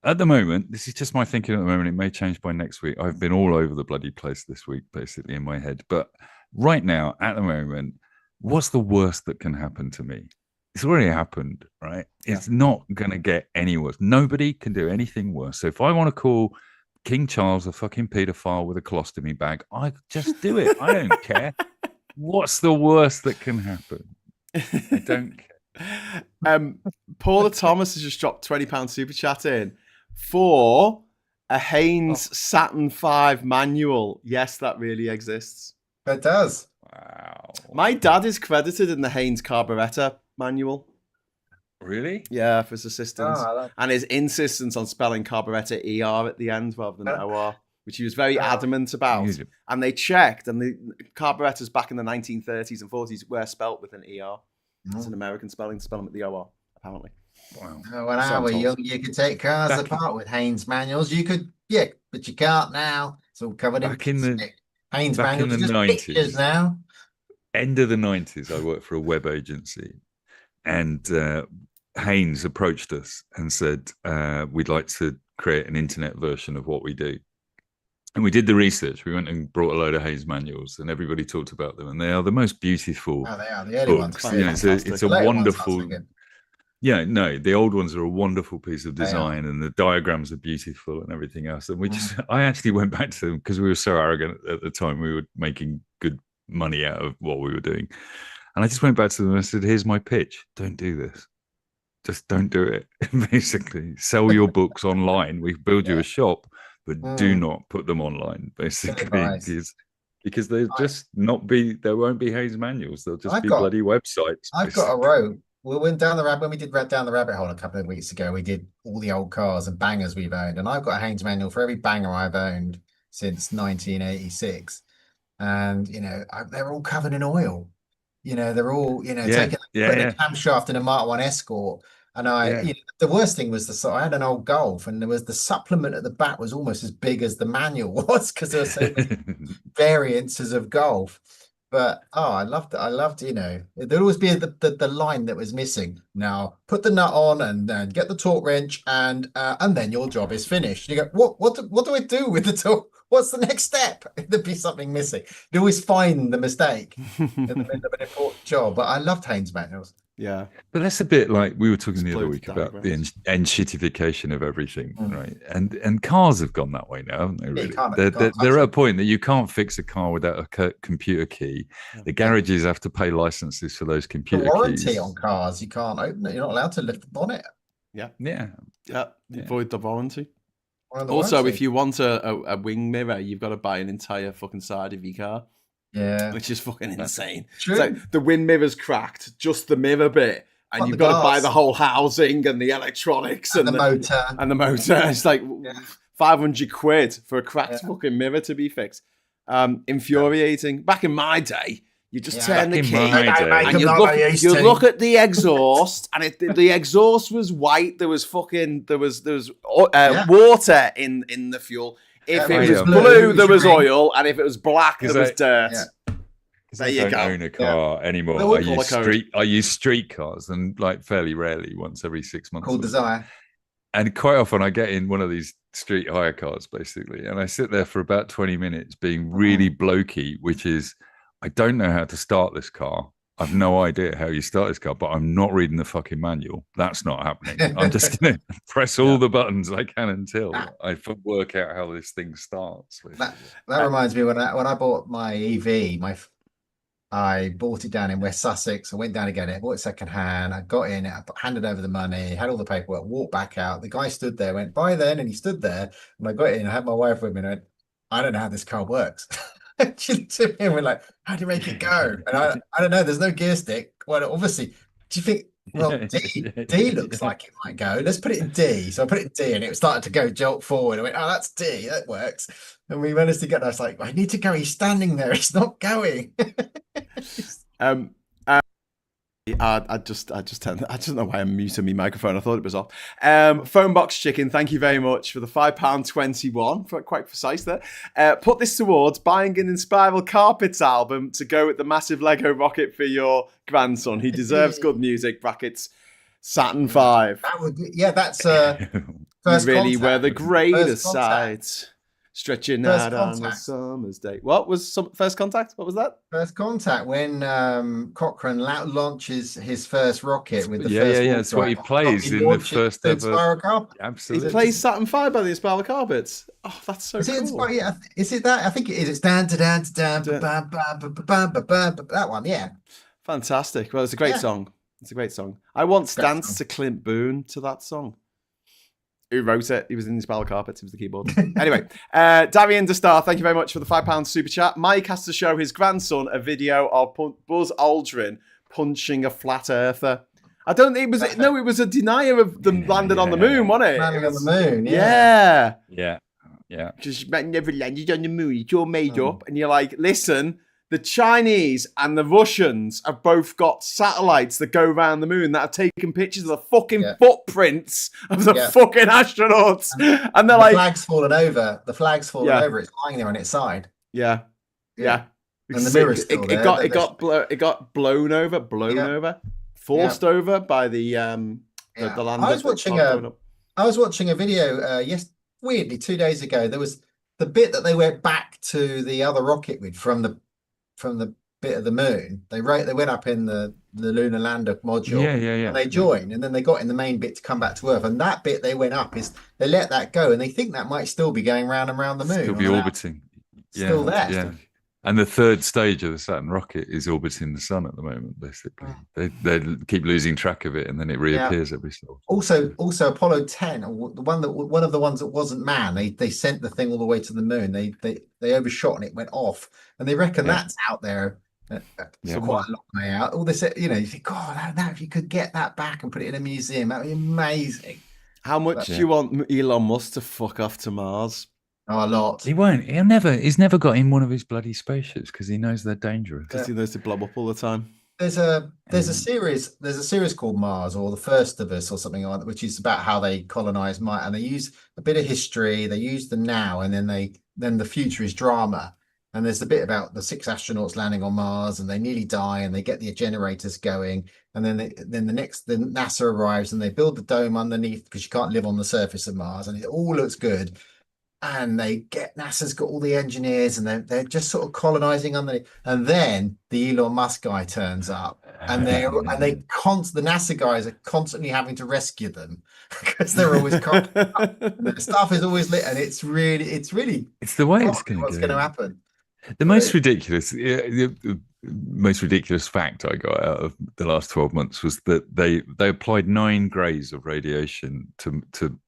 at the moment, this is just my thinking at the moment. It may change by next week. I've been all over the bloody place this week, basically, in my head. But right now, at the moment, what's the worst that can happen to me? It's already happened, right? It's not going to get any worse. Nobody can do anything worse. So if I want to call King Charles a fucking paedophile with a colostomy bag, I just do it. I don't care. What's the worst that can happen? I don't care. Paula Thomas has just dropped £20 super chat in for a Haynes Saturn V manual. Yes, that really exists. It does. Wow. My dad is credited in the Haynes carburetor manual. Really? Yeah, for his assistance. Oh, And his insistence on spelling carburetor ER at the end rather than OR, which he was very adamant about. And they checked, and the carburetors back in the 1930s and 40s were spelt with an ER. It's an American spelling to spell them at the OR, apparently. Wow. When I was young, you could take cars apart with Haynes manuals. You could, but you can't now. It's all covered in Haynes manuals. in the Just 90s. pictures now. End of the 90s, I worked for a web agency, and Haynes approached us and said, we'd like to create an internet version of what we do. And we did the research. We went and brought a load of Haynes manuals, and everybody talked about them. And they are the most beautiful Oh, they are. The early books. ones. You know, it's a The later ones, wonderful. that's good. Yeah, no, the old ones are a wonderful piece of They are. design, and the diagrams are beautiful and everything else. And I actually went back to them because we were so arrogant at the time. We were making good money out of what we were doing. And I just went back to them and I said, here's my pitch. Don't do this. Just don't do it. Basically, sell your books online. We build you a shop, but do not put them online, basically, because they'll just not be, there won't be Haynes manuals. They'll just be bloody websites. I've got a row. We went down the rabbit when we did down the rabbit hole a couple of weeks ago. We did all the old cars and bangers we've owned, and I've got a Haynes manual for every banger I've owned since 1986. And they're all covered in oil. They're all taking a camshaft in a Mark 1 Escort. And the worst thing was I had an old Golf, and there was the supplement at the back was almost as big as the manual was because there were so many variances of Golf. But I loved it. There'd always be the line that was missing. Now put the nut on and then get the torque wrench, and then your job is finished. You go, what do I do with the torque? What's the next step? There'd be something missing. You always find the mistake in the middle of an important job. But I loved Haynes manuals. Yeah, but that's a bit like we were talking the other week about the enshittification of everything, right? And cars have gone that way now, haven't they? Really? They're at a point that you can't fix a car without a computer key. The garages have to pay licenses for those computer the warranty keys. on cars, you can't open it. You're not allowed to lift the bonnet. Yeah. Avoid the warranty. Also, if you want a wing mirror, you've got to buy an entire fucking side of your car. Yeah, which is fucking insane. True. It's like the wind mirror's cracked, just the mirror bit, and you've got to buy the whole housing and the electronics and the motor. And the motor. It's like 500 quid for a cracked fucking mirror to be fixed. Infuriating. Back in my day, you just turn the key and you look at the exhaust, and the exhaust was white. There was water in the fuel. If it was blue, there was oil, and if it was black, there was dirt. because There I you don't go. own a car anymore. Well, I use street cars, and like fairly rarely, once every 6 months. Called or so. Desire. And quite often I get in one of these street hire cars, basically, and I sit there for about 20 minutes being really blokey, which is, I don't know how to start this car. I've no idea how you start this car, but I'm not reading the fucking manual. That's not happening. I'm just going to press all the buttons I can until I work out how this thing starts. That reminds me, when I bought my EV, I bought it down in West Sussex. I went down to get it, bought it second hand. I got in, I handed over the money, had all the paperwork, walked back out. The guy stood there, went, "Bye then." And he stood there. And I got in, I had my wife with me, and I went, "I don't know how this car works." She looked at me and we're like, "How do you make it go?" And I don't know, there's no gear stick. Well, obviously, do you think, well, D looks like it might go. Let's put it in D. So I put it in D and it started to go jolt forward. I went, "Oh, that's D, that works." And we managed to get, I was like, "I need to go. He's standing there. He's not going." I just don't know why I'm muting my microphone. I thought it was off. Phone box chicken, thank you very much for the £5.21. Quite precise there. Put this towards buying an Inspiral Carpets album to go with the massive Lego rocket for your grandson. He deserves good music. Brackets Saturn 5. That would be, that's First you really contact. were the greatest First sight. Stretching out on a summer's day. What was First Contact? What was that? First Contact, when Cochrane launches his first rocket with the first. Yeah. That's what he plays in the first ever. Absolutely. He plays Saturn 5 by the Inspiral Carpets. Oh, that's so cool. Is it that? I think it is. It's down to down. That one, yeah. Fantastic. Well, it's a great song. It's a great song. I once danced to Clint Boone to that song. Who wrote it? He was in the Inspiral Carpets. He was the keyboard. Anyway, Darian DeStar, thank you very much for the £5 super chat. Mike has to show his grandson a video of Buzz Aldrin punching a flat earther. I don't think it was. No, it was a denier of them landing on the moon, wasn't it? Landing on the moon. Yeah. Because never landed on the moon. It's all made up, and you're like, listen. The Chinese and the Russians have both got satellites that go around the moon that have taken pictures of the fucking footprints of the fucking astronauts. And they're like... The flag's fallen over. It's lying there on its side. Yeah. And the mirror's still there. It got blown over, forced over by the lander. I was watching a video, weirdly, 2 days ago. There was the bit that they went back to the other rocket with from the bit of the moon. They went up in the lunar lander module. And they joined, and then they got in the main bit to come back to Earth. And that bit they went up is they let that go, and they think that might still be going round and round the moon. Still be orbiting. Still there. Yeah. And the third stage of the Saturn rocket is orbiting the sun at the moment, basically. They keep losing track of it, and then it reappears every so often. Also Apollo 10, one of the ones that wasn't manned, they sent the thing all the way to the moon. They overshot and it went off. And they reckon that's out there quite a long way out. All this, you think, God, if you could get that back and put it in a museum, that would be amazing. How much do you want Elon Musk to fuck off to Mars? Oh, a lot. He won't. He's never got in one of his bloody spaceships because he knows they're dangerous. Because he knows to blow up all the time. There's a series called Mars, or The First of Us, or something like that, which is about how they colonize Mars, and they use a bit of history, they use the now, and then the future is drama. And there's the bit about the 6 astronauts landing on Mars, and they nearly die, and they get the generators going, and then NASA arrives and they build the dome underneath because you can't live on the surface of Mars, and it all looks good. And NASA's got all the engineers, and they're just sort of colonizing underneath. And then the Elon Musk guy turns up, and the NASA guys are constantly having to rescue them because they're always the stuff is always lit, and it's the way it's going to happen. The most ridiculous fact I got out of the last 12 months was that they applied 9 grays of radiation to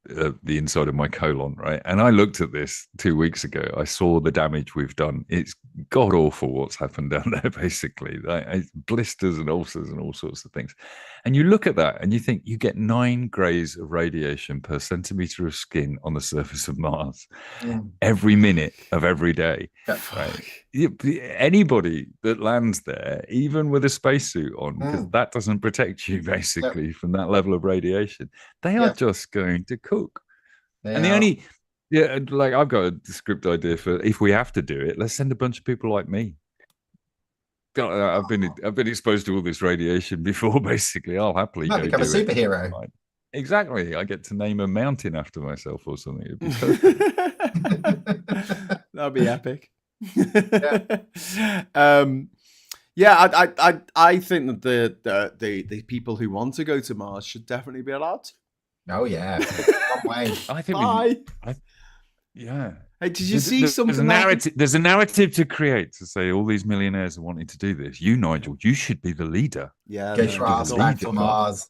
the inside of my colon, right? And I looked at this 2 weeks ago. I saw the damage we've done. It's god awful what's happened down there, basically. Blisters and ulcers and all sorts of things. And you look at that and you think you get 9 grays of radiation per centimeter of skin on the surface of Mars every minute of every day. Right? Anybody that lands there, even with a spacesuit on, because that doesn't protect you basically from that level of radiation, they are just going to cook. The only I've got a script idea for if we have to do it, let's send a bunch of people like me. I've been exposed to all this radiation before. Basically, I'll happily Might go become a do it. superhero. Fine. Exactly. I get to name a mountain after myself or something. It'd be perfect. That'd be epic. Yeah. I think that the people who want to go to Mars should definitely be allowed to. Oh yeah. One way. I think Bye. yeah. Hey, did you see something? There's a narrative to create to say all these millionaires are wanting to do this. You, Nigel, you should be the leader. Yeah, Get your ass back to Mars.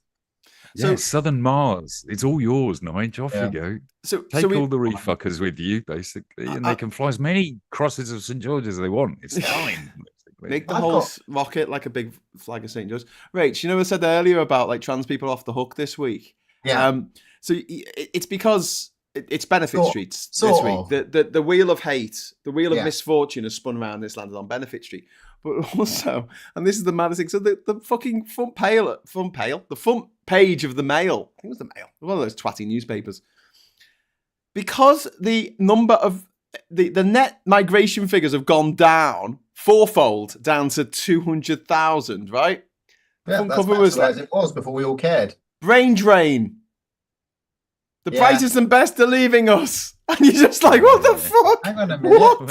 So Southern Mars, it's all yours, Nigel. Off you go. Take all the refuckers with you, basically, and they can fly as many crosses of St. George as they want. It's fine. Make the whole rocket like a big flag of St. George. Rach, you know what I said earlier about like trans people off the hook this week? Yeah. So it's because it's Benefit Street this week. The wheel of hate, the wheel of misfortune has spun around this landed on Benefit Street. But also, and this is the maddest thing, so the fucking front page of the Mail, I think it was the Mail, one of those twatty newspapers, because the number of the net migration figures have gone down fourfold, down to 200,000, right? Yeah, that's cover was like, as it was before we all cared. Brain drain. The brightest and best are leaving us. And you're just like, what the fuck? Hang on a minute. What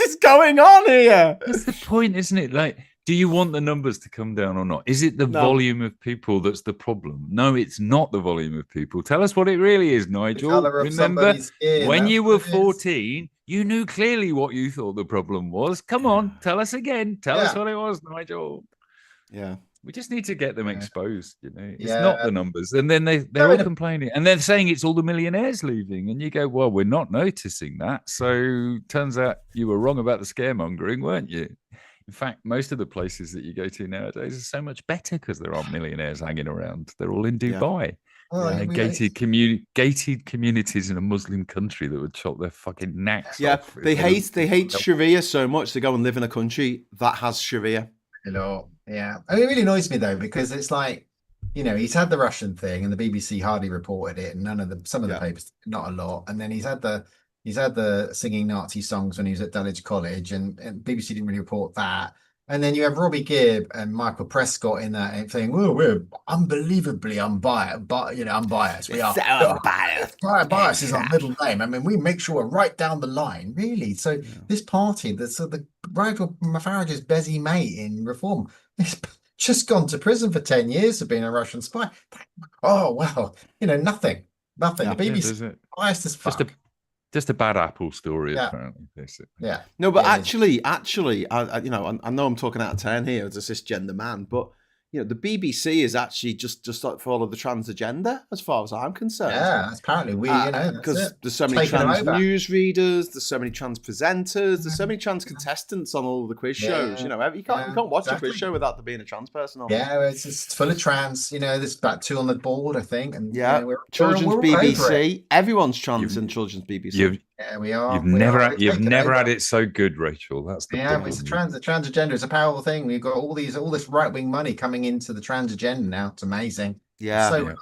is going on here? That's the point, isn't it? Like, do you want the numbers to come down or not? Is it the volume of people that's the problem? No, it's not the volume of people. Tell us what it really is, Nigel. Remember, when you were 14, you knew clearly what you thought the problem was. Come on, tell us again. Tell us what it was, Nigel. Yeah. We just need to get them exposed, you know. It's not the numbers. And then they're all complaining. And they're saying it's all the millionaires leaving. And you go, well, we're not noticing that. So turns out you were wrong about the scaremongering, weren't you? In fact, most of the places that you go to nowadays are so much better because there aren't millionaires hanging around. They're all in Dubai. Gated communities in a Muslim country that would chop their fucking necks off. They hate Sharia so much they go and live in a country that has Sharia. Yeah. I mean, it really annoys me though, because it's like, you know, he's had the Russian thing and the BBC hardly reported it, and some of the papers, not a lot. And then he's had the singing Nazi songs when he was at Dulwich College, and BBC didn't really report that. And then you have Robbie Gibb and Michael Prescott in that saying, "Well, we're unbelievably unbiased, but unbiased. We are so unbiased. Bias is our middle name. I mean, we make sure we're right down the line, really." So this party, the Nigel Farage's busy mate in Reform, he's just gone to prison for 10 years for being a Russian spy. Oh well, nothing. The BBC biased as fuck. Just a bad Apple story, apparently. Basically. Yeah. No, but actually, I know I'm talking out of turn here as a cisgender man, but the BBC is actually just like follow the trans agenda, as far as I'm concerned. Yeah, apparently because there's so many trans news readers, there's so many trans presenters, there's so many trans contestants on all the quiz shows. You can't watch a quiz show without there being a trans person on. Yeah, it's full of trans. There's about 2 on the board, I think. And children's BBC, everyone's trans in children's BBC. We are. You've never had it so good, Rachel. That's the problem. It's the trans agenda is a powerful thing. We've got all this right wing money coming into the trans agenda now. It's amazing. Yeah.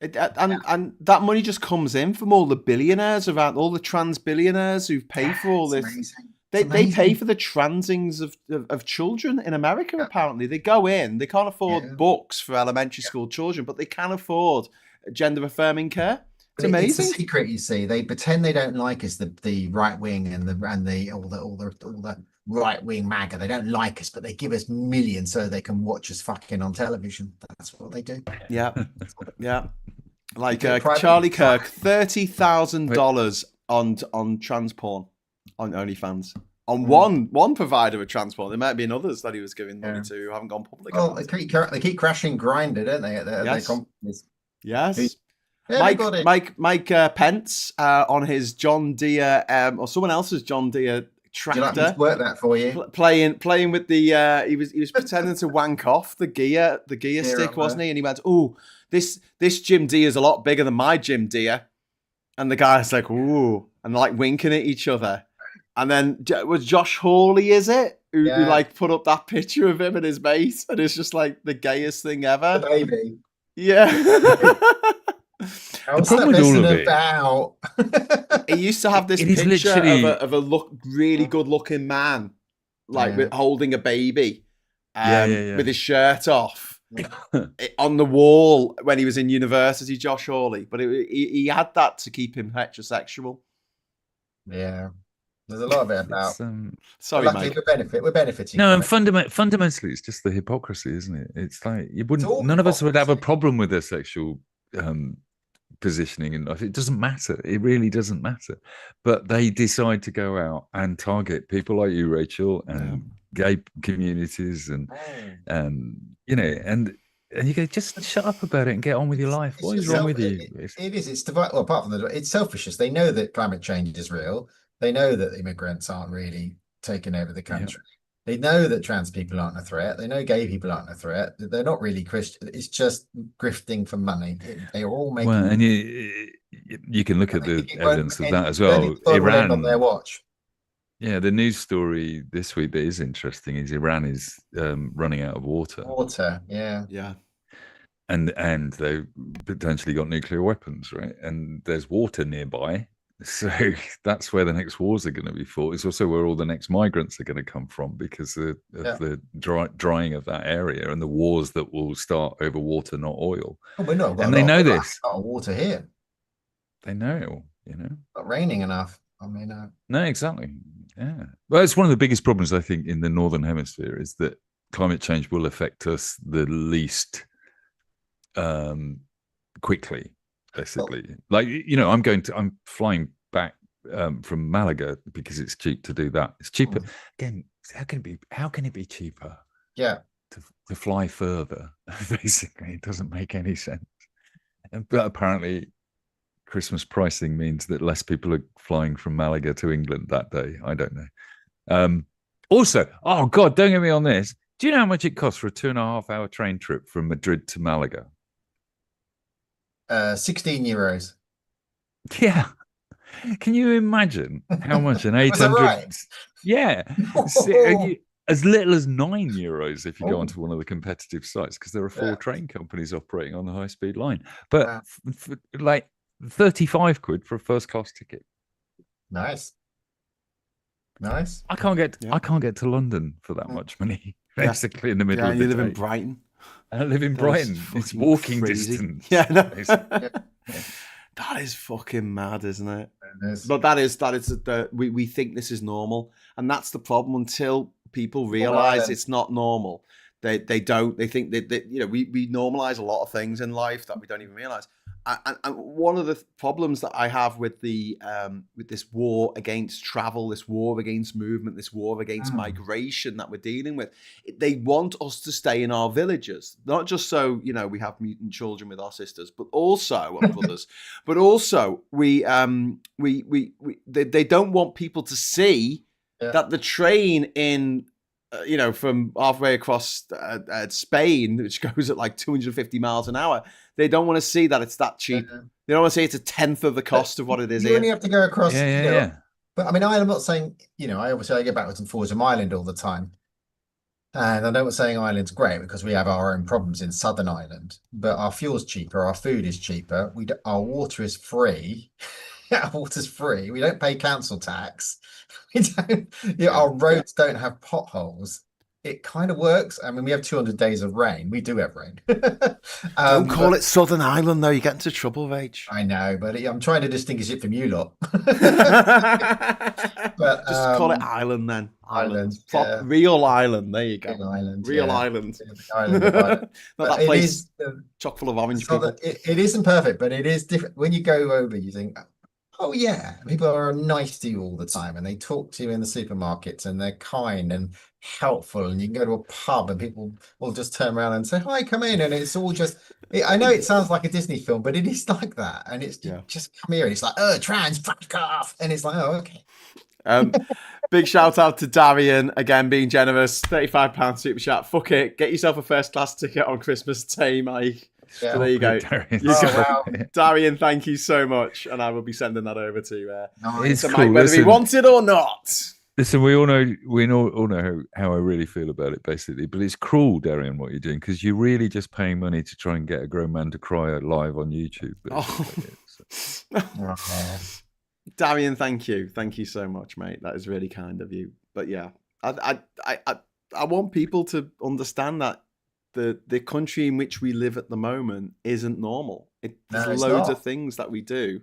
And that money just comes in from all the billionaires around, all the trans billionaires who pay for all this. Amazing. They pay for the transings of children in America. Apparently, they go in. They can't afford books for elementary school children, but they can afford gender affirming care. It's amazing. It's a secret, you see. They pretend they don't like us, the right wing and all the right wing MAGA. They don't like us, but they give us millions so they can watch us fucking on television. That's what they do. Yeah, yeah. Like Charlie Kirk, $30,000 on trans porn on OnlyFans. On one provider of trans porn. There might be others that he was giving money to who haven't gone public. Well, they keep crashing Grindr, don't they? At their companies. Yes. Mike Pence on his John Deere or someone else's John Deere tractor. Would you like me to work that for you? Playing with the he was pretending to wank off the gear stick, wasn't he? And he went, "Oh, this Jim Deere's a lot bigger than my Jim Deere," and the guy's like, "Ooh," and like winking at each other. And then was Josh Hawley, is it? Who like put up that picture of him and his mate, and it's just like the gayest thing ever. The baby. Yeah. What's that messing about? He used to have this picture of a really good-looking man like with holding a baby, with his shirt off on the wall when he was in university, Josh Hawley. But he had that to keep him heterosexual. Yeah. There's a lot of it about. Sorry, luckily, Mike. we're benefiting. No, and fundamentally, it's just the hypocrisy, isn't it? It's like none of us would have a problem with their sexual positioning in life. It doesn't matter. It really doesn't matter. But they decide to go out and target people like you, Rachel, and gay communities, and you know, and you go, just shut up about it and get on with your life. What is wrong with you? It is. It's well, apart from it's selfishness. They know that climate change is real. They know that immigrants aren't really taking over the country. They know that trans people aren't a threat. They know gay people aren't a threat. They're not really Christian. It's just grifting for money. They are all making. Well, and you can look at the evidence of that as well. Iran on their watch. Yeah, the news story this week that is interesting is Iran is running out of water. Yeah. And they've potentially got nuclear weapons, right? And there's water nearby. So that's where the next wars are going to be fought. It's also where all the next migrants are going to come from because of the drying of that area and the wars that will start over water, not oil. And they know this. Got water here. They know, Not raining enough. No, exactly. Yeah. Well, it's one of the biggest problems, I think, in the Northern Hemisphere is that climate change will affect us the least quickly. Basically, I'm flying back from Malaga because it's cheap to do that. It's cheaper. Again, how can it be cheaper? Yeah, to fly further. Basically, it doesn't make any sense. But apparently, Christmas pricing means that less people are flying from Malaga to England that day. I don't know. Also, oh God, don't get me on this. Do you know how much it costs for a 2.5-hour train trip from Madrid to Malaga? 16 euros. Yeah. Can you imagine how much an 800? Right? Yeah. As little as 9 euros if you go onto one of the competitive sites because there are 4 train companies operating on the high speed line. But like 35 quid for a first class ticket. Nice. I can't get to London for that much money. Basically in the middle of the you live day. in Brighton. I live in Brighton. It's walking distance. Yeah, no. That is fucking mad, isn't it? But that is we think this is normal, and that's the problem. Until people realize it's not normal, they don't. They think that we normalize a lot of things in life that we don't even realize. And one of the problems that I have with with this war against travel, this war against movement, this war against migration that we're dealing with, they want us to stay in our villages, not just so we have mutant children with our sisters, but also our brothers, but also they don't want people to see that the train in from halfway across Spain, which goes at like 250 miles an hour. They don't want to see that it's that cheap. They don't want to say it's a tenth of the cost of what it is you here. only have to go across. Yeah. But I mean, I'm not saying, I go backwards and forwards from Ireland all the time. And I know saying Ireland's great because we have our own problems in Southern Ireland, but our fuel's cheaper, our food is cheaper, our water is free. Our water's free. We don't pay council tax. We don't. Our roads don't have potholes. It kind of works. I mean, we have 200 days of rain. We do have rain. Don't call it Southern Ireland, though. You get into trouble, Rach. I know, but I'm trying to distinguish it from you lot. But just call it Ireland then. Ireland. Real Ireland. There you go. Real Island. Island. Not that place chock full of orange people. It isn't perfect, but it is different. When you go over, you think, oh yeah, people are nice to you all the time, and they talk to you in the supermarkets, and they're kind and helpful, and you can go to a pub and people will just turn around and say, hi, come in, and it's all just I know it sounds like a Disney film, but it is like that, and it's just come here and it's like, trans, fuck off, and it's like, oh, okay. Big shout out to Darian again, being generous. £35 super chat. Fuck it, get yourself a first class ticket on Christmas Day, Mike. Yeah. So there you go. Darian. Wow. Darian, thank you so much, and I will be sending that over to It's Mike, cool. whether he wants it or not. Listen, we all know how I really feel about it, basically. But it's cruel, Darian, what you're doing, because you're really just paying money to try and get a grown man to cry live on YouTube. Darian, thank you so much, mate. That is really kind of you. But yeah, I want people to understand that the country in which we live at the moment isn't normal. There's No, it's loads not. of things that we do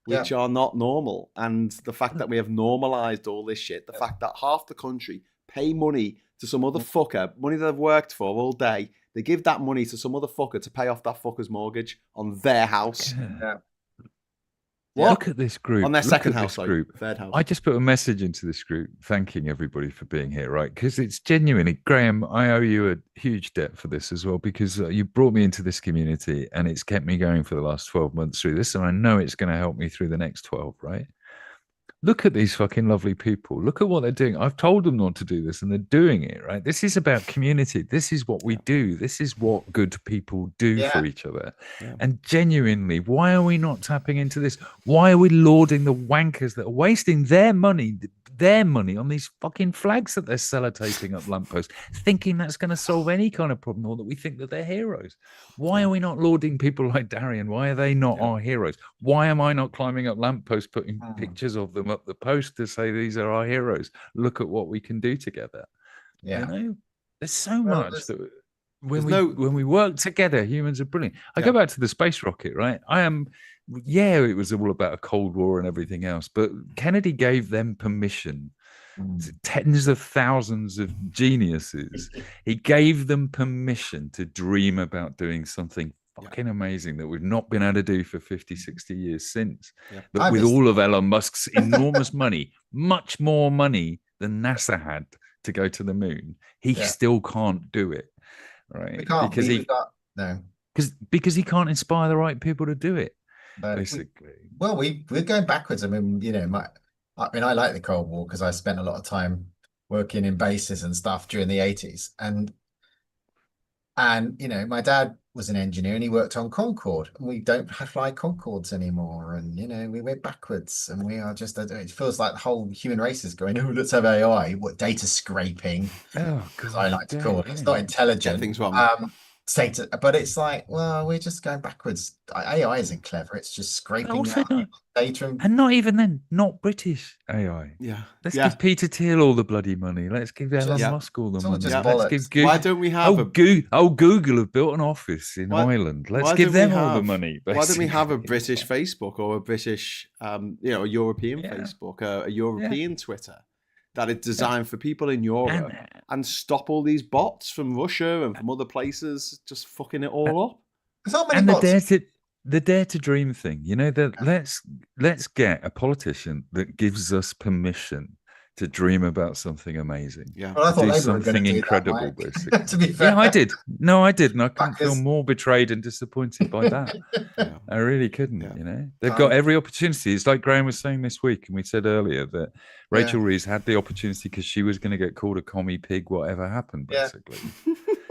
which are not normal. And the fact that we have normalized all this shit, the fact that half the country pay money to some other fucker, money that they've worked for all day, they give that money to some other fucker to pay off that fucker's mortgage on their house. Yeah. What? Look at this group. On their Look second at house, this group. third house. I just put a message into this group thanking everybody for being here, right? Because it's genuinely, Graham, I owe you a huge debt for this as well, because you brought me into this community and it's kept me going for the last 12 months through this. And I know it's going to help me through the next 12, right? Look at these fucking lovely people. Look at what they're doing. I've told them not to do this and they're doing it, right? This is about community. This is what we do. This is what good people do for each other. Yeah. And genuinely, why are we not tapping into this? Why are we lauding the wankers that are wasting their money on these fucking flags that they're sellotaping up lampposts, thinking that's going to solve any kind of problem, or that we think that they're heroes? Why are we not lauding people like Darian? Why are they not our heroes? Why am I not climbing up lampposts, putting pictures of them up the post to say these are our heroes? Look at what we can do together. You know, there's so much that when we work together, humans are brilliant. I go back to the space rocket, right? It was all about a Cold War and everything else, but Kennedy gave them permission. Tens of thousands of geniuses. He gave them permission to dream about doing something fucking amazing that we've not been able to do for 50, 60 years since. But with all of Elon Musk's enormous money, much more money than NASA had to go to the moon, he still can't do it. Right? Because he can't inspire the right people to do it. Basically, we're going backwards. I mean, I like the Cold War because I spent a lot of time working in bases and stuff during the 80s, and my dad was an engineer and he worked on Concorde, and we don't fly Concordes anymore, and we went backwards, and we are just. It feels like the whole human race is going. Oh, let's have AI. What data scraping? As I like to call it. It's not intelligent. Things wrong. But it's like, well, we're just going backwards. AI isn't clever. It's just scraping data. And not even then, not British AI. Yeah. Let's give Peter Thiel all the bloody money. Let's give Elon Musk all the money. Let's give Google. Why don't we have Google have built an office in Ireland. Let's give them all the money. Basically. Why don't we have a British Facebook or a British, a European Facebook, a European Twitter? That is designed for people in Europe and stop all these bots from Russia and from other places just fucking it all up. And the dare to dream thing, let's get a politician that gives us permission to dream about something amazing. Yeah, well, I thought do they something do incredible, that, basically. To be fair. Yeah, I did. No, I did, and I couldn't feel more betrayed and disappointed by that. I really couldn't. They've got every opportunity. It's like Graham was saying this week, and we said earlier that Rachel Reeves had the opportunity because she was going to get called a commie pig, whatever happened, basically.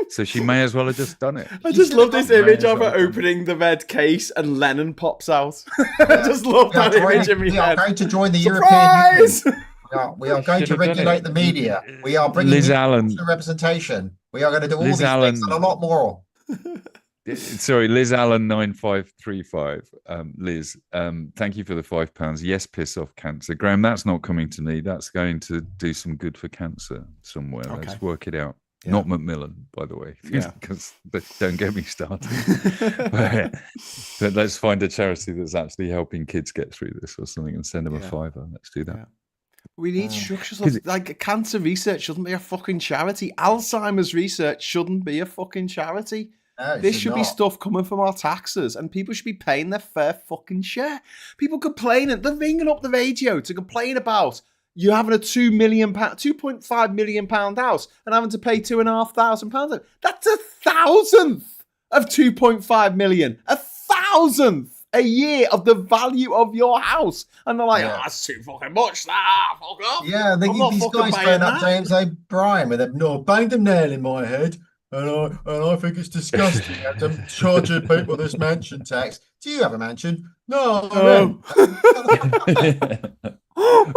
So she may as well have just done it. I just love this image of her opening the red case and Lennon pops out. I just love that image in my head. We are going to join the European Union. We are going to regulate the media. We are bringing Liz Allen representation. We are going to do all these things and a lot more. Sorry, Liz Allen 9535. Liz, thank you for the £5. Yes, piss off cancer. Graham, that's not coming to me. That's going to do some good for cancer somewhere. Okay. Let's work it out. Yeah. Not Macmillan, by the way, because don't get me started. but let's find a charity that's actually helping kids get through this or something and send them a £5. Let's do that. Yeah. We need structures. Like cancer research shouldn't be a fucking charity. Alzheimer's research shouldn't be a fucking charity. No, this should be stuff coming from our taxes, and people should be paying their fair fucking share. People complaining, they're ringing up the radio to complain about you having a £2.5 million house and having to pay £2,500. That's 1,000th of 2.5 million. 1,000th a year of the value of your house. And they're like, that's too fucking much. Fuck up. Yeah, these guys phone up James O'Brien with banged a nail in my head. And I think it's disgusting to charge people this mansion tax. Do you have a mansion? No.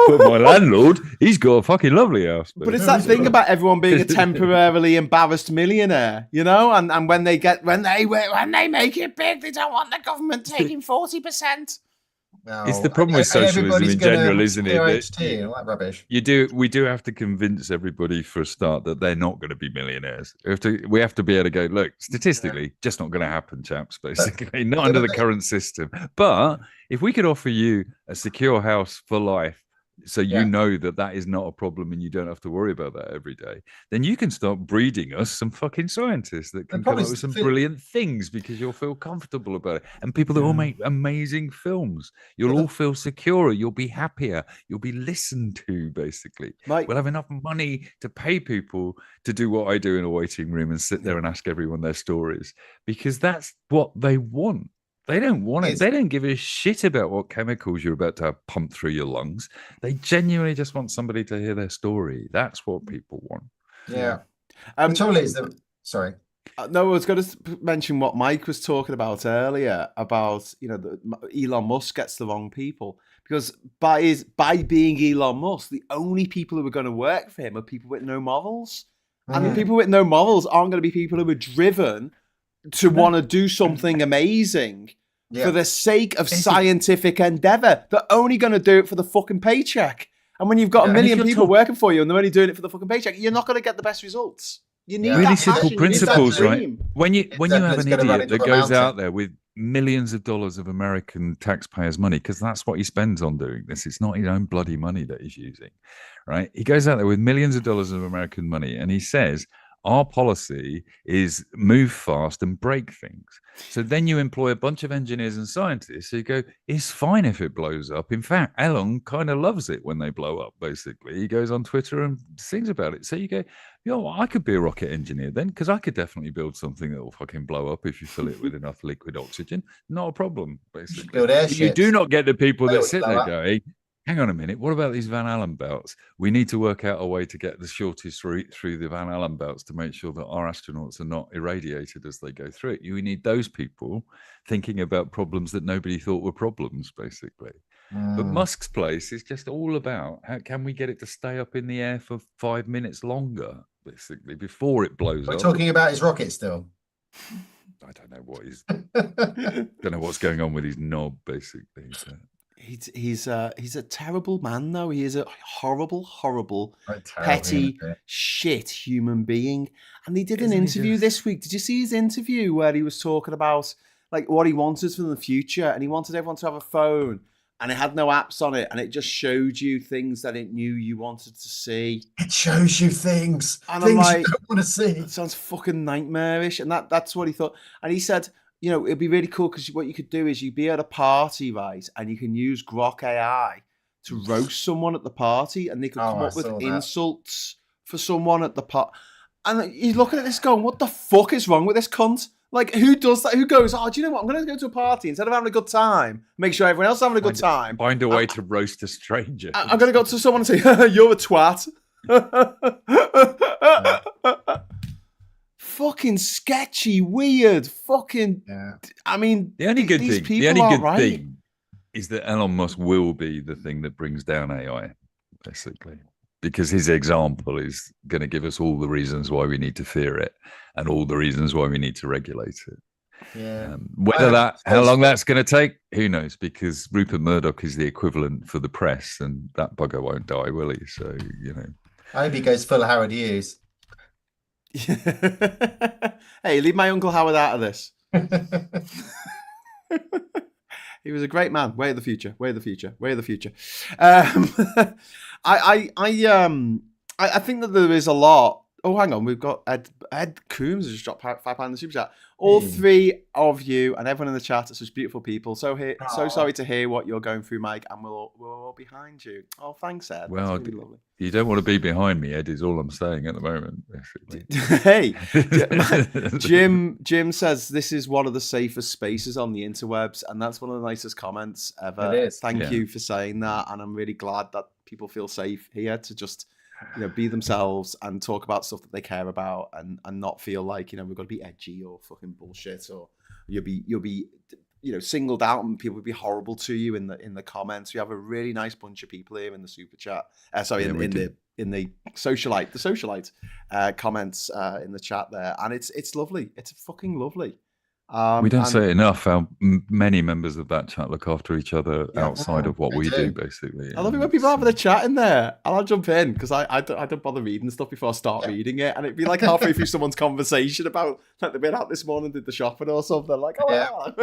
But my landlord, he's got a fucking lovely house. But it's that thing about everyone being a temporarily embarrassed millionaire, and when they make it big, they don't want the government taking 40%. It's the problem with socialism in general, isn't it? HT and all that rubbish. We do have to convince everybody for a start that they're not going to be millionaires. We have to be able to go, look, statistically, just not going to happen, chaps, basically, not under the current system. But if we could offer you a secure house for life, so you know that is not a problem and you don't have to worry about that every day, then you can start breeding us some fucking scientists that can come up with some brilliant things because you'll feel comfortable about it. And people that will make amazing films. You'll all feel secure. You'll be happier. You'll be listened to, basically. Mike, we'll have enough money to pay people to do what I do in a waiting room and sit there and ask everyone their stories, because that's what they want. They don't want it. They don't give a shit about what chemicals you're about to have pumped through your lungs. They genuinely just want somebody to hear their story. That's what people want. Yeah. The trouble is that, sorry. No, I was going to mention what Mike was talking about earlier about, Elon Musk gets the wrong people, because by being Elon Musk, the only people who are going to work for him are people with no morals. And the people with no morals aren't going to be people who are driven to want to do something amazing for the sake of scientific endeavor. They're only going to do it for the fucking paycheck. And when you've got a million people working for you and they're only doing it for the fucking paycheck, you're not going to get the best results. You need really that simple passion, principles, you need that right? dream. When you have an idiot that goes mountain. out there with millions of dollars of American taxpayers' money, because that's what he spends on doing this. It's not his own bloody money that he's using, right? He goes out there with millions of dollars of American money and he says, our policy is move fast and break things. So then you employ a bunch of engineers and scientists who go, it's fine if it blows up. In fact, Elon kind of loves it when they blow up, basically. He goes on Twitter and sings about it. So you go, I could be a rocket engineer then, because I could definitely build something that will fucking blow up if you fill it with enough liquid oxygen. Not a problem, basically. Build airships. You do not get the people that sit there up. going, hang on a minute, what about these Van Allen belts? We need to work out a way to get the shortest route through the Van Allen belts to make sure that our astronauts are not irradiated as they go through it. You need those people thinking about problems that nobody thought were problems, basically. But Musk's place is just all about how can we get it to stay up in the air for 5 minutes longer, basically, before it blows up. We're talking about his rocket still. I don't know what he's don't know what's going on with his knob, basically. So. He's a terrible man, though. He is a horrible, petty, shit human being. And he did an interview this week. Did you see his interview where he was talking about like what he wanted for the future? And he wanted everyone to have a phone, and it had no apps on it, and it just showed you things that it knew you wanted to see. It shows you things. And things I'm like, you don't want to see. It sounds fucking nightmarish. And that's what he thought. And he said, it'd be really cool because what you could do is you'd be at a party, right? And you can use Grok AI to roast someone at the party, and they could come up with insults for someone at the party. And he's looking at this going, what the fuck is wrong with this cunt? Like, who does that? Who goes, do you know what? I'm going to go to a party. Instead of having a good time, make sure everyone else is having a good time. Find a way to roast a stranger. I'm going to go to someone and say, you're a twat. Fucking sketchy, weird, fucking. Yeah. I mean, the only good thing is that Elon Musk will be the thing that brings down AI, basically, because his example is going to give us all the reasons why we need to fear it and all the reasons why we need to regulate it. Yeah. How long that's going to take, who knows? Because Rupert Murdoch is the equivalent for the press, and that bugger won't die, will he? So I hope he goes full Howard Hughes. Hey, leave my Uncle Howard out of this. He was a great man. Way of the future. I think that there is a lot. Oh, hang on. We've got Ed Coombs has just dropped £5 in the super chat. All three of you and everyone in the chat are such beautiful people. So sorry to hear what you're going through, Mike, and we're all behind you. Oh, thanks, Ed. Well, really lovely. You don't want to be behind me, Ed, is all I'm saying at the moment. Hey, Jim says this is one of the safest spaces on the interwebs, and that's one of the nicest comments ever. It is. Thank you for saying that, and I'm really glad that people feel safe here to just be themselves and talk about stuff that they care about, and not feel like we've got to be edgy or fucking bullshit, or you'll be singled out and people will be horrible to you in the comments. We have a really nice bunch of people here in the super chat. In the socialite comments in the chat there, and it's lovely. It's fucking lovely. We don't and- say it enough how many members of that chat look after each other Yeah. outside of what They we do. do, basically. I love it And when people are it's, having a chat in there, and I'll jump in because I don't bother reading stuff before I start reading it, and it'd be like halfway through someone's conversation about like they've been out this morning, did the shopping or something. Like, oh,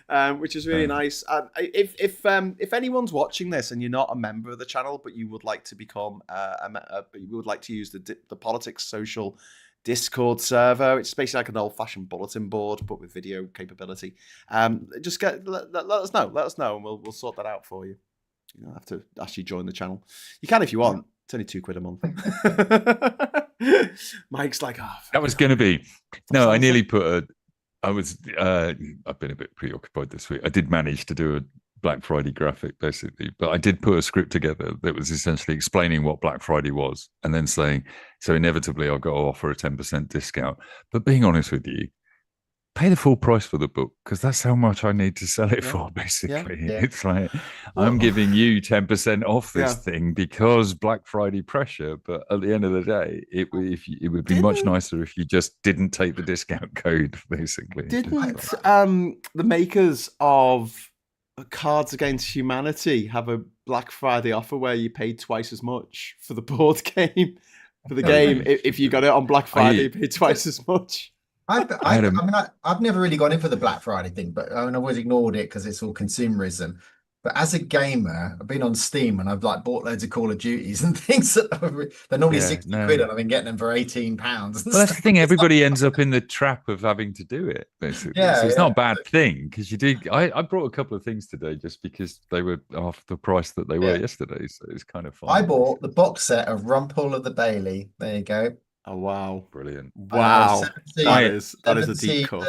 yeah. Which is really nice. And if anyone's watching this and you're not a member of the channel, but you would like to become you would like to use the Politics Social Discord server. It's basically like an old-fashioned bulletin board, but with video capability. Just let us know. Let us know, and we'll sort that out for you. You don't have to actually join the channel. You can if you want. It's only £2 a month. Mike's like, that was going to be. No, I nearly put a. I was. I've been a bit preoccupied this week. I did manage to do a Black Friday graphic, basically, but I did put a script together that was essentially explaining what Black Friday was, and then saying, so inevitably I've got to offer a 10% discount. But being honest with you, pay the full price for the book, because that's how much I need to sell it for, basically. Yeah. It's like, I'm giving you 10% off this thing because Black Friday pressure, but at the end of the day, it would be much nicer if you just didn't take the discount code, basically. Didn't the makers of Cards Against Humanity have a Black Friday offer where you paid twice as much for the board game? For the game, if you got it on Black Friday, you paid twice as much. I've never really gone in for the Black Friday thing, but I've always ignored it because it's all consumerism. But as a gamer, I've been on Steam and I've like bought loads of Call of Duties and things that they're normally 60 quid, and I've been getting them for £18. Well, that's the thing. Everybody ends up in the trap of having to do it, basically. So it's not a bad thing, because you do. I brought a couple of things today just because they were half the price that they were yesterday. So it's kind of fun. I bought the box set of Rumpole of the Bailey. There you go. Oh wow! Brilliant! Wow, that is a deep cut.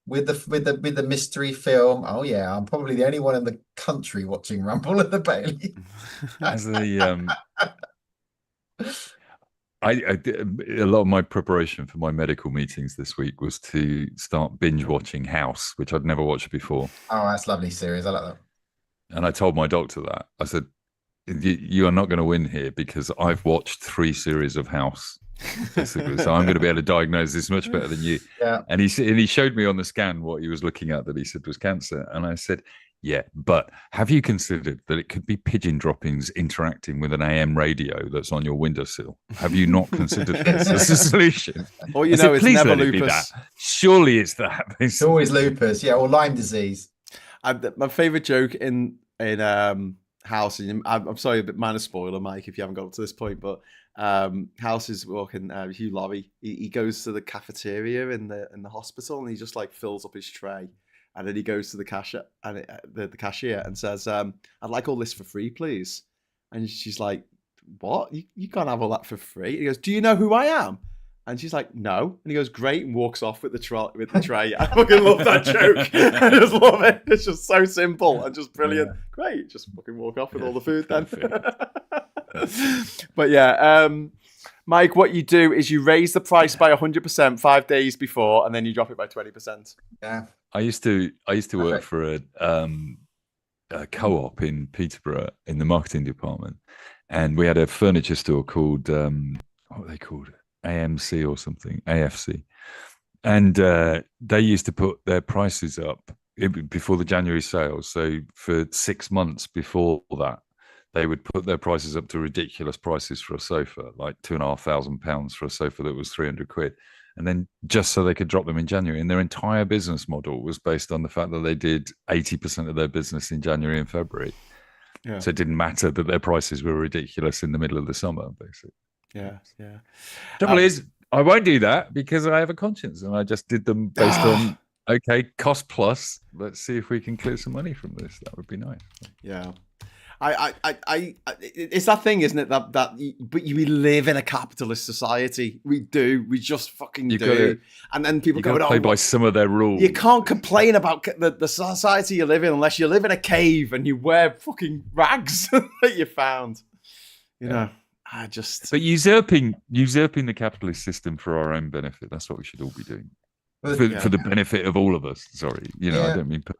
With the mystery film. Oh yeah, I'm probably the only one in the country watching Rumpole of the Bailey. As a a lot of my preparation for my medical meetings this week was to start binge watching House, which I'd never watched before. Oh, that's a lovely series. I like that. And I told my doctor that. I said, you are not going to win here because I've watched 3 series of House. Basically. So I'm going to be able to diagnose this much better than you. Yeah. And he showed me on the scan what he was looking at that he said was cancer. And I said, yeah, but have you considered that it could be pigeon droppings interacting with an AM radio that's on your windowsill? Have you not considered this as a solution? Or it's never lupus. Surely it's that. It's always lupus, or Lyme disease. My favorite joke in House, and I'm sorry, a bit minor spoiler, Mike, if you haven't got up to this point, but House is walking. Hugh Laurie. He goes to the cafeteria in the hospital, and he just like fills up his tray, and then he goes to the cashier and the cashier and says, "I'd like all this for free, please." And she's like, "What? You can't have all that for free." He goes, "Do you know who I am?" And she's like, "No." And he goes, "Great," and walks off with the tray. I fucking love that joke. I just love it. It's just so simple and just brilliant. Yeah. Great. Just fucking walk off with all the food then. But Mike, what you do is you raise the price by 100% 5 days before, and then you drop it by 20%. Yeah. I used to work for a co-op in Peterborough in the marketing department, and we had a furniture store called what were they called? AMC or something, AFC. And they used to put their prices up before the January sales. So for 6 months before that, they would put their prices up to ridiculous prices for a sofa, like £2,500 for a sofa that was 300 quid. And then just so they could drop them in January. And their entire business model was based on the fact that they did 80% of their business in January and February. Yeah. So it didn't matter that their prices were ridiculous in the middle of the summer, basically. Yeah. Trouble is, I won't do that because I have a conscience, and I just did them based on cost plus. Let's see if we can clear some money from this. That would be nice. Yeah, it's that thing, isn't it? But we live in a capitalist society. We do. We just fucking do. And then people go, play by some of their rules. You can't complain about the society you live in unless you live in a cave and you wear fucking rags that you found. You know. But usurping the capitalist system for our own benefit, that's what we should all be doing. For the benefit of all of us. Sorry. I don't mean but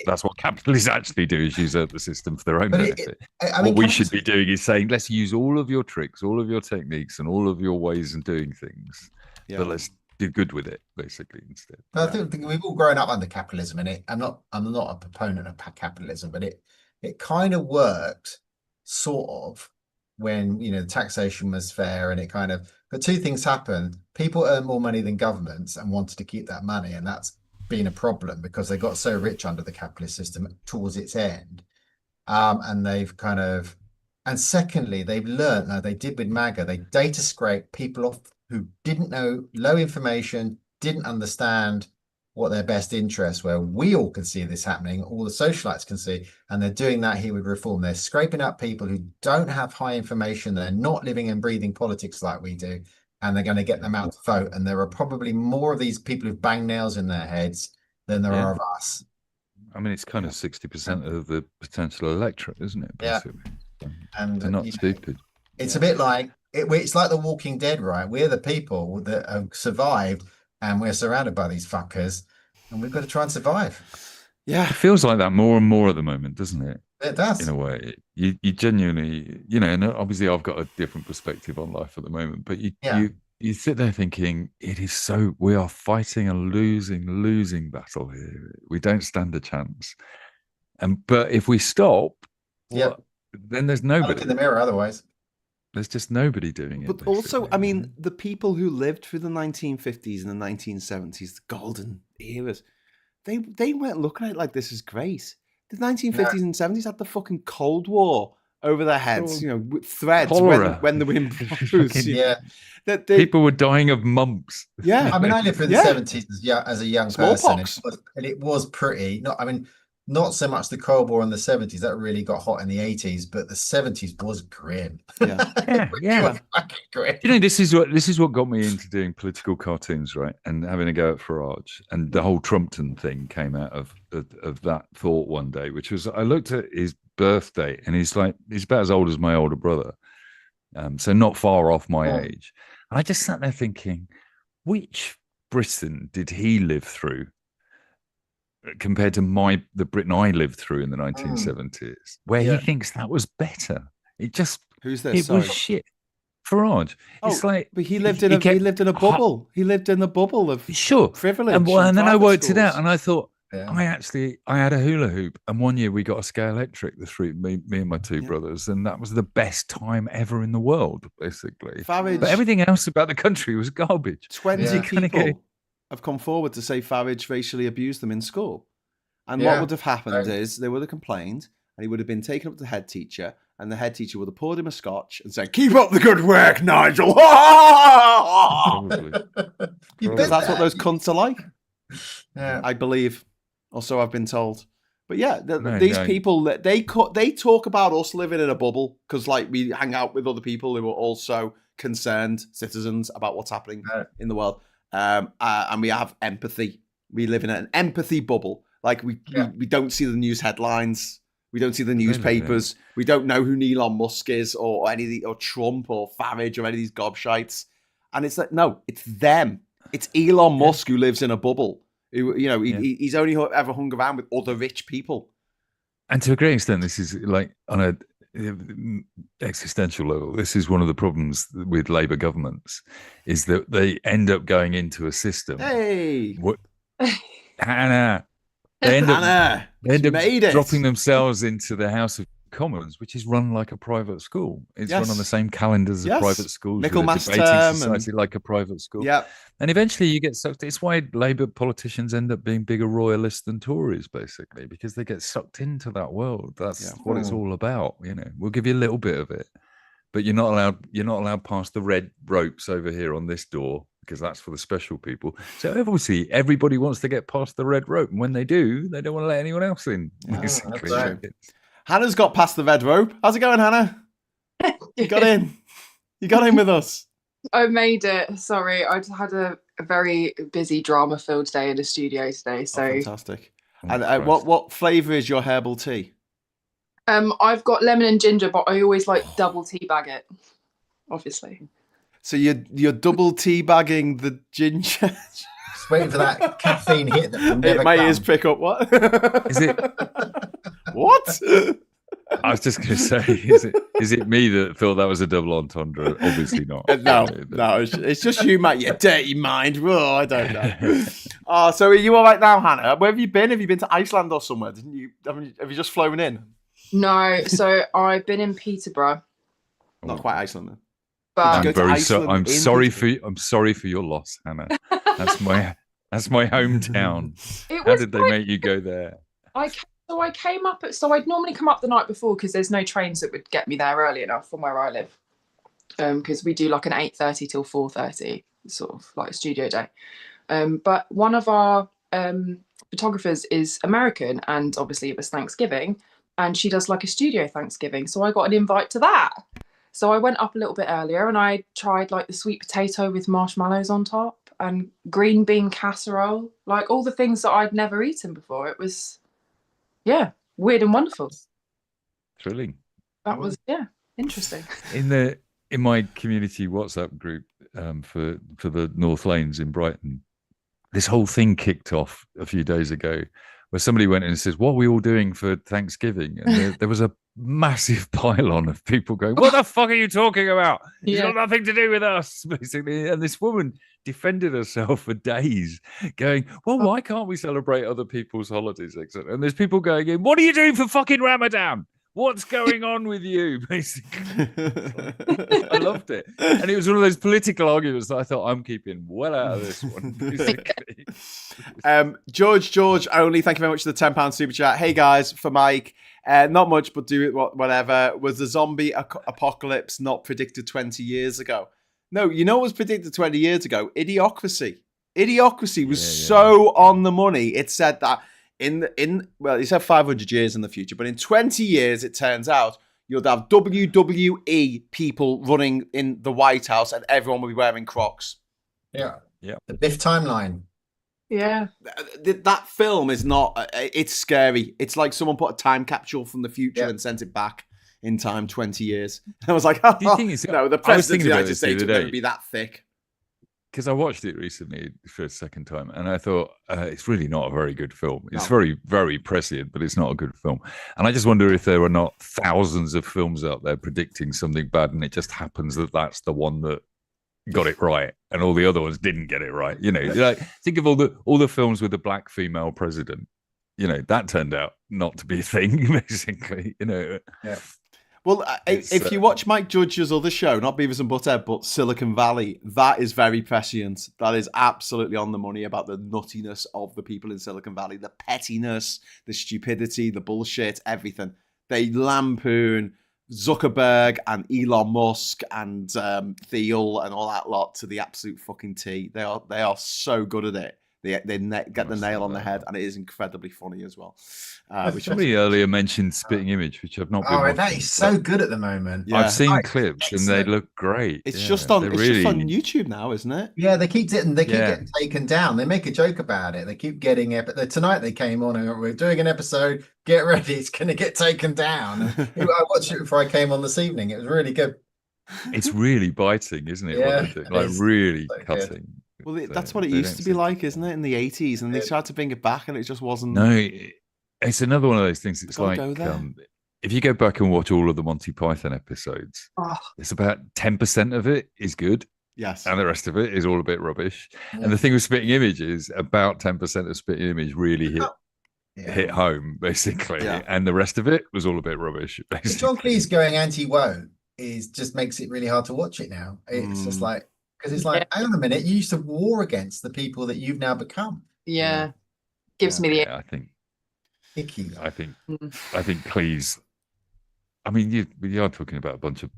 that's what capitalists actually do, is usurp the system for their own benefit. What we should be doing is saying, let's use all of your tricks, all of your techniques, and all of your ways of doing things. Yeah. But let's do good with it, basically, instead. I think we've all grown up under capitalism, and I'm not a proponent of capitalism, but it kind of worked sort of when the taxation was fair, and but two things happened. People earn more money than governments and wanted to keep that money, and that's been a problem because they got so rich under the capitalist system towards its end. And and secondly, they've learned, now they did with MAGA, they data scrape people off who didn't know, low information, didn't understand what their best interests were. We all can see this happening, all the socialites can see, and they're doing that here with reform. They're scraping up people who don't have high information, they're not living and breathing politics like we do, and they're going to get them out to vote. And there are probably more of these people who bang nails in their heads than there are of us. I mean, it's kind of 60% of the potential electorate, isn't it? Basically? Yeah. And they're not stupid. It's a bit like it's like The Walking Dead, right? We're the people that have survived, and we're surrounded by these fuckers, and we've got to try and survive. Yeah, it feels like that more and more at the moment, doesn't it? It does. In a way, you genuinely, and obviously I've got a different perspective on life at the moment, but you sit there thinking we are fighting a losing battle here. We don't stand a chance. But if we stop, then there's nobody. Look in the mirror otherwise. There's just nobody doing it. But also, I mean, the people who lived through the 1950s and the 1970s, the golden eras, they weren't looking at it like this is great. The 1950s and 70s had the fucking Cold War over their heads, with threads when the wind blows. People were dying of mumps. Yeah, I mean, I lived through the 70s as a young person, and it was pretty. Not so much the Cold War in the 70s, that really got hot in the 80s, but the 70s was grim. Yeah. Grim. This is what got me into doing political cartoons, right? And having a go at Farage. And the whole Trumpton thing came out of that thought one day, which was, I looked at his birthday, and he's about as old as my older brother. So not far off my age. And I just sat there thinking, which Britain did he live through compared to the Britain I lived through in the 1970s, where he thinks that was better? Who's this? Was shit. Farage. It's but he lived in a bubble. He lived in a bubble of privilege. And then I worked it out, and I thought, I had a hula hoop, and one year we got a Scale Electric, me and my two brothers, and that was the best time ever in the world, basically. But everything else about the country was garbage. 20 people have come forward to say Farage racially abused them in school. And what would have happened is they would have complained, and he would have been taken up to the head teacher, and the head teacher would have poured him a scotch and said, "Keep up the good work, Nigel." Because that's what those cunts are like. Yeah. I believe. Also, I've been told. But these people, they talk about us living in a bubble because we hang out with other people who are also concerned citizens about what's happening in the world. And we have empathy. We live in an empathy bubble. We don't see the news headlines. We don't see the newspapers. We don't know who Elon Musk is or Trump or Farage or any of these gobshites. And it's no, it's them. It's Elon Musk who lives in a bubble. He's only ever hung around with other rich people. And to a great extent, this is on a existential level. This is one of the problems with Labour governments, is that they end up going into a system. Hey, Hannah. They end up dropping themselves into the House of Commons, which is run like a private school. It's run on the same calendars as private schools. Michaelmas with a debating society like a private school. Yeah. And eventually you get sucked. It's why Labour politicians end up being bigger royalists than Tories, basically, because they get sucked into that world. That's what it's all about. We'll give you a little bit of it, but you're not allowed past the red ropes over here on this door, because that's for the special people. So obviously everybody wants to get past the red rope, and when they do, they don't want to let anyone else in. Basically. Right. Hannah's got past the red rope. How's it going, Hannah? You got in. You got in with us. I made it. Sorry, I just had a very busy drama-filled day in the studio today. So fantastic. And what flavour is your herbal tea? I've got lemon and ginger, but I always double teabag it, obviously. So you're double teabagging the ginger. Just waiting for that caffeine hit that will never my come. ears pick up. What is it? What? I was just going to say, is it me that thought that was a double entendre? Obviously not. No, it's just you, mate. You dirty mind. Oh, I don't know. So are you all right now, Hannah? Where have you been? Have you been to Iceland or somewhere? Didn't you? Have you just flown in? No, so I've been in Peterborough. Not quite Iceland then. But I'm sorry for your loss, Hannah. That's my hometown. How did they make you go there? I came up I'd normally come up the night before because there's no trains that would get me there early enough from where I live. Because we do like an 8:30 till 4:30 sort of like studio day. But one of our photographers is American, and obviously it was Thanksgiving, and she does like a studio Thanksgiving. So I got an invite to that. So I went up a little bit earlier and I tried like the sweet potato with marshmallows on top and green bean casserole, like all the things that I'd never eaten before. It was, weird and wonderful. Thrilling. That was, interesting. In my community WhatsApp group for the North Lanes in Brighton, this whole thing kicked off a few days ago where somebody went in and says, "What are we all doing for Thanksgiving?" And there was a massive pylon of people going, "What the fuck are you talking about? It's got nothing to do with us," basically. And this woman defended herself for days, going, "Well, why can't we celebrate other people's holidays?" And there's people going in, "What are you doing for fucking Ramadan? What's going on with you?" Basically. I loved it. And it was one of those political arguments that I thought, I'm keeping well out of this one. Basically. George only, thank you very much for the £10 super chat. Hey guys, for Mike, not much, but do it whatever. Was the zombie apocalypse not predicted 20 years ago? No, you know what was predicted 20 years ago? Idiocracy. Idiocracy was so on the money. It said that it said 500 years in the future, but in 20 years, it turns out you'll have WWE people running in the White House and everyone will be wearing Crocs. Yeah. The Biff timeline. Yeah. That film is not, it's scary. It's like someone put a time capsule from the future and sent it back in time 20 years. And I was like, Do you think the president of the United States will never be that thick. Because I watched it recently for a second time, and I thought it's really not a very good film. It's very, very prescient, but it's not a good film. And I just wonder if there are not thousands of films out there predicting something bad, and it just happens that that's the one that got it right, and all the other ones didn't get it right. You know, like think of all the films with the black female president. You know, that turned out not to be a thing, basically. You know. Yeah. Well, if you watch Mike Judge's other show, not Beavis and Butthead, but Silicon Valley, that is very prescient. That is absolutely on the money about the nuttiness of the people in Silicon Valley, the pettiness, the stupidity, the bullshit, everything. They lampoon Zuckerberg and Elon Musk and Thiel and all that lot to the absolute fucking T. They are so good at it. They get the nail on the head, and it is incredibly funny as well. Somebody earlier mentioned Spitting Image, which I've not been watching. That is so good at the moment. Yeah. I've seen clips, and they look great. It's just on YouTube now, isn't it? Yeah, they keep getting taken down. They make a joke about it. They keep getting it. But tonight they came on and we're doing an episode. Get ready, it's going to get taken down. I watched it before I came on this evening. It was really good. It's really biting, isn't it? Yeah, like really so cutting. Good. Well, that's what it used to be like, isn't it, in the 80s? And they tried to bring it back, and it just wasn't. No, it's another one of those things. It's like if you go back and watch all of the Monty Python episodes, it's about 10% of it is good. Yes. And the rest of it is all a bit rubbish. Yeah. And the thing with Spitting Image is about 10% of Spitting Image really hit home, basically. Yeah. And the rest of it was all a bit rubbish. Basically. John Cleese going anti-woke just makes it really hard to watch it now. It's just like, because it's like, hang on a minute, you used to war against the people that you've now become. Yeah. Gives me the I think icky. I think Cleese, I mean, you are talking about a bunch of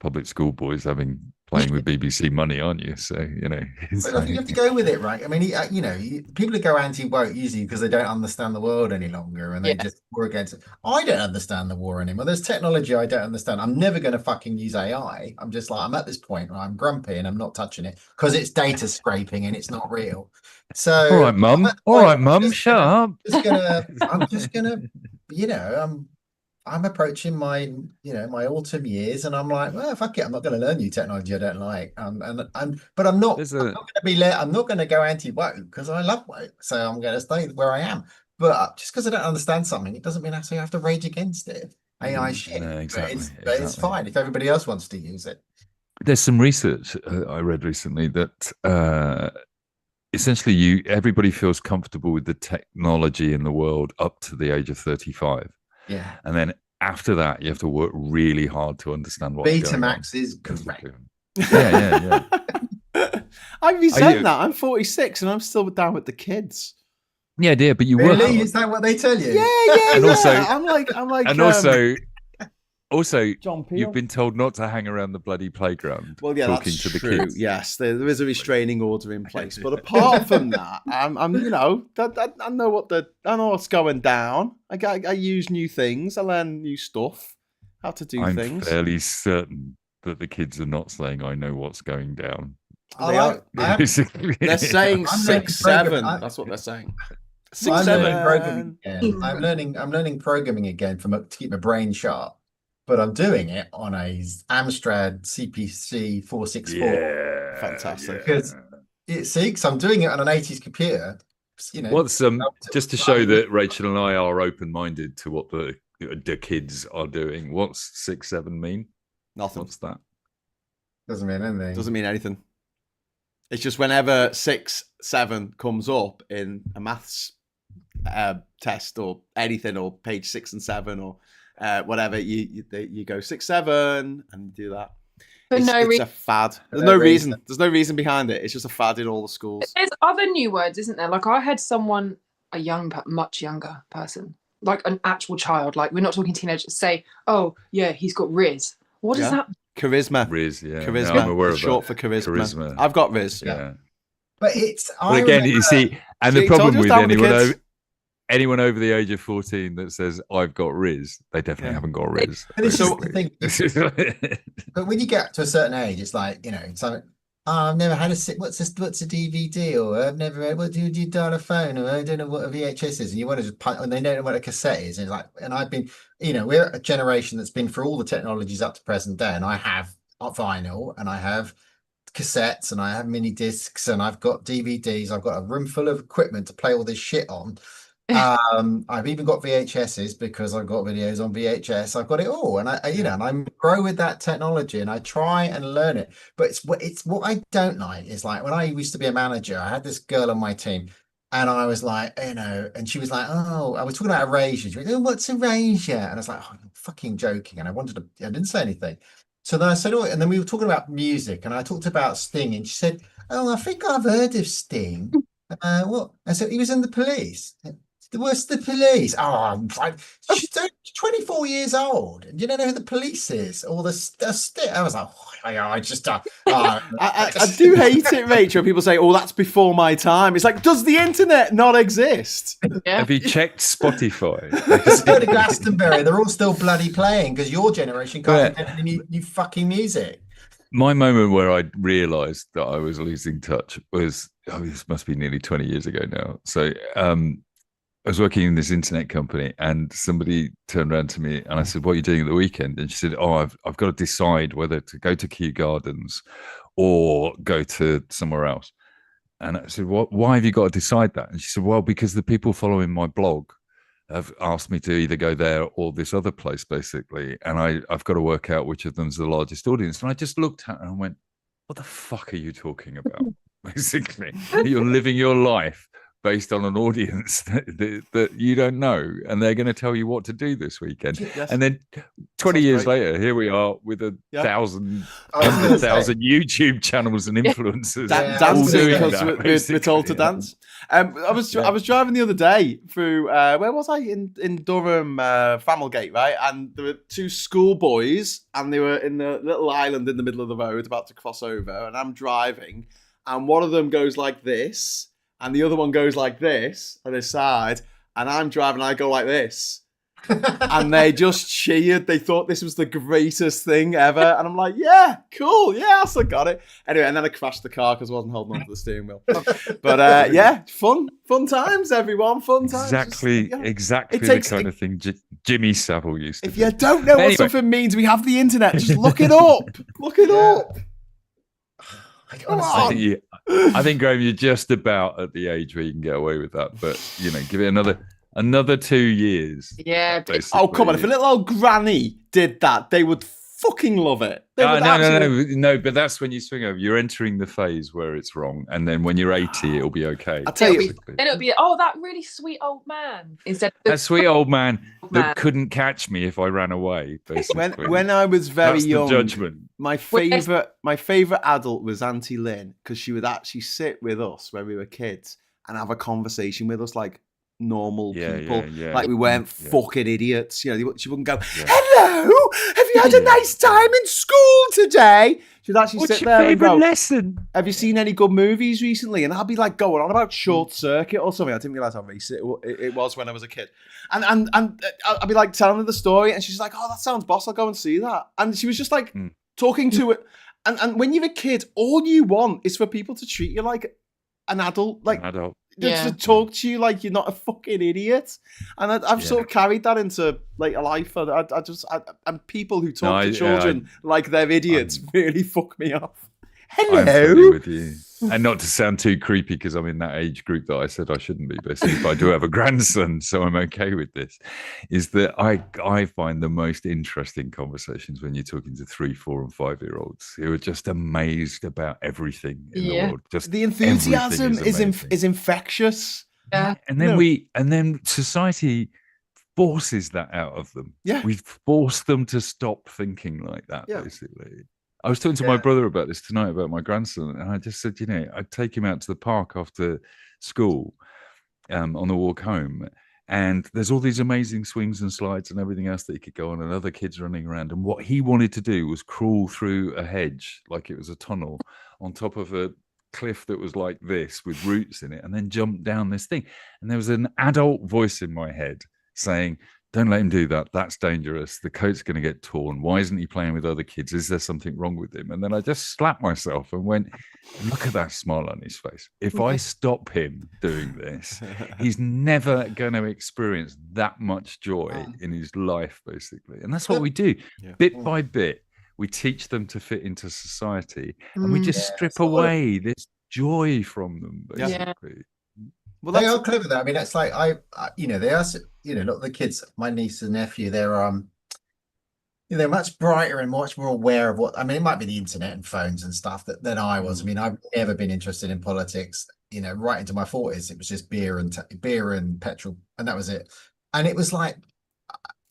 public school boys playing with BBC money, aren't you? So, you know. But you have to go with it, right? I mean, people that go anti-woke usually because they don't understand the world any longer and they just war against it. I don't understand the war anymore. There's technology I don't understand. I'm never going to fucking use AI. I'm just like, I'm at this point where I'm grumpy and I'm not touching it because it's data scraping and it's not real. So, all right, mum. All right, mum. Shut up. I'm just gonna, I'm approaching my autumn years, and I'm like, well, fuck it, I'm not going to learn new technology I don't like. But I'm not going to go anti-woke because I love woke, so I'm going to stay where I am. But just because I don't understand something, it doesn't mean I have to rage against it. AI shit. No, exactly. But it's fine if everybody else wants to use it. There's some research I read recently that essentially everybody feels comfortable with the technology in the world up to the age of 35. Yeah. And then after that, you have to work really hard to understand what's going on. Betamax is correct. Yeah. I resent that. I'm 46 and I'm still down with the kids. Yeah, dear, but you really? work. Is that what they tell you? Yeah. And also, I'm like, and also, John Peel. you've been told not to hang around the bloody playground. Well, yeah, talking that's to the true. kids. Yes, there is a restraining order in place. But apart from that, I'm I know what's going down. I use new things. I learn new stuff, how to do things. I'm fairly certain that the kids are not saying, "I know what's going down." They're saying 6, 7. That's what they're saying. 6, 7. I'm learning programming again to keep my brain sharp. But I'm doing it on a Amstrad CPC 464. Yeah, fantastic. Because because I'm doing it on an 80s computer. What's just to show that Rachel and I are open-minded to what the kids are doing. What's 6, 7 mean? Nothing. What's that? Doesn't mean anything. Doesn't mean anything. It's just whenever 6, 7 comes up in a maths test or anything, or page 6 and 7 or whatever, you go 6, 7 and do that. It's a fad. There's no reason. There's no reason behind it. It's just a fad in all the schools. There's other new words, isn't there? Like I had someone, much younger person, like an actual child, like we're not talking teenagers, say, "Oh yeah, he's got Riz." What is that? Charisma. Riz, yeah. Charisma. No, I'm aware of short that. for charisma. I've got Riz. Yeah. But it's. But again, you see, and the problem with anyone over the age of 14 that says I've got Riz, they definitely haven't got Riz. But it's just the thing. But when you get to a certain age, it's like, it's like, I've never had what's a DVD, or I've never, what do you do on a phone, or I don't know what a VHS is, and you want to just punt, and they don't know what a cassette is, and it's like, and I've been, we're a generation that's been through all the technologies up to present day, and I have vinyl, and I have cassettes, and I have mini discs, and I've got DVDs, I've got a room full of equipment to play all this shit on. I've even got VHSs because I've got videos on VHS. I've got it all, and and I grow with that technology, and I try and learn it. But it's what I don't like is, like, when I used to be a manager, I had this girl on my team, and I was like, and she was like, "Oh," I was talking about erasure. She went, "Oh, what's erasure?" And I was like, "Oh, I'm fucking joking," and I didn't say anything. So then I said, "Oh," and then we were talking about music, and I talked about Sting, and she said, "Oh, I think I've heard of Sting." What? I said, "He was in the Police." What's the Police? Oh, she's 24 years old. You don't know who the Police is, or I was like, I do hate it, Rachel. People say, "Oh, that's before my time." It's like, does the internet not exist? Yeah. Have you checked Spotify? Let's go to Glastonbury. They're all still bloody playing because your generation can't get any new fucking music. My moment where I realised that I was losing touch was, this must be nearly 20 years ago now. So I was working in this internet company, and somebody turned around to me and I said, "What are you doing at the weekend?" And she said, "Oh, I've got to decide whether to go to Kew Gardens or go to somewhere else." And I said, "Why have you got to decide that?" And she said, "Well, because the people following my blog have asked me to either go there or this other place, basically. And I've got to work out which of them's the largest audience." And I just looked at her and went, "What the fuck are you talking about?" Basically, you're living your life based on an audience that you don't know, and they're going to tell you what to do this weekend. Yes. And then 20 years later, here we are with 100,000 YouTube channels and influencers. Dancing because we're told to dance. I was driving the other day through, where was I? In Durham, Familgate, right? And there were two schoolboys, and they were in the little island in the middle of the road about to cross over, and I'm driving, and one of them goes like this, and the other one goes like this on his side, and I'm driving, I go like this. And they just cheered. They thought this was the greatest thing ever. And I'm like, yeah, cool. Yeah, I still got it. Anyway, and then I crashed the car because I wasn't holding on to the steering wheel. But yeah, fun times, everyone. Fun times. Exactly the kind of thing Jimmy Savile used to do. If you don't know what something means, we have the internet. Just look it up. Look it up. I think, Graham, you're just about at the age where you can get away with that. But, give it Another 2 years. Yeah. Oh, come on. If a little old granny did that, they would fucking love it. They would No, but that's when you swing over. You're entering the phase where it's wrong. And then when you're 80, it'll be okay. I'll tell you. Then it'll be, oh, that really sweet old man. Instead of that sweet old man that couldn't catch me if I ran away, basically. When I was very young, the judgment. my favorite adult was Auntie Lynn, because she would actually sit with us when we were kids and have a conversation with us like normal people. Like we weren't fucking idiots. You know, she wouldn't go, hello, have you had a nice time in school today? She'd actually sit there and go, lesson? have you seen any good movies recently? And I'd be like going on about Short Circuit or something. I didn't realize how racist it was when I was a kid. And I'd be like telling her the story, and she's like, oh, that sounds boss, I'll go and see that. And she was just like talking to it. And when you're a kid, all you want is for people to treat you like an adult. To talk to you like you're not a fucking idiot. And I've sort of carried that into later life. And people who talk to children like they're idiots really fuck me off. Hello. I'm totally with you. And not to sound too creepy, because I'm in that age group that I said I shouldn't be, basically, but I do have a grandson, so I'm okay with this, is that I find the most interesting conversations when you're talking to 3, 4 and 5-year-olds who are just amazed about everything in the world. Just the enthusiasm is infectious. Yeah. And then society forces that out of them. Yeah. We force them to stop thinking like that, basically. I was talking to my brother about this tonight, about my grandson, and I just said, I'd take him out to the park after school on the walk home, and there's all these amazing swings and slides and everything else that he could go on, and other kids running around. And what he wanted to do was crawl through a hedge like it was a tunnel on top of a cliff that was like this with roots in it, and then jump down this thing. And there was an adult voice in my head saying, don't let him do that. That's dangerous. The coat's going to get torn. Why isn't he playing with other kids? Is there something wrong with him? And then I just slapped myself and went, look at that smile on his face. If I stop him doing this, he's never going to experience that much joy in his life, basically. And that's what we do. Bit by bit, we teach them to fit into society, and we just strip away this joy from them, basically. Well, they are clever though. I mean, it's like they are. Look, the kids, my niece and nephew, they're much brighter and much more aware of what. I mean, it might be the internet and phones and stuff than I was. I mean, I've never been interested in politics. Right into my 40s, it was just beer and petrol, and that was it. And it was like,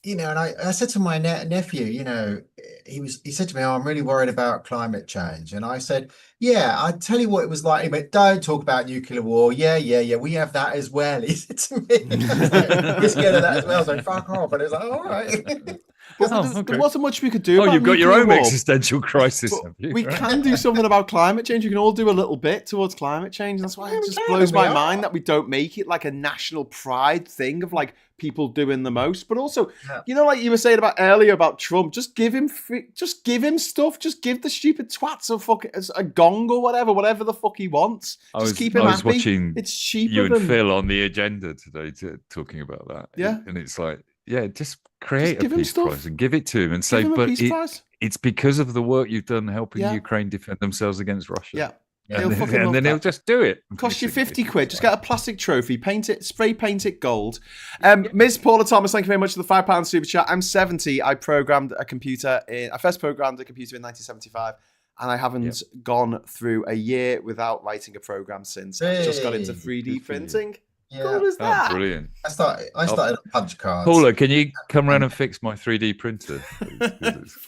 and I said to my nephew, he said to me, oh, I'm really worried about climate change. And I said, yeah, I tell you what it was like. He went, don't talk about nuclear war. Yeah, we have that as well. He said to me, we're scared of that as well. I was like, fuck off. And it was like, all right. There wasn't much we could do. You've got your own existential crisis. We can do something about climate change. We can all do a little bit towards climate change. That's why it just blows my mind that we don't make it like a national pride thing of like people doing the most. But also, like you were saying about earlier about Trump, just give him stuff. Just give the stupid twats a gong or whatever the fuck he wants. Just keep him happy. I was watching it's cheaper you and Phil on the agenda today talking about that. Yeah. And it's like, just create a peace prize and give it to him and say, but it's because of the work you've done helping Ukraine defend themselves against Russia. Yeah. And then he'll just do it. Cost you 50 quid. Just get a plastic trophy, spray paint it gold. Ms. Paula Thomas, thank you very much for the £5 super chat. I'm 70. I first programmed a computer in 1975, and I haven't gone through a year without writing a program since. I've just got into 3D printing. Yeah. Cool as that. Brilliant. I started on punch cards. Paula, can you come around and fix my 3D printer?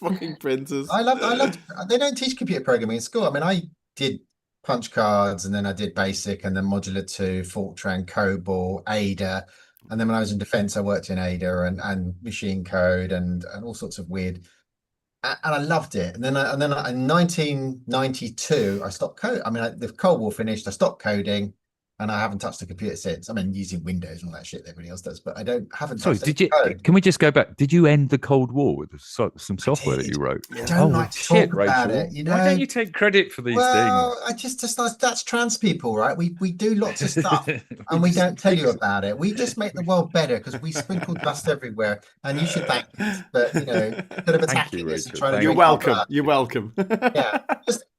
Fucking printers. I love. They don't teach computer programming in school. I mean, I did punch cards, and then I did basic, and then modular 2, Fortran, COBOL, Ada, and then when I was in defence, I worked in Ada and machine code and all sorts of weird. And I loved it. And then in 1992, I stopped coding. I mean, the Cold War finished. I stopped coding. And I haven't touched a computer since. I mean, using Windows and all that shit that everybody else does, but I haven't. Sorry, can we just go back? Did you end the Cold War with some software that you wrote? I don't like to talk about it. Why don't you take credit for these things? That's trans people, right? We do lots of stuff and we don't tell you about it. We just make the world better because we sprinkle dust everywhere, and you should thank us. But instead of attacking us and trying to. You're welcome. You're welcome. Yeah,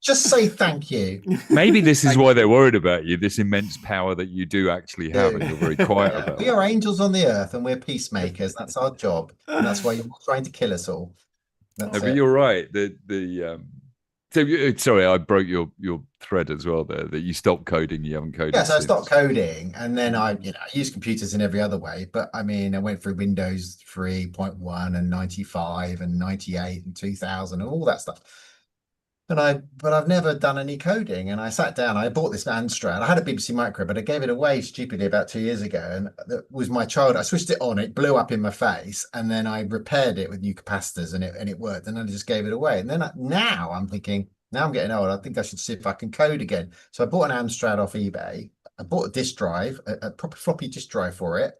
Just say thank you. Maybe this is why they're worried about you, this immense power that you do actually have, and you're very quiet Yeah, about we it. are angels on the earth and we're peacemakers. That's our job. And that's why you're trying to kill us all. That's No, but it. you're right. Sorry, I broke your thread as well there, that you stopped coding, you haven't coded Yeah, so I since. stopped coding, and then I use computers in every other way. But I mean, I went through Windows 3.1 and 95 and 98 and 2000 and all that stuff. But I've never done any coding. And I sat down, I bought this Amstrad. I had a BBC Micro, but I gave it away stupidly about 2 years ago. And that was my child. I switched it on, it blew up in my face, and then I repaired it with new capacitors, and it worked. And then I just gave it away. And then now I'm thinking, now I'm getting old, I think I should see if I can code again. So I bought an Amstrad off eBay. I bought a disk drive, a proper floppy disk drive for it.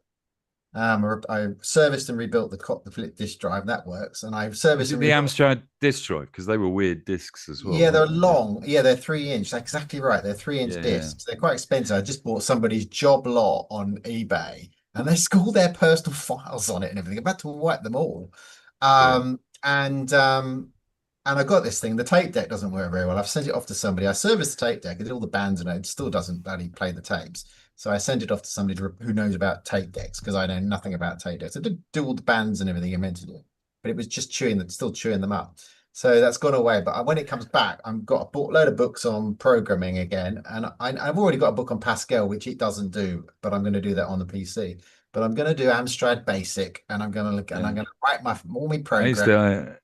I serviced and rebuilt the flip disk drive. That works. And I've serviced the Amstrad disk drive, because they were weird discs as well. Yeah, they're long. Yeah, they're 3 inch. That's exactly right. They're 3 inch discs. They're quite expensive. I just bought somebody's job lot on eBay, and they got all their personal files on it and everything. I'm about to wipe them all. And I got this thing. The tape deck doesn't work very well. I've sent it off to somebody. I serviced the tape deck. I did all the bands, and it still doesn't bloody play the tapes. So I sent it off to somebody who knows about tape decks, because I know nothing about tape decks. I did do all the bands and everything I meant to do, but it was just still chewing them up. So that's gone away. But when it comes back, I've got a load of books on programming again, and I've already got a book on Pascal, which it doesn't do, but I'm going to do that on the PC. But I'm going to do Amstrad Basic, and I'm going to look, and I'm going to write all my program.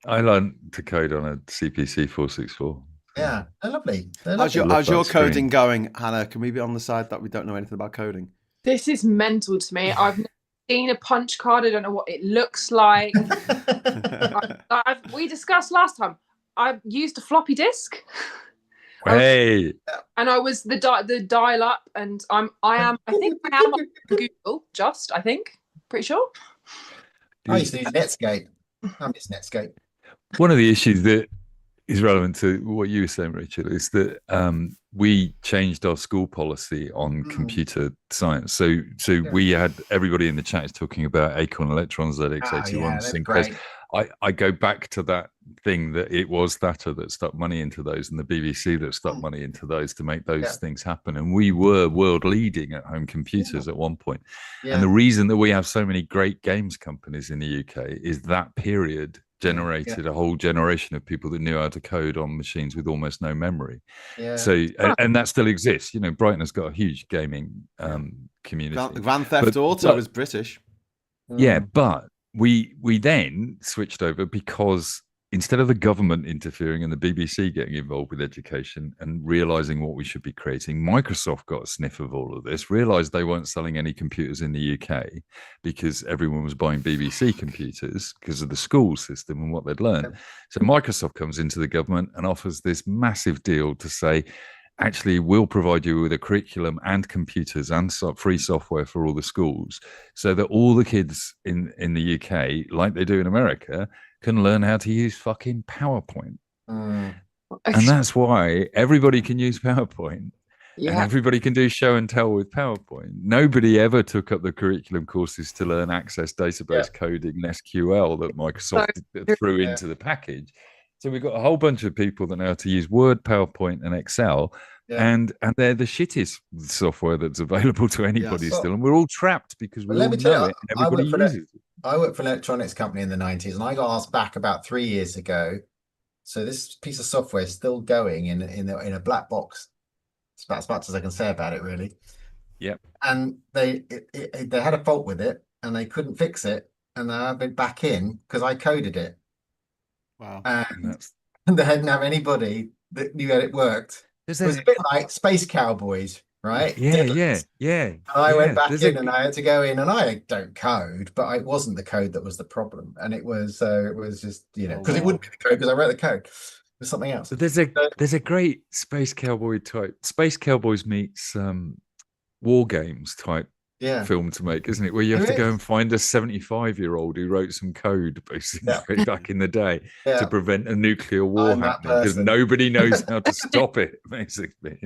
I learned to code on a CPC 464. Yeah, they're lovely. How's your coding going, Hannah? Can we be on the side that we don't know anything about coding? This is mental to me. I've never seen a punch card. I don't know what it looks like. We discussed last time. I used a floppy disk. Hey. And I was the dial up, and I am on Google. I think pretty sure. I used to use Netscape. I miss Netscape. One of the issues that is relevant to what you were saying, Rachel, is that we changed our school policy on computer science. So we had everybody in the chat is talking about Acorn Electrons, ZX81, Syncros. I go back to that thing that it was Thatcher that stuck money into those, and the BBC that stuck money into those to make those things happen. And we were world leading at home computers at one point. And the reason that we have so many great games companies in the UK is that period generated a whole generation of people that knew how to code on machines with almost no memory. So and that still exists. Brighton has got a huge gaming community. Grand Theft Auto is British. Yeah, but we then switched over because instead of the government interfering and the BBC getting involved with education and realizing what we should be creating, Microsoft got a sniff of all of this, realized they weren't selling any computers in the UK because everyone was buying BBC computers because of the school system and what they'd learned. So Microsoft comes into the government and offers this massive deal to say, actually, we'll provide you with a curriculum and computers and free software for all the schools, so that all the kids in the UK, like they do in America, can learn how to use fucking PowerPoint. And that's why everybody can use PowerPoint. And everybody can do show and tell with PowerPoint. Nobody ever took up the curriculum courses to learn Access database coding and SQL that Microsoft threw into the package. So we've got a whole bunch of people that know how to use Word, PowerPoint, and Excel, and they're the shittest software that's available to anybody still. And we're all trapped because we all know it and everybody uses it. I worked for an electronics company in the 90s, and I got asked back about 3 years ago. So this piece of software is still going in a black box. It's about as much as I can say about it, really. Yep. And they had a fault with it, and they couldn't fix it, and I've been back in because I coded it. Wow. And they didn't have anybody that knew that it worked. It was a bit like Space Cowboys, right? Yeah. And I went back in and I had to go in, and I don't code, but it wasn't the code that was the problem. And it was just, because it wouldn't be the code because I wrote the code. It was something else. So there's a great Space Cowboy type, Space Cowboys meets War Games type film to make, isn't it? Where you have to go and find a 75-year-old who wrote some code, basically, back in the day to prevent a nuclear war happening because nobody knows how to stop it, basically.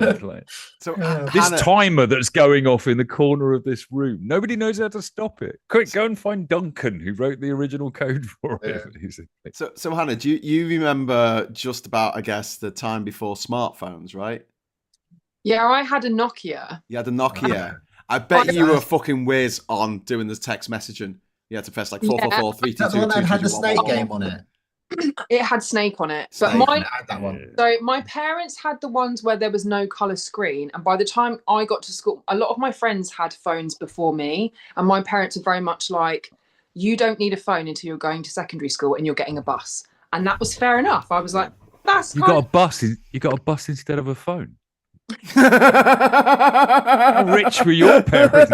So this timer that's going off in the corner of this room, nobody knows how to stop it. Quick, go and find Duncan, who wrote the original code for it. Basically. So Hannah, do you remember just about, I guess, the time before smartphones, right? Yeah, I had a Nokia. You had a Nokia. I bet you were a fucking whiz on doing this text messaging. You had to press like 444 322. That's the one that had the Snake game on it. It had Snake on it, but my parents had the ones where there was no color screen, and by the time I got to school, a lot of my friends had phones before me, and my parents are very much like, you don't need a phone until you're going to secondary school and you're getting a bus, and that was fair enough. I was like, that's you got a bus. You got a bus instead of a phone. How rich were your parents?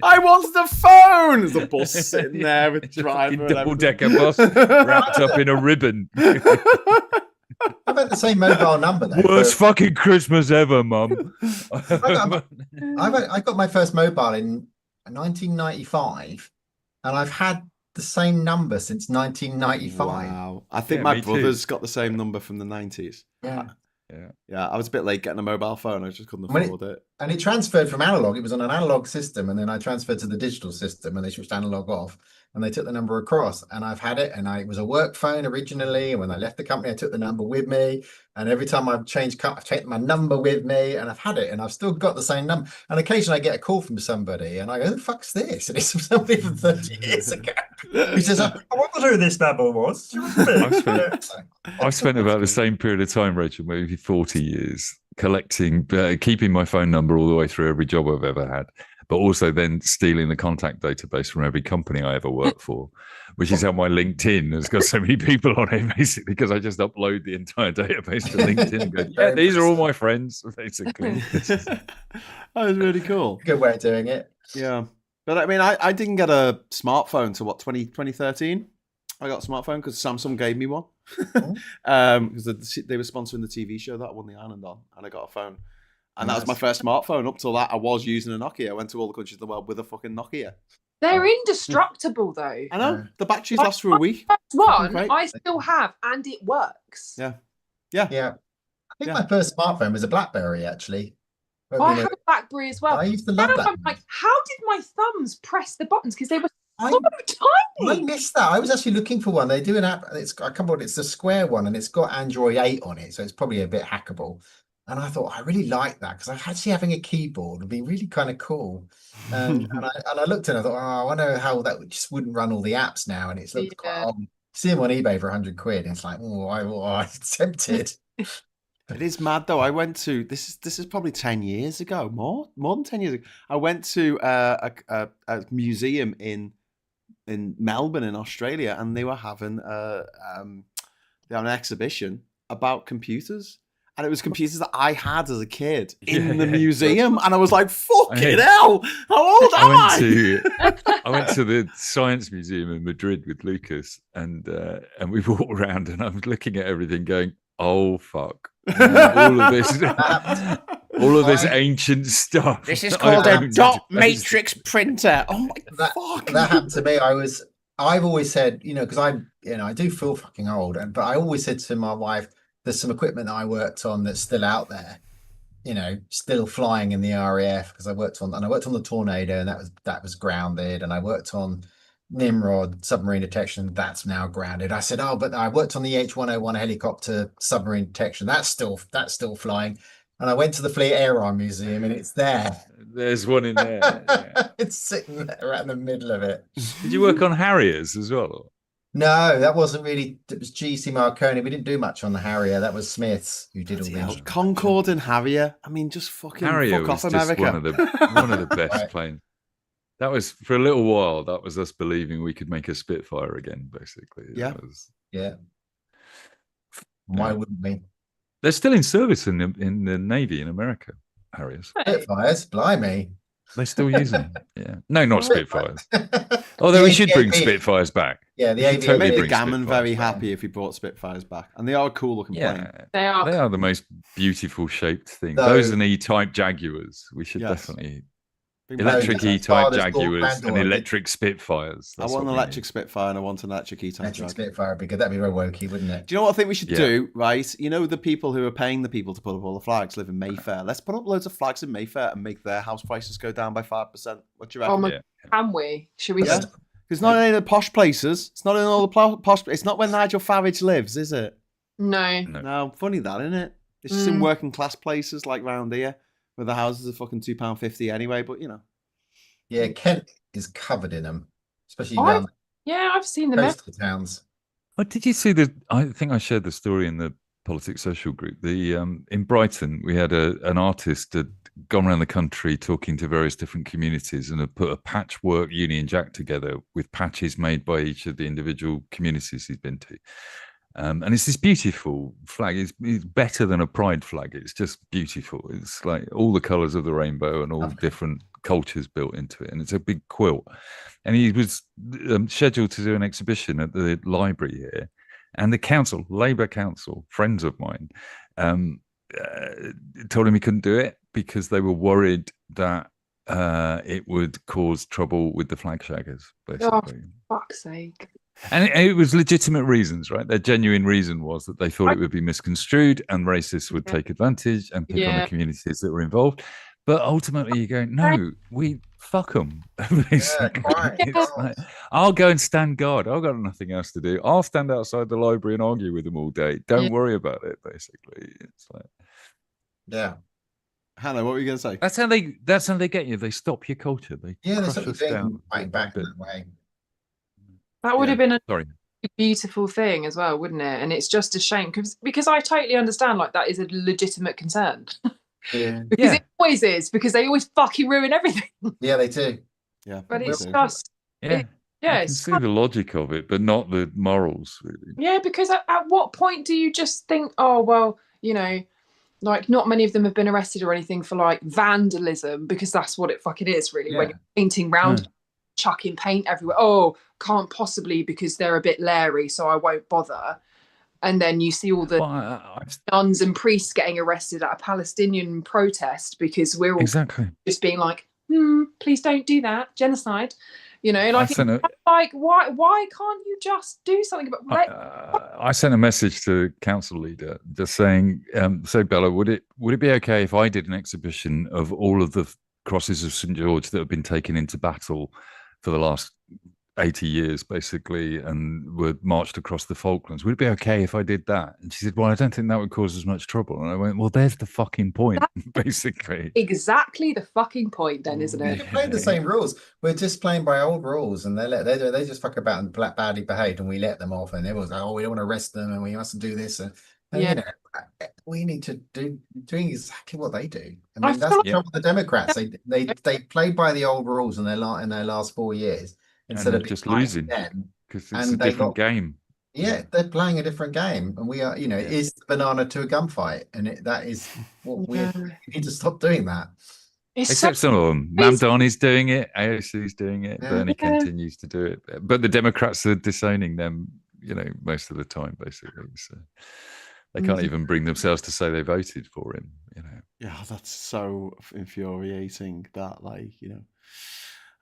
I want the phone. There's a bus sitting there with driver, double-decker bus wrapped up in a ribbon. I've had the same mobile number though. Worst fucking Christmas ever, Mum. I got my first mobile in 1995, and I've had the same number since 1995. Wow. I think my brother's got the same number from the 90s. Yeah, I was a bit late getting a mobile phone. I just couldn't afford it. And it transferred from analog. It was on an analog system, and then I transferred to the digital system, and they switched analog off, and they took the number across. And I've had it, and it was a work phone originally. And when I left the company, I took the number with me. And every time I've changed, I've taken my number with me, and I've had it, and I've still got the same number. And occasionally, I get a call from somebody, and I go, "Who the fuck's this?" And it's from somebody from 30 years ago. He says, "I wonder who this number was." I've spent about the same period of time, Rachel, maybe 40 years, collecting, keeping my phone number all the way through every job I've ever had, but also then stealing the contact database from every company I ever worked for, which is how my LinkedIn has got so many people on it, basically, because I just upload the entire database to LinkedIn and go, yeah, these are all my friends, basically. That was really cool. Good way of doing it. Yeah. But I mean, I didn't get a smartphone till 2013. I got a smartphone because Samsung gave me one. Because they were sponsoring the TV show that I won the island on, and I got a phone. And that was my first smartphone. Up till that, I was using a Nokia. I went to all the countries of the world with a fucking Nokia. They're indestructible, though. I know. The batteries last for a week. One I still have, and it works. Yeah. I think my first smartphone was a BlackBerry, actually. I had a BlackBerry as well. I used to love that. I'm like, how did my thumbs press the buttons? Because they were so tiny. I missed that. I was actually looking for one. They do an app. It's the square one, and it's got Android 8 on it, so it's probably a bit hackable. And I thought I really like that because actually having a keyboard would be really kind of cool. And I looked at it, I thought, I wonder how that just wouldn't run all the apps now. And it's looked quite odd. See them on eBay for 100 quid. And it's like, I'm tempted. It is mad though. I went to this is probably 10 years ago, more than 10 years ago. I went to a museum in Melbourne in Australia, and they were having an exhibition about computers. And it was computers that I had as a kid in the museum. And I was like, fucking hell, how old am I? I went to the Science Museum in Madrid with Lucas, and we walked around, and I was looking at everything going, oh, fuck. All of this ancient stuff. This is called a dot matrix printer. Oh, my fuck. That happened to me. I've always said, because I do feel fucking old. But I always said to my wife, there's some equipment that I worked on that's still out there, still flying in the RAF, because I worked on the Tornado, and that was grounded, and I worked on Nimrod submarine detection, that's now grounded. I said, but I worked on the H101 helicopter submarine detection, that's still flying. And I went to the Fleet Air Arm Museum, and it's there. There's one in there. Yeah. It's sitting there right in the middle of it. Did you work on Harriers as well? No, that wasn't really. It was GC Marconi. We didn't do much on the Harrier. That was Smiths who did all the Concorde and Harrier. I mean, just fucking Harrier fuck was off, just America. one of the best planes. That was, for a little while, that was us believing we could make a Spitfire again, basically. Yeah. Why wouldn't we? They're still in service in the Navy in America, Harriers. Spitfires, blimey. They still use them. Yeah. No, not Spitfires. Although we should bring Spitfires back. Yeah, the AVP made the Gammon very happy if he brought Spitfires back. And they are a cool looking plane. They are the most beautiful shaped thing. Those and E-type Jaguars. We should definitely Electric No, E-Type Father's door, Jaguars and granddaughter. electric Spitfires. I That's want what an we electric Spitfire and I want an electric E-Type Electric Jag. Spitfire, because that'd be very wokey, wouldn't it? Do you know what I think we should Yeah. do, right? You know the people who are paying the people to put up all the flags live in Mayfair. Let's put up loads of flags in Mayfair and make their house prices go down by 5%. What do you reckon? Oh my, need. can we? Should we? Yeah. Just, It's not in the posh places. It's not in all the posh. It's not where Nigel Farage lives, is it? no. No, funny that, isn't it? It's just in working class places like round here, where the houses are fucking £2.50 anyway. But you know, Yeah, Kent is covered in them, especially Oh, around Yeah, I've seen the them. coastal towns. Oh, did you see the? I think I shared the story in the Politics Social group. The in Brighton, we had an artist that gone around the country talking to various different communities and had put a patchwork Union Jack together with patches made by each of the individual communities he's been to. And it's this beautiful flag. It's better than a pride flag. It's just beautiful. It's like all the colours of the rainbow and all different cultures built into it. And it's a big quilt. And he was scheduled to do an exhibition at the library here. And the council, Labour Council, friends of mine, told him he couldn't do it because they were worried that it would cause trouble with the flag shaggers, basically. Oh, fuck's sake. And it was legitimate reasons, right? Their genuine reason was that they thought it would be misconstrued and racists would take advantage and pick on the communities that were involved. But ultimately, you go, no, we fuck them. Basically, it's like, I'll go and stand guard. I've got nothing else to do. I'll stand outside the library and argue with them all day. Don't worry about it. Basically, it's like, yeah. Hannah, what were you going to say? That's how they get you. They stop your culture. They There's crush us something down. fighting back that way. That would have been a Sorry. beautiful thing as well, wouldn't it? And it's just a shame because I totally understand like that is a legitimate concern. Yeah. Because it always is, because they always fucking ruin everything. Yeah, they do. Yeah, But it's do. just Yeah. I can it's see the logic of it, but not the morals, really. yeah, because at what point do you just think, oh well, you know, like not many of them have been arrested or anything for like vandalism, because that's what it fucking is really. When you're painting round, chucking paint everywhere. Oh, can't possibly because they're a bit leery, so I won't bother. And then you see all the nuns and priests getting arrested at a Palestinian protest because we're all just being like, please don't do that, genocide. You know, like, like why can't you just do something about? I sent a message to the council leader just saying, so Bella, would it be okay if I did an exhibition of all of the crosses of St. George that have been taken into battle for the last 80 years, basically, and were marched across the Falklands? Would it be okay if I did that? And she said, well, I don't think that would cause as much trouble. And I went, well, there's the fucking point, basically. Exactly the fucking point, then, isn't it? We're playing the same rules. We're just playing by old rules, and they just fuck about and badly behaved, and we let them off, and everyone's like, oh, we don't want to arrest them, and we mustn't do this. And you know, we need to doing exactly what they do. I mean, that's the trouble with the Democrats. They play by the old rules in their last 4 years. Instead of just losing because it's a different game. Yeah, they're playing a different game, and we are, you know, it is the banana to a gunfight, and that is what we need to stop doing that. Except some of them. Mamdani's doing it, AOC's doing it, Bernie continues to do it, but the Democrats are disowning them, you know, most of the time, basically. So they can't even bring themselves to say they voted for him, you know. Yeah, that's so infuriating. That, like, you know.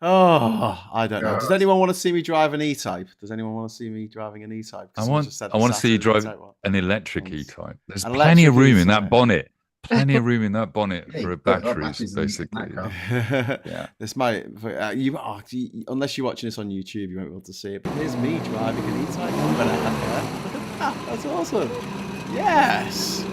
Oh, I don't know. Does anyone want to see me drive an E-Type? Does anyone want to see me driving an E-Type? I want to see you drive an electric E-Type. There's plenty of room in that bonnet. Plenty of room in that bonnet for batteries, basically. This might, unless you're watching this on YouTube, you won't be able to see it. But here's me driving an E-Type. Look at that. That's awesome. Yes.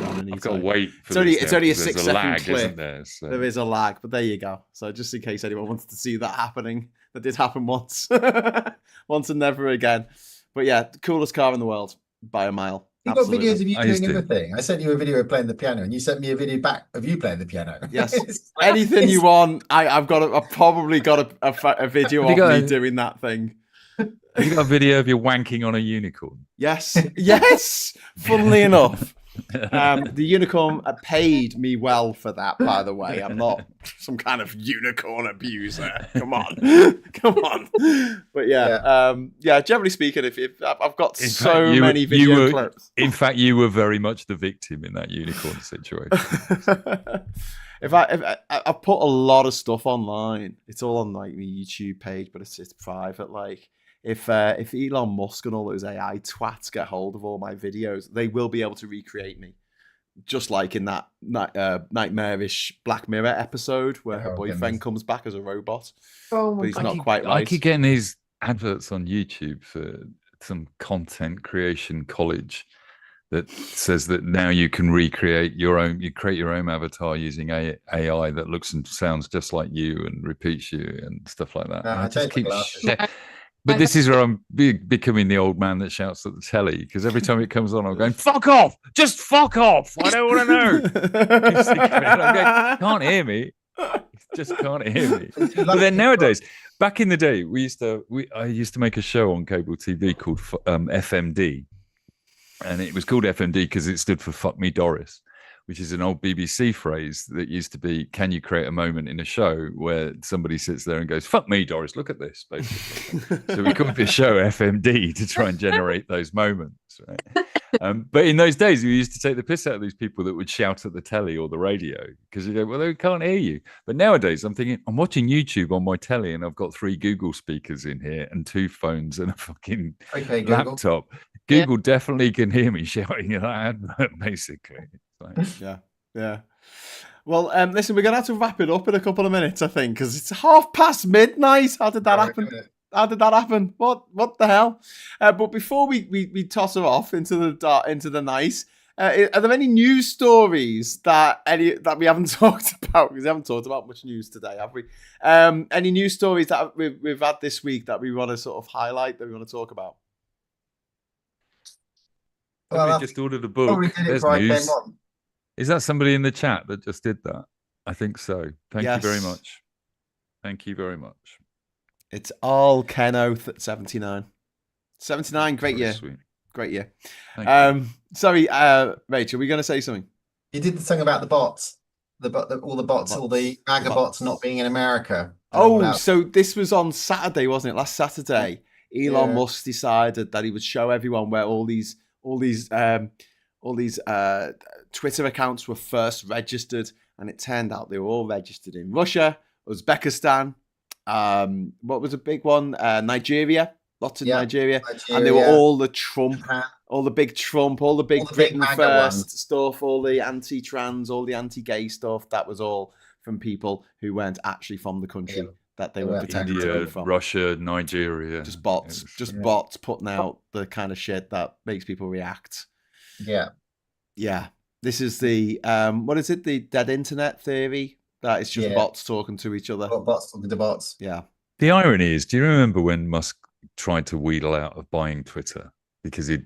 I've got to wait for it's only a 6 second lag, clip. Isn't there? So. There is a lag, but there you go. So just in case anyone wanted to see that happening, that did happen once. Once and never again. But yeah, the coolest car in the world by a mile. You got videos of you doing everything. I sent you a video of playing the piano, and you sent me a video back of you playing the piano. Yes, anything you want. I've probably got a video of me doing that thing. Have you got a video of you wanking on a unicorn? Yes. Funnily enough. The unicorn paid me well for that, by the way. I'm not some kind of unicorn abuser. Come on. But generally speaking, if I've got many video clips. In fact, you were very much the victim in that unicorn situation. I've put a lot of stuff online. It's all on like my YouTube page, but it's private. Like if Elon Musk and all those AI twats get hold of all my videos, they will be able to recreate me, just like in that nightmarish Black Mirror episode where her boyfriend comes back as a robot. Oh my But he's God. not quite right. I keep getting these adverts on YouTube for some content creation college that says that now you can recreate your own, you create your own avatar using AI that looks and sounds just like you and repeats you and stuff like that. I just keep but this is where I'm becoming the old man that shouts at the telly, because every time it comes on, I'm going, fuck off! Just fuck off! I don't want to know! Basically. And I'm going, can't hear me. Just can't hear me. But then nowadays, back in the day, I used to make a show on cable TV called FMD. And it was called FMD because it stood for Fuck Me Doris, which is an old BBC phrase that used to be, can you create a moment in a show where somebody sits there and goes, fuck me, Doris, look at this, basically. So we called the show FMD to try and generate those moments, right? But in those days, we used to take the piss out of these people that would shout at the telly or the radio because you go, well, they can't hear you. But nowadays, I'm thinking, I'm watching YouTube on my telly and I've got 3 Google speakers in here and 2 phones and a fucking laptop. Google definitely can hear me shouting at that advert, basically. Yeah. Well, listen, we're gonna have to wrap it up in a couple of minutes, I think, because it's midnight. How did that happen? How did that happen? What the hell? But before we toss her off into the night, are there any news stories that we haven't talked about? Because we haven't talked about much news today, have we? Any news stories that we've had this week that we want to sort of highlight, that we want to talk about? Well, we just ordered a book. There's news. Is that somebody in the chat that just did that? I think so. Thank you very much. Thank you very much. It's all Ken Oath at 79. 79, great year. Sweet. Great year. Sorry, Rachel, were you going to say something? You did the thing about the bots. All the MAGA bots not being in America. So this was on Saturday, wasn't it? Last Saturday, Elon Musk decided that he would show everyone where all these Twitter accounts were first registered, and it turned out they were all registered in Russia, Uzbekistan. What was a big one? Nigeria, lots of Nigeria, and they were all the Trump, all the big Trump, all the big Britain first stuff, all the anti-trans, all the anti-gay stuff. That was all from people who weren't actually from the country that they were pretending to be from. Russia, Nigeria, just bots putting out the kind of shit that makes people react. Yeah. This is the what is it? The dead internet theory, that it's just bots talking to each other. Bots talking to bots. Yeah. The irony is, do you remember when Musk tried to wheedle out of buying Twitter because it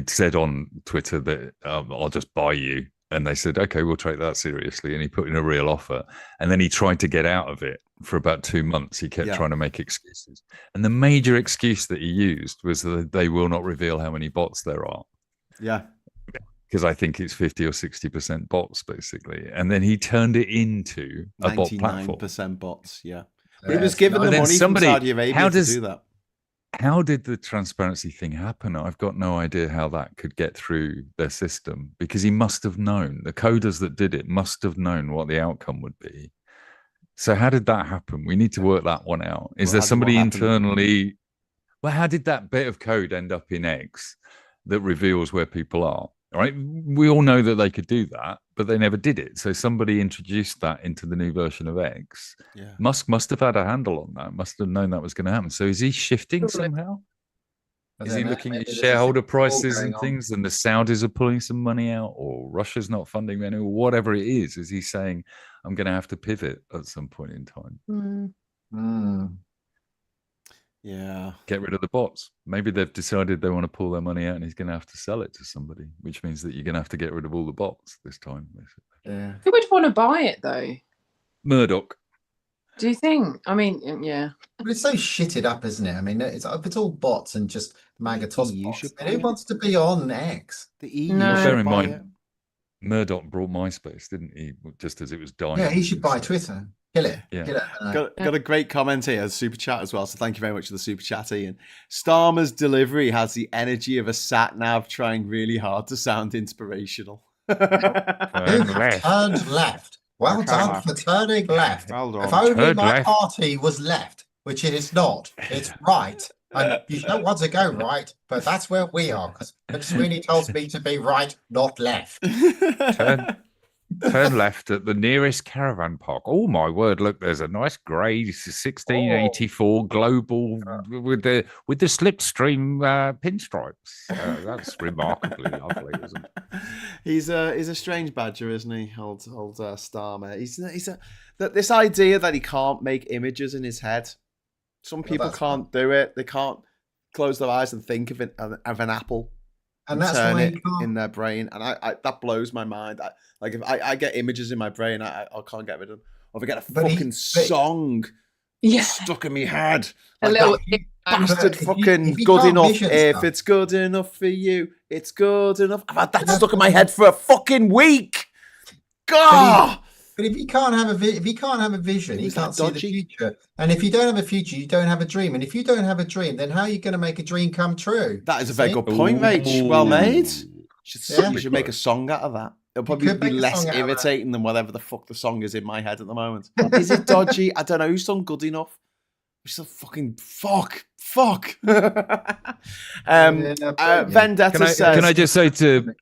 said on Twitter that I'll just buy you, and they said, okay, we'll take that seriously, and he put in a real offer, and then he tried to get out of it for about 2 months. He kept trying to make excuses, and the major excuse that he used was that they will not reveal how many bots there are. Yeah. Because I think it's 50 or 60% bots, basically. And then he turned it into a bot platform. 99% bots, yeah. But he was given the money from Saudi Arabia to do that. How did the transparency thing happen? I've got no idea how that could get through their system, because he must have known. The coders that did it must have known what the outcome would be. So how did that happen? We need to work that one out. Is there somebody internally? Well, how did that bit of code end up in X that reveals where people are? All right, we all know that they could do that, but they never did it. So somebody introduced that into the new version of X. Yeah. Musk must have had a handle on that. Must have known that was going to happen. So is he shifting somehow? Is he looking at shareholder prices and things, and the Saudis are pulling some money out, or Russia's not funding them, or whatever it is? Is he saying, I'm going to have to pivot at some point in time? Yeah. Get rid of the bots. Maybe they've decided they want to pull their money out, and he's going to have to sell it to somebody, which means that you're going to have to get rid of all the bots this time. Yeah. Who would want to buy it though? Murdoch. Do you think? I mean, yeah. But it's so shitted up, isn't it? I mean, it's all bots and just MAGA toss bots. Who wants to be on X? The EU. No. Bear in mind, Murdoch brought MySpace, didn't he? Just as it was dying. Yeah, he should buy Twitter. Kill it. Yeah. Kill it. Got a great comment here, super chat as well. So thank you very much for the super chat, Ian. Starmer's delivery has the energy of a sat nav trying really hard to sound inspirational. Turned left. Well Okay. done for turning left. Well done. If only Turn my left. party was left, which it is not. It's right. And you don't want to go right, but that's where we are. Because McSweeney tells me to be right, not left. Turn left at the nearest caravan park. Oh my word! Look, there's a nice grey 1684 global with the slipstream pinstripes. That's remarkably lovely, isn't it? He's a strange badger, isn't he? Old Starmer. This idea that he can't make images in his head. Some people can't do it. They can't close their eyes and think of an apple. And that's turn it in their brain, and I that blows my mind. If I get images in my brain, I can't get rid of them. Or if I get a fucking song stuck in my head, like a little bastard fucking good enough. If it's good enough for you, it's good enough. I've had that stuck in my head for a fucking week. God. But if you can't have a vision, you can't see the future. And if you don't have a future, you don't have a dream. And if you don't have a dream, then how are you going to make a dream come true? That is a very good point, Rach. Well made. You should make a song out of that. It'll probably be less irritating than whatever the fuck the song is in my head at the moment. Is it dodgy? I don't know. Who's sung good enough? It's a fucking fuck. Vendetta says. Can I just say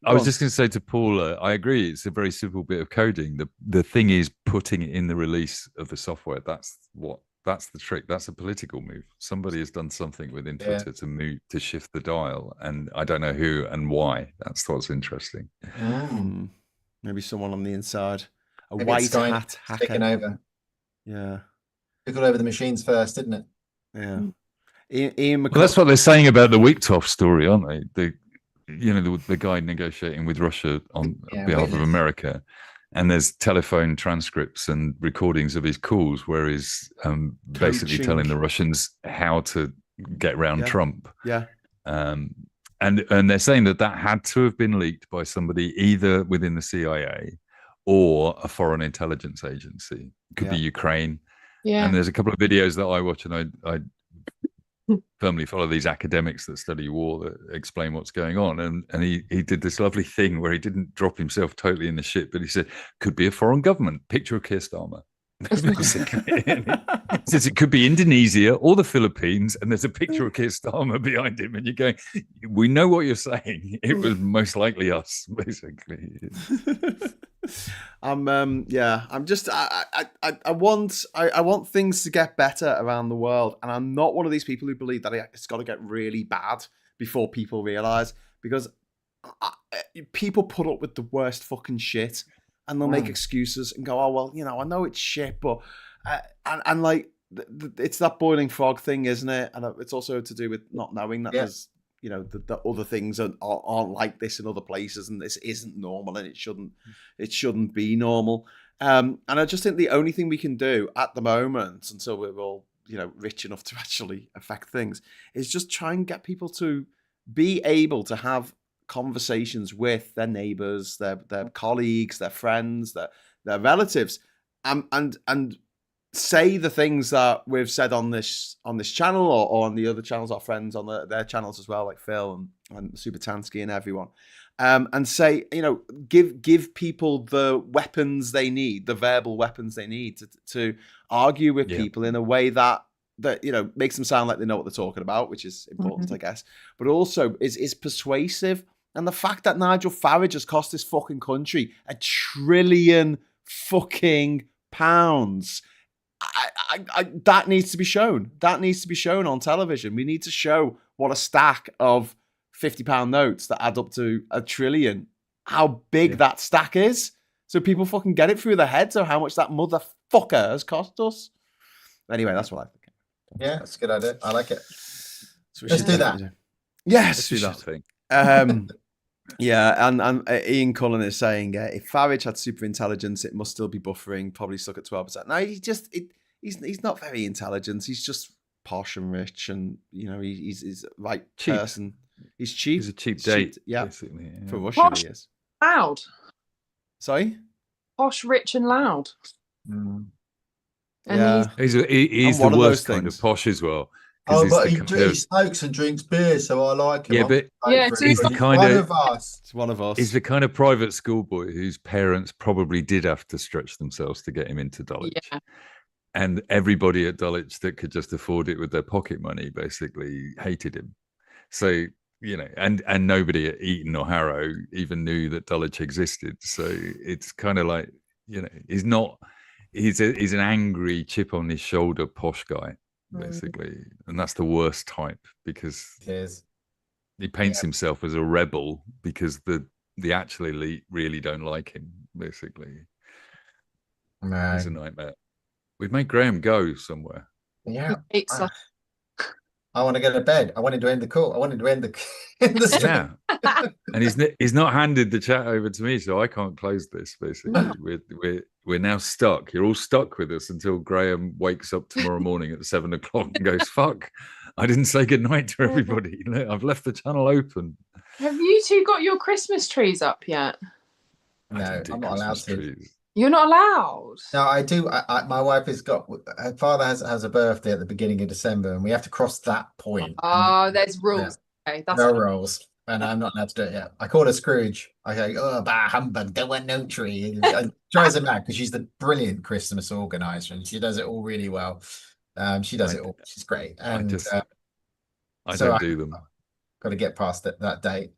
I was just going to say to Paula, I agree. It's a very simple bit of coding. The thing is putting it in the release of the software. That's the trick. That's a political move. Somebody has done something within Twitter to shift the dial, and I don't know who and why. That's what's interesting. Maybe someone on the inside, white hat hacker taking over. Yeah, took all over the machines first, didn't it? Yeah. Ian well, that's what they're saying about the Wiktoff story, aren't they? The guy negotiating with Russia on behalf of America, and there's telephone transcripts and recordings of his calls where he's basically telling the Russians how to get around Trump. Yeah. And they're saying that had to have been leaked by somebody either within the CIA or a foreign intelligence agency. It could be Ukraine. Yeah. And there's a couple of videos that I watch, and I firmly follow these academics that study war that explain what's going on. And he did this lovely thing where he didn't drop himself totally in the shit, but he said, could be a foreign government. Picture of Keir Starmer. It says it could be Indonesia or the Philippines, and there's a picture of Keir Starmer behind him, and you're going, we know what you're saying. It was most likely us, basically. I'm just I want things to get better around the world, and I'm not one of these people who believe that it's got to get really bad before people realize, because people put up with the worst fucking shit, and they'll make excuses and go, oh well, I know it's shit, but and like it's that boiling frog thing, isn't it? And it's also to do with not knowing that there's the other things aren't like this in other places, and this isn't normal, and it shouldn't be normal. And I just think the only thing we can do at the moment, until we're all rich enough to actually affect things, is just try and get people to be able to have conversations with their neighbors, their colleagues, their friends, their relatives, and say the things that we've said on this channel or on the other channels, our friends on their channels as well, like Phil and Superchats and everyone, and say, give people the weapons they need, the verbal weapons they need to argue with people in a way that makes them sound like they know what they're talking about, which is important, I guess, but also is persuasive. And the fact that Nigel Farage has cost this fucking country £1 trillion fucking pounds, that needs to be shown. That needs to be shown on television. We need to show what a stack of £50 notes that add up to £1 trillion, how big that stack is, so people fucking get it through their heads of how much that motherfucker has cost us. Anyway, that's what I think. Yeah, that's a good idea. I like it. So let's do that. Yes, let's do that thing. And Ian Cullen is saying if Farage had super intelligence, it must still be buffering, probably stuck at 12%. No, he's not very intelligent. He's just posh and rich, and he's the right cheap person. He's cheap. He's a cheap date. Basically, for Russia, Posh, he is. Loud. Sorry? Posh, rich, and loud. And he's the worst kind of posh as well. Oh, it's but the he, kind he of, smokes and drinks beer, so I like him. yeah, I'm but Yeah, for so him, he's but the he's kind one of of us. It's one of us. he's the kind of private schoolboy whose parents probably did have to stretch themselves to get him into Dulwich. Yeah. And everybody at Dulwich that could just afford it with their pocket money basically hated him. So, and nobody at Eton or Harrow even knew that Dulwich existed. So it's kind of like, he's an angry, chip on his shoulder posh guy, basically. And that's the worst type, because It is. he paints himself as a rebel because the actual elite really don't like him, basically. No. He's a nightmare. We've made Graham go somewhere. Yeah. It's like, I want to go to bed. I wanted to end the call. I wanted to end the stream. Yeah. And he's not handed the chat over to me, so I can't close this. Basically, we're now stuck. You're all stuck with us until Graham wakes up tomorrow morning at 7 o'clock and goes, "Fuck! I didn't say goodnight to everybody. I've left the channel open." have you two got your Christmas trees up yet? No, I'm not allowed to. Trees. You're not allowed. No, I do. My wife has got. Her father has a birthday at the beginning of December, and we have to cross that point. Oh, there's rules. Okay, that's No rules, and I'm not allowed to do it yet. I call her Scrooge. I go, "Oh, bah humbug! Don't want no tree." It drives her mad because she's the brilliant Christmas organizer, and she does it all really well. She does it all. She's great, and I don't do them. Got to get past that date.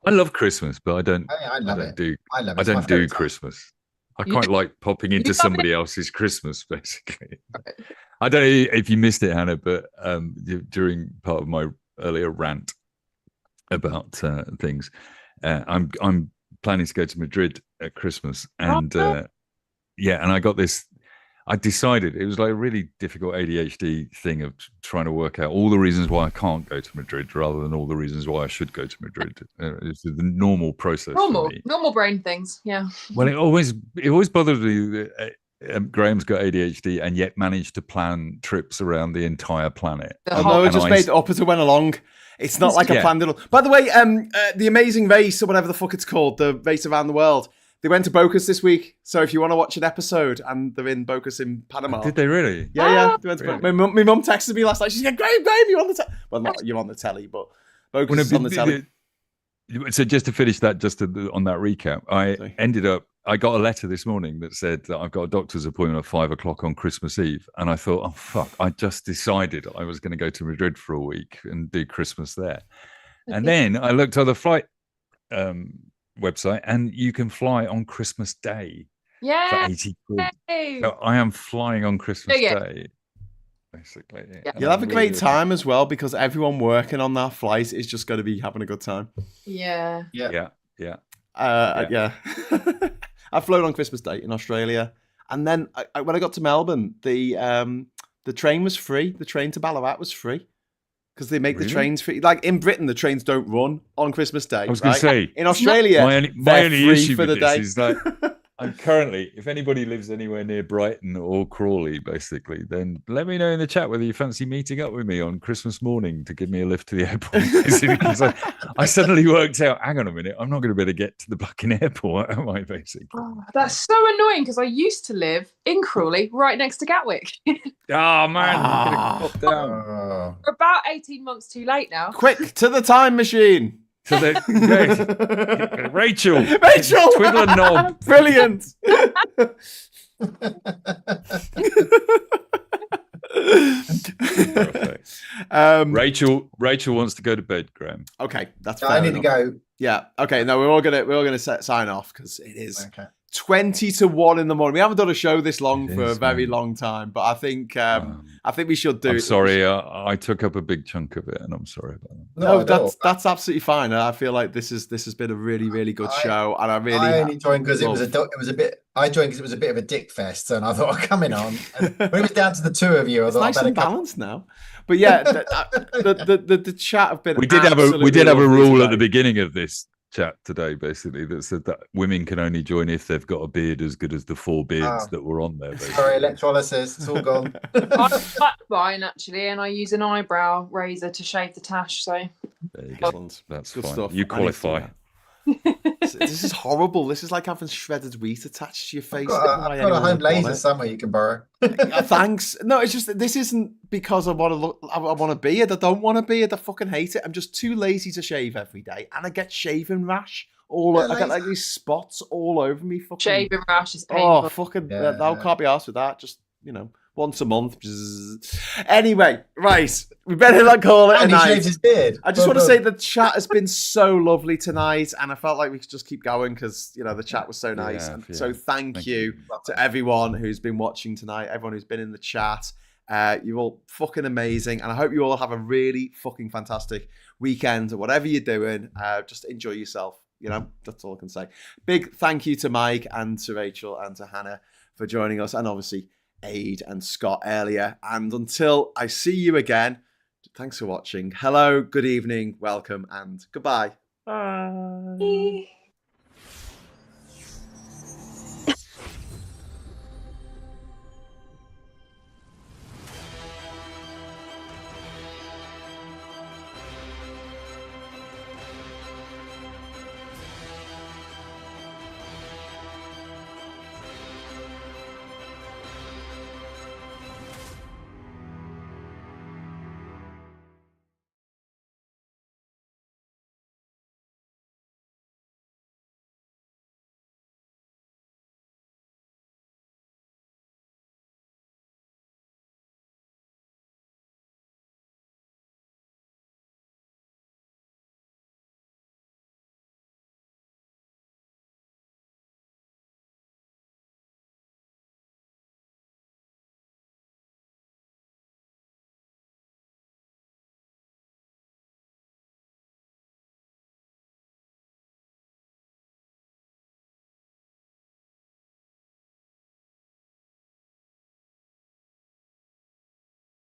I love Christmas, but I don't. I love it. I love it. I It's my don't do favourite time. Christmas. I You quite don't- like popping into love somebody else's Christmas, basically. I don't know if you missed it, Hannah, but during part of my earlier rant about things, I'm planning to go to Madrid at Christmas, and and I got this. I decided it was like a really difficult ADHD thing of trying to work out all the reasons why I can't go to Madrid rather than all the reasons why I should go to Madrid. It's the normal process. Normal brain things. Yeah. Well, it always bothers me that Graham's got ADHD and yet managed to plan trips around the entire planet. No, it just made it up as it went along. It's not like a planned little. By the way, the Amazing Race, or whatever the fuck it's called, the race around the world. They went to Bocas this week, so if you want to watch an episode, and they're in Bocas in Panama. Did they really? Yeah. They went to Really? My mum texted me last night. She said, "Graham, you're on the telly." Well, not you're on the telly, but Bocas is on the telly. So just to finish that, on that recap, I got a letter this morning that said that I've got a doctor's appointment at 5 o'clock on Christmas Eve. And I thought, oh, fuck, I just decided I was going to go to Madrid for a week and do Christmas there. And then I looked at the flight website, and you can fly on Christmas Day for 80 quid. So I am flying on Christmas Day, basically. Yeah. You'll have a great time as well, because everyone working on that flight is just going to be having a good time. Yeah. I flown on Christmas Day in Australia, and then when I got to Melbourne, the train was free. The train to Ballarat was free because they make the trains free. Like in Britain, the trains don't run on Christmas Day. I was going to say, in Australia, my only free issue for the with this day. is like, I'm currently, if anybody lives anywhere near Brighton or Crawley, basically, then let me know in the chat whether you fancy meeting up with me on Christmas morning to give me a lift to the airport. Because I suddenly worked out, hang on a minute, I'm not going to be able to get to the fucking airport, am I, basically? Oh, that's so annoying because I used to live in Crawley, right next to Gatwick. Oh, man, you could have popped down. We're about 18 months too late now. Quick, to the time machine. So Rachel, twiddle a knob. Brilliant. Rachel wants to go to bed, Graham. Okay, that's I fair need enough. to go. Yeah. Okay. No, we're all gonna sign off because it is 20 to 1 in the morning. We haven't done a show this long for a very long time, but I think we should do. I'm sorry, I took up a big chunk of it, and I'm sorry about that. No, that's absolutely fine. I feel like this has been a really, really good show, and I only joined because it was a bit. I joined because it was a bit of a dick fest, and I thought I'd come in on. And when it was down to the two of you, I thought nice I better and balanced now. But yeah, the chat have been. We did have a rule at the beginning of this chat today, basically, that said that women can only join if they've got a beard as good as the 4 beards that were on there. Basically. Sorry, electrolysis, it's all gone. That's fine actually, and I use an eyebrow razor to shave the tash. So there you go. That's Good fine. stuff. You qualify. This is horrible. This is like having shredded wheat attached to your face. I've got a home laser somewhere you can borrow. Thanks. No, it's just this isn't because I want to look. I want to be it. I don't want to be it. I fucking hate it. I'm just too lazy to shave every day, and I get shaving rash. I get like these spots all over me. Fucking Shaving rash is painful. Oh, fucking! I can't be arsed with that. Just once a month. Anyway, right. We better not call it a night. He shaved his beard. I just want to say the chat has been so lovely tonight, and I felt like we could just keep going because the chat was so nice. So thank you to everyone who's been watching tonight, everyone who's been in the chat. You're all fucking amazing, and I hope you all have a really fucking fantastic weekend or whatever you're doing. Just enjoy yourself. That's all I can say. Big thank you to Mike and to Rachel and to Hannah for joining us, and obviously Aid and Scott earlier. And until I see you again, thanks for watching. Hello, good evening, welcome, and goodbye. Bye.